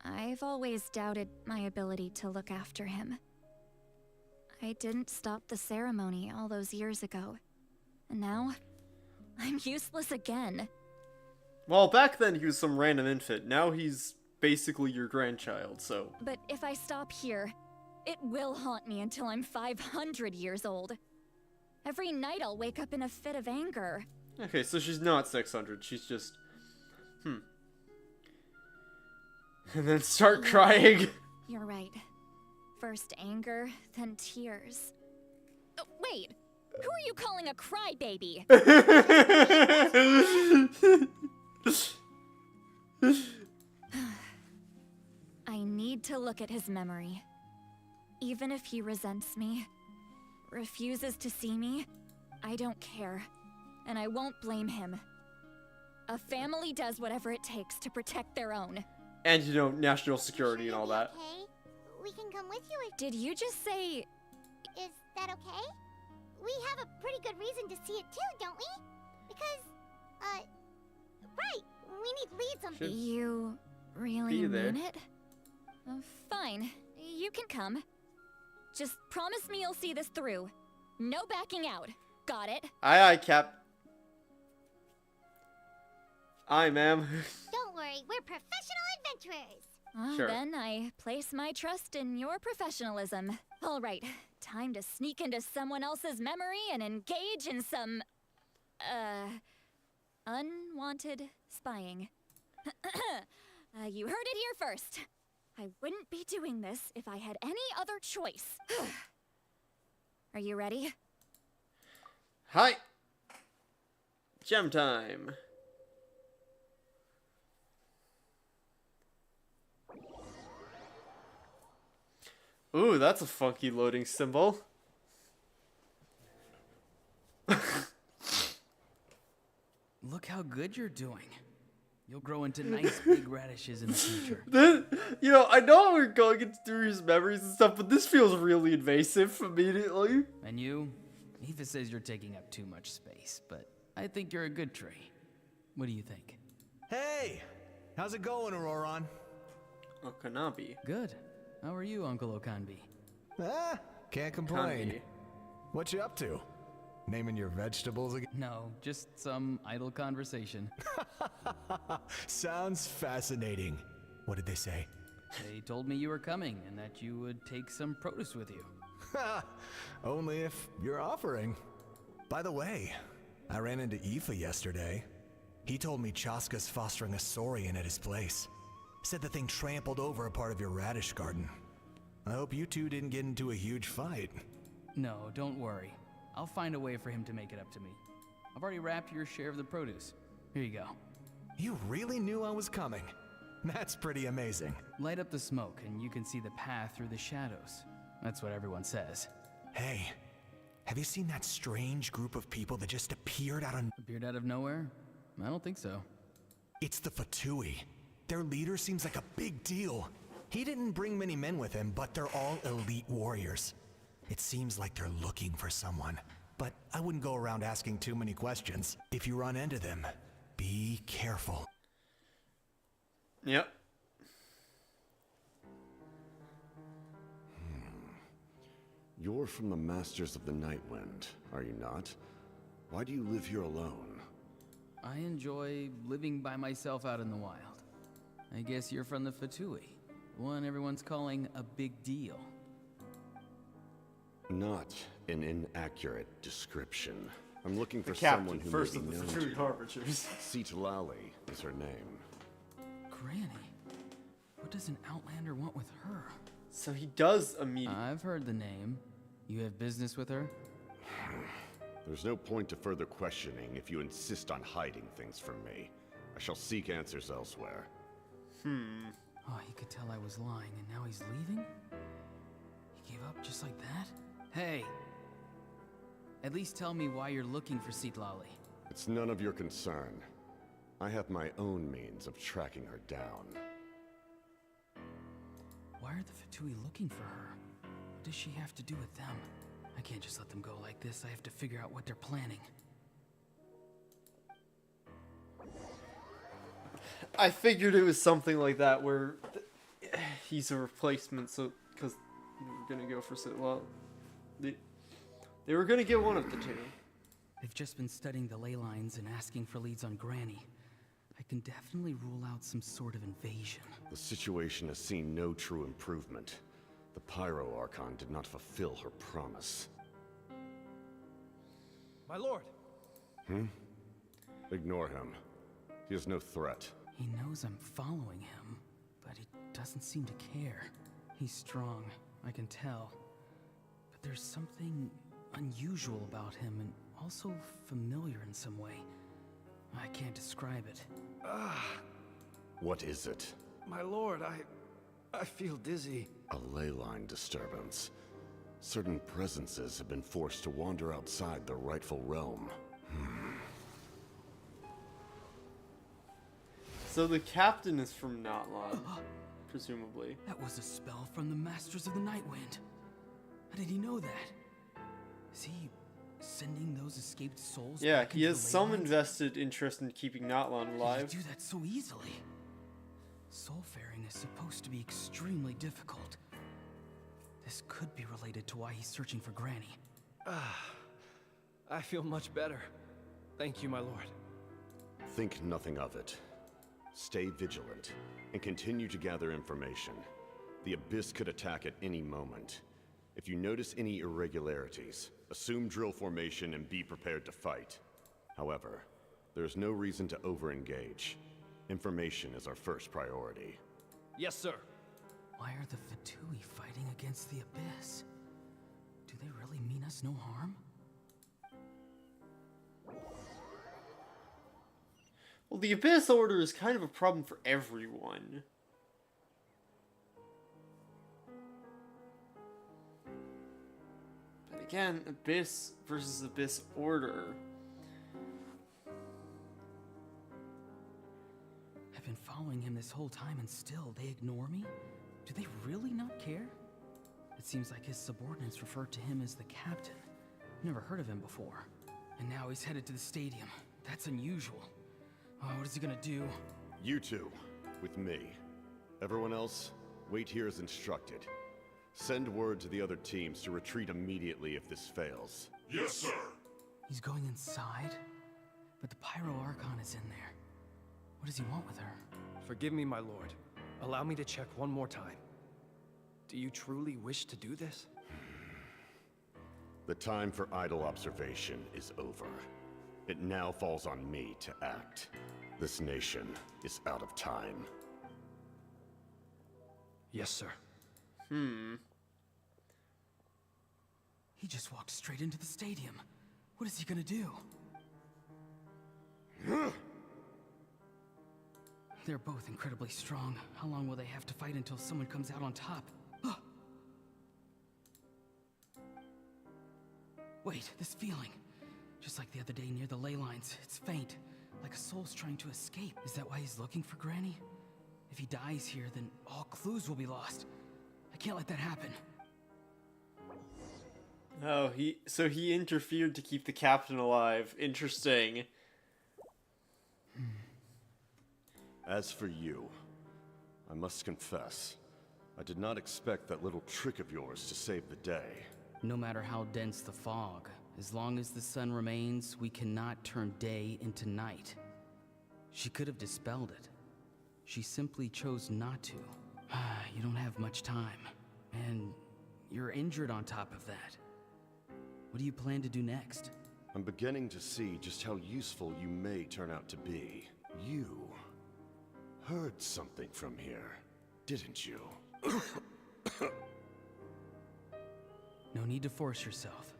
I've always doubted my ability to look after him. I didn't stop the ceremony all those years ago, and now I'm useless again. Well, back then he was some random infant. Now he's basically your grandchild, so. But if I stop here, it will haunt me until I'm 500 years old. Every night I'll wake up in a fit of anger. Okay, so she's not 600. She's just. And then start crying. You're right. First anger, then tears. Oh, wait! Who are you calling a crybaby? I need to look at his memory. Even if he resents me, refuses to see me, I don't care. And I won't blame him. A family does whatever it takes to protect their own. And, you know, national security and all that. Okay, we can come with you if... Did you just say... Is that okay? We have a pretty good reason to see it too, don't we? Because, right, we need leads on... You really mean it? Fine, you can come. Just promise me you'll see this through. No backing out. Got it? Aye, aye, Cap. Aye, ma'am. Don't worry, we're professional adventurers. Sure. Then I place my trust in your professionalism. All right, time to sneak into someone else's memory and engage in some, unwanted spying. You heard it here first. I wouldn't be doing this if I had any other choice. Are you ready? Hi. Gem time. Ooh, that's a funky loading symbol. Look how good you're doing. You'll grow into nice big radishes in the future. You know, I know we're going through his memories and stuff, but this feels really invasive immediately. And you? Eva says you're taking up too much space, but I think you're a good tree. What do you think? Hey! How's it going, Auroron? Okanabi. Good. How are you, Uncle Okanbi? Ah, can't complain. Kanbi. What you up to? Naming your vegetables again? No, just some idle conversation. Sounds fascinating. What did they say? They told me you were coming and that you would take some produce with you. Only if you're offering. By the way, I ran into Aoife yesterday. He told me Chaska's fostering a saurian at his place. Said the thing trampled over a part of your radish garden. I hope you two didn't get into a huge fight. No, don't worry. I'll find a way for him to make it up to me. I've already wrapped your share of the produce. Here you go. You really knew I was coming. That's pretty amazing. Light up the smoke and you can see the path through the shadows. That's what everyone says. Hey, have you seen that strange group of people that just appeared out of nowhere? I don't think so. It's the Fatui. Their leader seems like a big deal. He didn't bring many men with him, but they're all elite warriors. It seems like they're looking for someone, but I wouldn't go around asking too many questions. If you run into them, be careful. Yep. You're from the Masters of the Nightwind, are you not? Why do you live here alone? I enjoy living by myself out in the wild. I guess you're from the Fatui, one everyone's calling a big deal. Not an inaccurate description. I'm looking for captain, someone who first may be of the known Fatui to Harbingers. Citlali is her name. Granny? What does an Outlander want with her? So he does immediately. I've heard the name. You have business with her? There's no point to further questioning if you insist on hiding things from me. I shall seek answers elsewhere. Oh, he could tell I was lying, and now he's leaving? He gave up just like that? Hey! At least tell me why you're looking for Citlali. It's none of your concern. I have my own means of tracking her down. Why are the Fatui looking for her? What does she have to do with them? I can't just let them go like this. I have to figure out what they're planning. I figured it was something like that where he's a replacement, so because they were gonna go for well, they were gonna get one of the two. They've just been studying the ley lines and asking for leads on Granny. I can definitely rule out some sort of invasion. The situation has seen no true improvement. The Pyro Archon did not fulfill her promise. My lord! Ignore him. He is no threat. He knows I'm following him, but he doesn't seem to care. He's strong, I can tell. But there's something unusual about him and also familiar in some way. I can't describe it. What is it? My lord, I feel dizzy. A ley line disturbance. Certain presences have been forced to wander outside their rightful realm. So the captain is from Natlan, presumably. That was a spell from the Masters of the Nightwind. How did he know that? Is he sending those escaped souls Yeah, back he into has the ley some lines? invested interest in keeping Natlan How alive. did he do that so easily? Soulfaring is supposed to be extremely difficult. This could be related to why he's searching for Granny. I feel much better. Thank you, my lord. Think nothing of it. stay vigilant, and continue to gather information. The Abyss could attack at any moment. If you notice any irregularities, assume drill formation and be prepared to fight. However, there is no reason to over-engage. Information is our first priority. Yes, sir. Why are the Fatui fighting against the Abyss? Do they really mean us no harm? Well, the Abyss Order is kind of a problem for everyone. But again, Abyss versus Abyss Order. I've been following him this whole time and still they ignore me? Do they really not care? It seems like his subordinates refer to him as the captain. Never heard of him before. And now he's headed to the stadium. That's unusual. Oh, what is he gonna do? You two, with me. Everyone else, wait here as instructed. Send word to the other teams to retreat immediately if this fails. Yes, sir. He's going inside? But the Pyro Archon is in there. What does he want with her? Forgive me, my lord. Allow me to check one more time. Do you truly wish to do this? The time for idle observation is over. It now falls on me to act. This nation is out of time. Yes, sir. He just walked straight into the stadium. What is he gonna do? They're both incredibly strong. How long will they have to fight until someone comes out on top? Wait, this feeling. Just like the other day near the ley lines, it's faint. Like a soul's trying to escape. Is that why he's looking for Granny? If he dies here, then all clues will be lost. I can't let that happen. Oh, so he interfered to keep the captain alive. Interesting. As for you, I must confess, I did not expect that little trick of yours to save the day. No matter how dense the fog, as long as the sun remains, we cannot turn day into night. She could have dispelled it. She simply chose not to. You don't have much time, and you're injured on top of that. What do you plan to do next? I'm beginning to see just how useful you may turn out to be. You heard something from here, didn't you? No need to force yourself.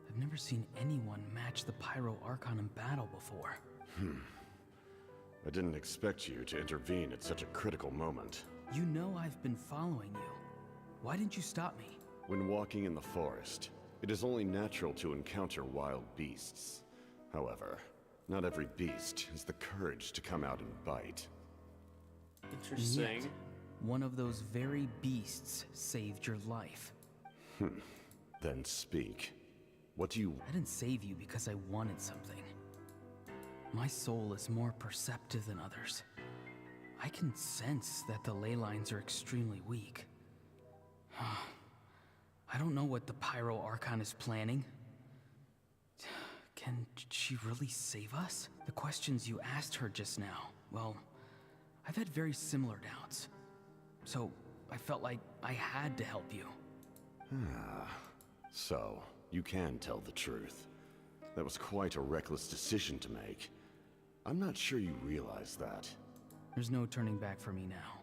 I've never seen anyone match the Pyro Archon in battle before. I didn't expect you to intervene at such a critical moment. You know I've been following you. Why didn't you stop me? When walking in the forest, it is only natural to encounter wild beasts. However, not every beast has the courage to come out and bite. Interesting. Yet, one of those very beasts saved your life. Then speak. What do you... I didn't save you because I wanted something. My soul is more perceptive than others. I can sense that the ley lines are extremely weak. I don't know what the Pyro Archon is planning. Can she really save us? The questions you asked her just now, well, I've had very similar doubts. So, I felt like I had to help you. So, you can tell the truth. That was quite a reckless decision to make. I'm not sure you realize that. There's no turning back for me now.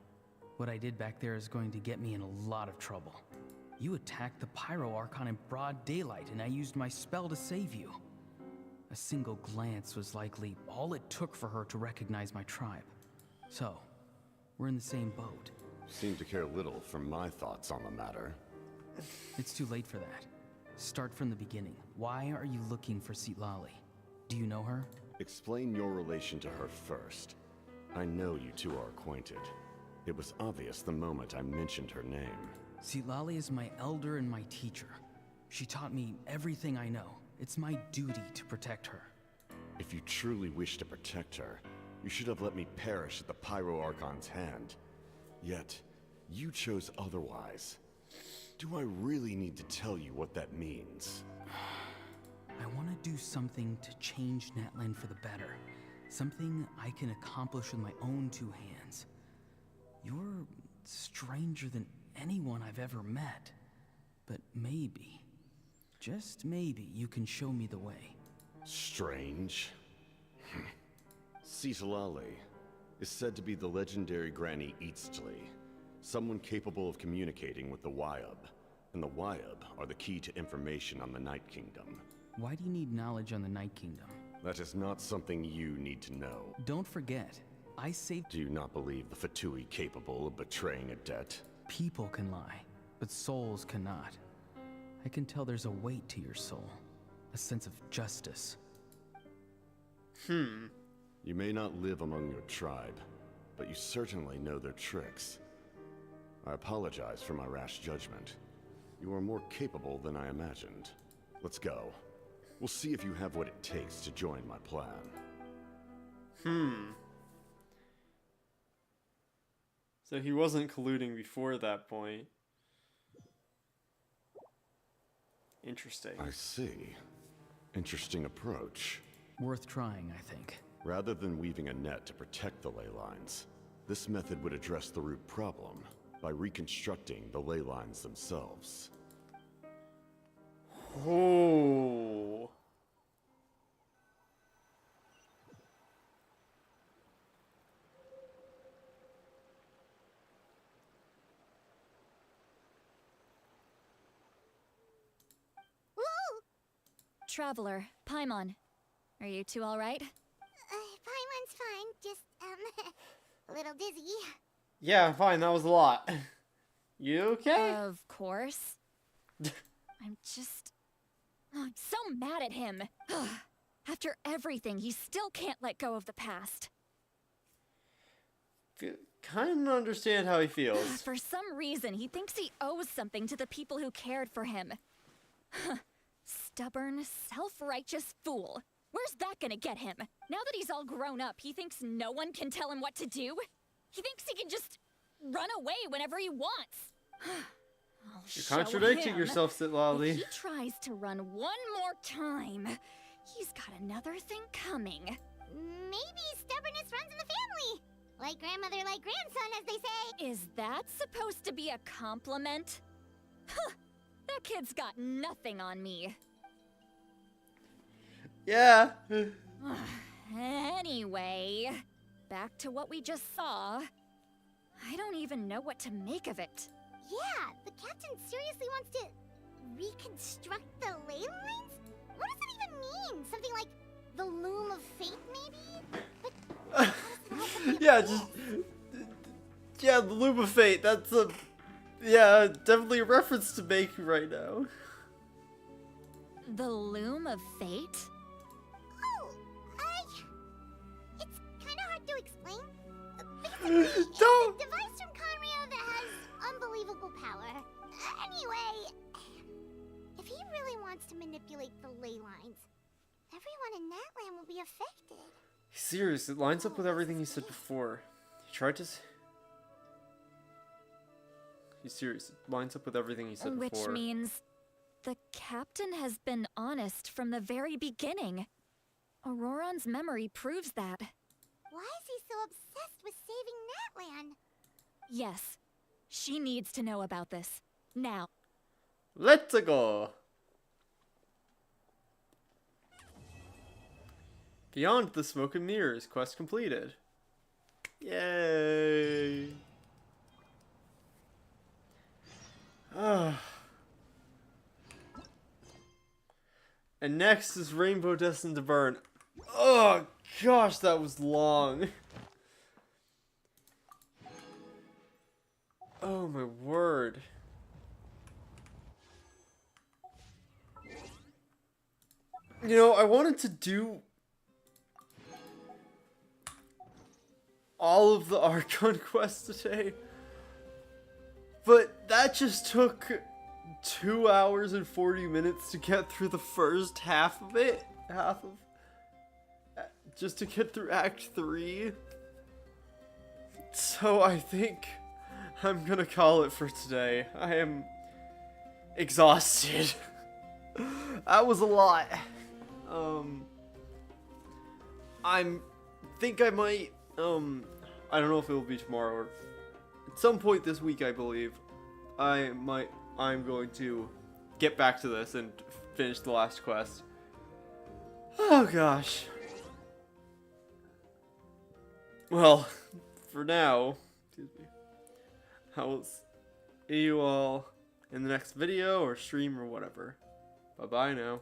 What I did back there is going to get me in a lot of trouble. You attacked the Pyro Archon in broad daylight, and I used my spell to save you. A single glance was likely all it took for her to recognize my tribe. So, we're in the same boat. Seem to care little for my thoughts on the matter. It's too late for that. Start from the beginning. Why are you looking for Citlali? Do you know her? Explain your relation to her first. I know you two are acquainted. It was obvious the moment I mentioned her name. Citlali is my elder and my teacher. She taught me everything I know. It's my duty to protect her. If you truly wish to protect her, you should have let me perish at the Pyro Archon's hand. Yet, you chose otherwise. Do I really need to tell you what that means? I want to do something to change Natlan for the better. Something I can accomplish with my own two hands. You're stranger than anyone I've ever met. But maybe, just maybe, you can show me the way. Strange? Citlali is said to be the legendary Granny Eastli, someone capable of communicating with the Wyab. And the Wyab are the key to information on the Night Kingdom. Why do you need knowledge on the Night Kingdom? That is not something you need to know. Don't forget, I saved— Do you not believe the Fatui capable of betraying a debt? People can lie, but souls cannot. I can tell there's a weight to your soul, a sense of justice. You may not live among your tribe, but you certainly know their tricks. I apologize for my rash judgment. You are more capable than I imagined. Let's go. We'll see if you have what it takes to join my plan. So he wasn't colluding before that point. Interesting. I see. Interesting approach. Worth trying, I think. Rather than weaving a net to protect the ley lines, this method would address the root problem by reconstructing the ley lines themselves. Oh. Traveler, Paimon. Are you two alright? Paimon's fine, just, a little dizzy. Yeah, fine, that was a lot. You okay? Of course. I'm just... I'm so mad at him. After everything, he still can't let go of the past. Kind of understand how he feels. For some reason, he thinks he owes something to the people who cared for him. Stubborn, self-righteous fool. Where's that gonna get him? Now that he's all grown up, he thinks no one can tell him what to do? He thinks he can just run away whenever he wants. You're contradicting yourself, Citlali. If he tries to run one more time, he's got another thing coming. Maybe stubbornness runs in the family. Like grandmother, like grandson, as they say. Is that supposed to be a compliment? Huh, that kid's got nothing on me. Yeah. Anyway, back to what we just saw. I don't even know what to make of it. Yeah, the captain seriously wants to reconstruct the ley lines? What does that even mean? Something like the loom of fate, maybe? Yeah, just... Yeah, the loom of fate, that's a... Yeah, definitely a reference to make right now. The loom of fate? It's kind of hard to explain. Basically, Don't! it's a device from Conrio that has unbelievable power. Anyway, if he really wants to manipulate the ley lines, everyone in Natlan will be affected. He's serious, it lines up with everything he said before. He tried to... He's serious, it lines up with everything he said before. Which means the captain has been honest from the very beginning. Auroron's memory proves that. Why is he so obsessed with saving Natlan? Yes, she needs to know about this. Now. Let's go! Beyond the Smoke and Mirrors, quest completed. Yay! And next is Rainbow Destined to Burn. Oh gosh, that was long. Oh my word. You know, I wanted to do all of the Archon Quests today, but that just took 2 hours and 40 minutes to get through the first half of it. Just to get through Act 3. So I think I'm gonna call it for today. I am exhausted. That was a lot. I'm think I might, I don't know if it will be tomorrow or at some point this week, I believe. I'm going to get back to this and finish the last quest. Oh gosh. Well, for now, excuse me, I will see you all in the next video or stream or whatever. Bye bye now.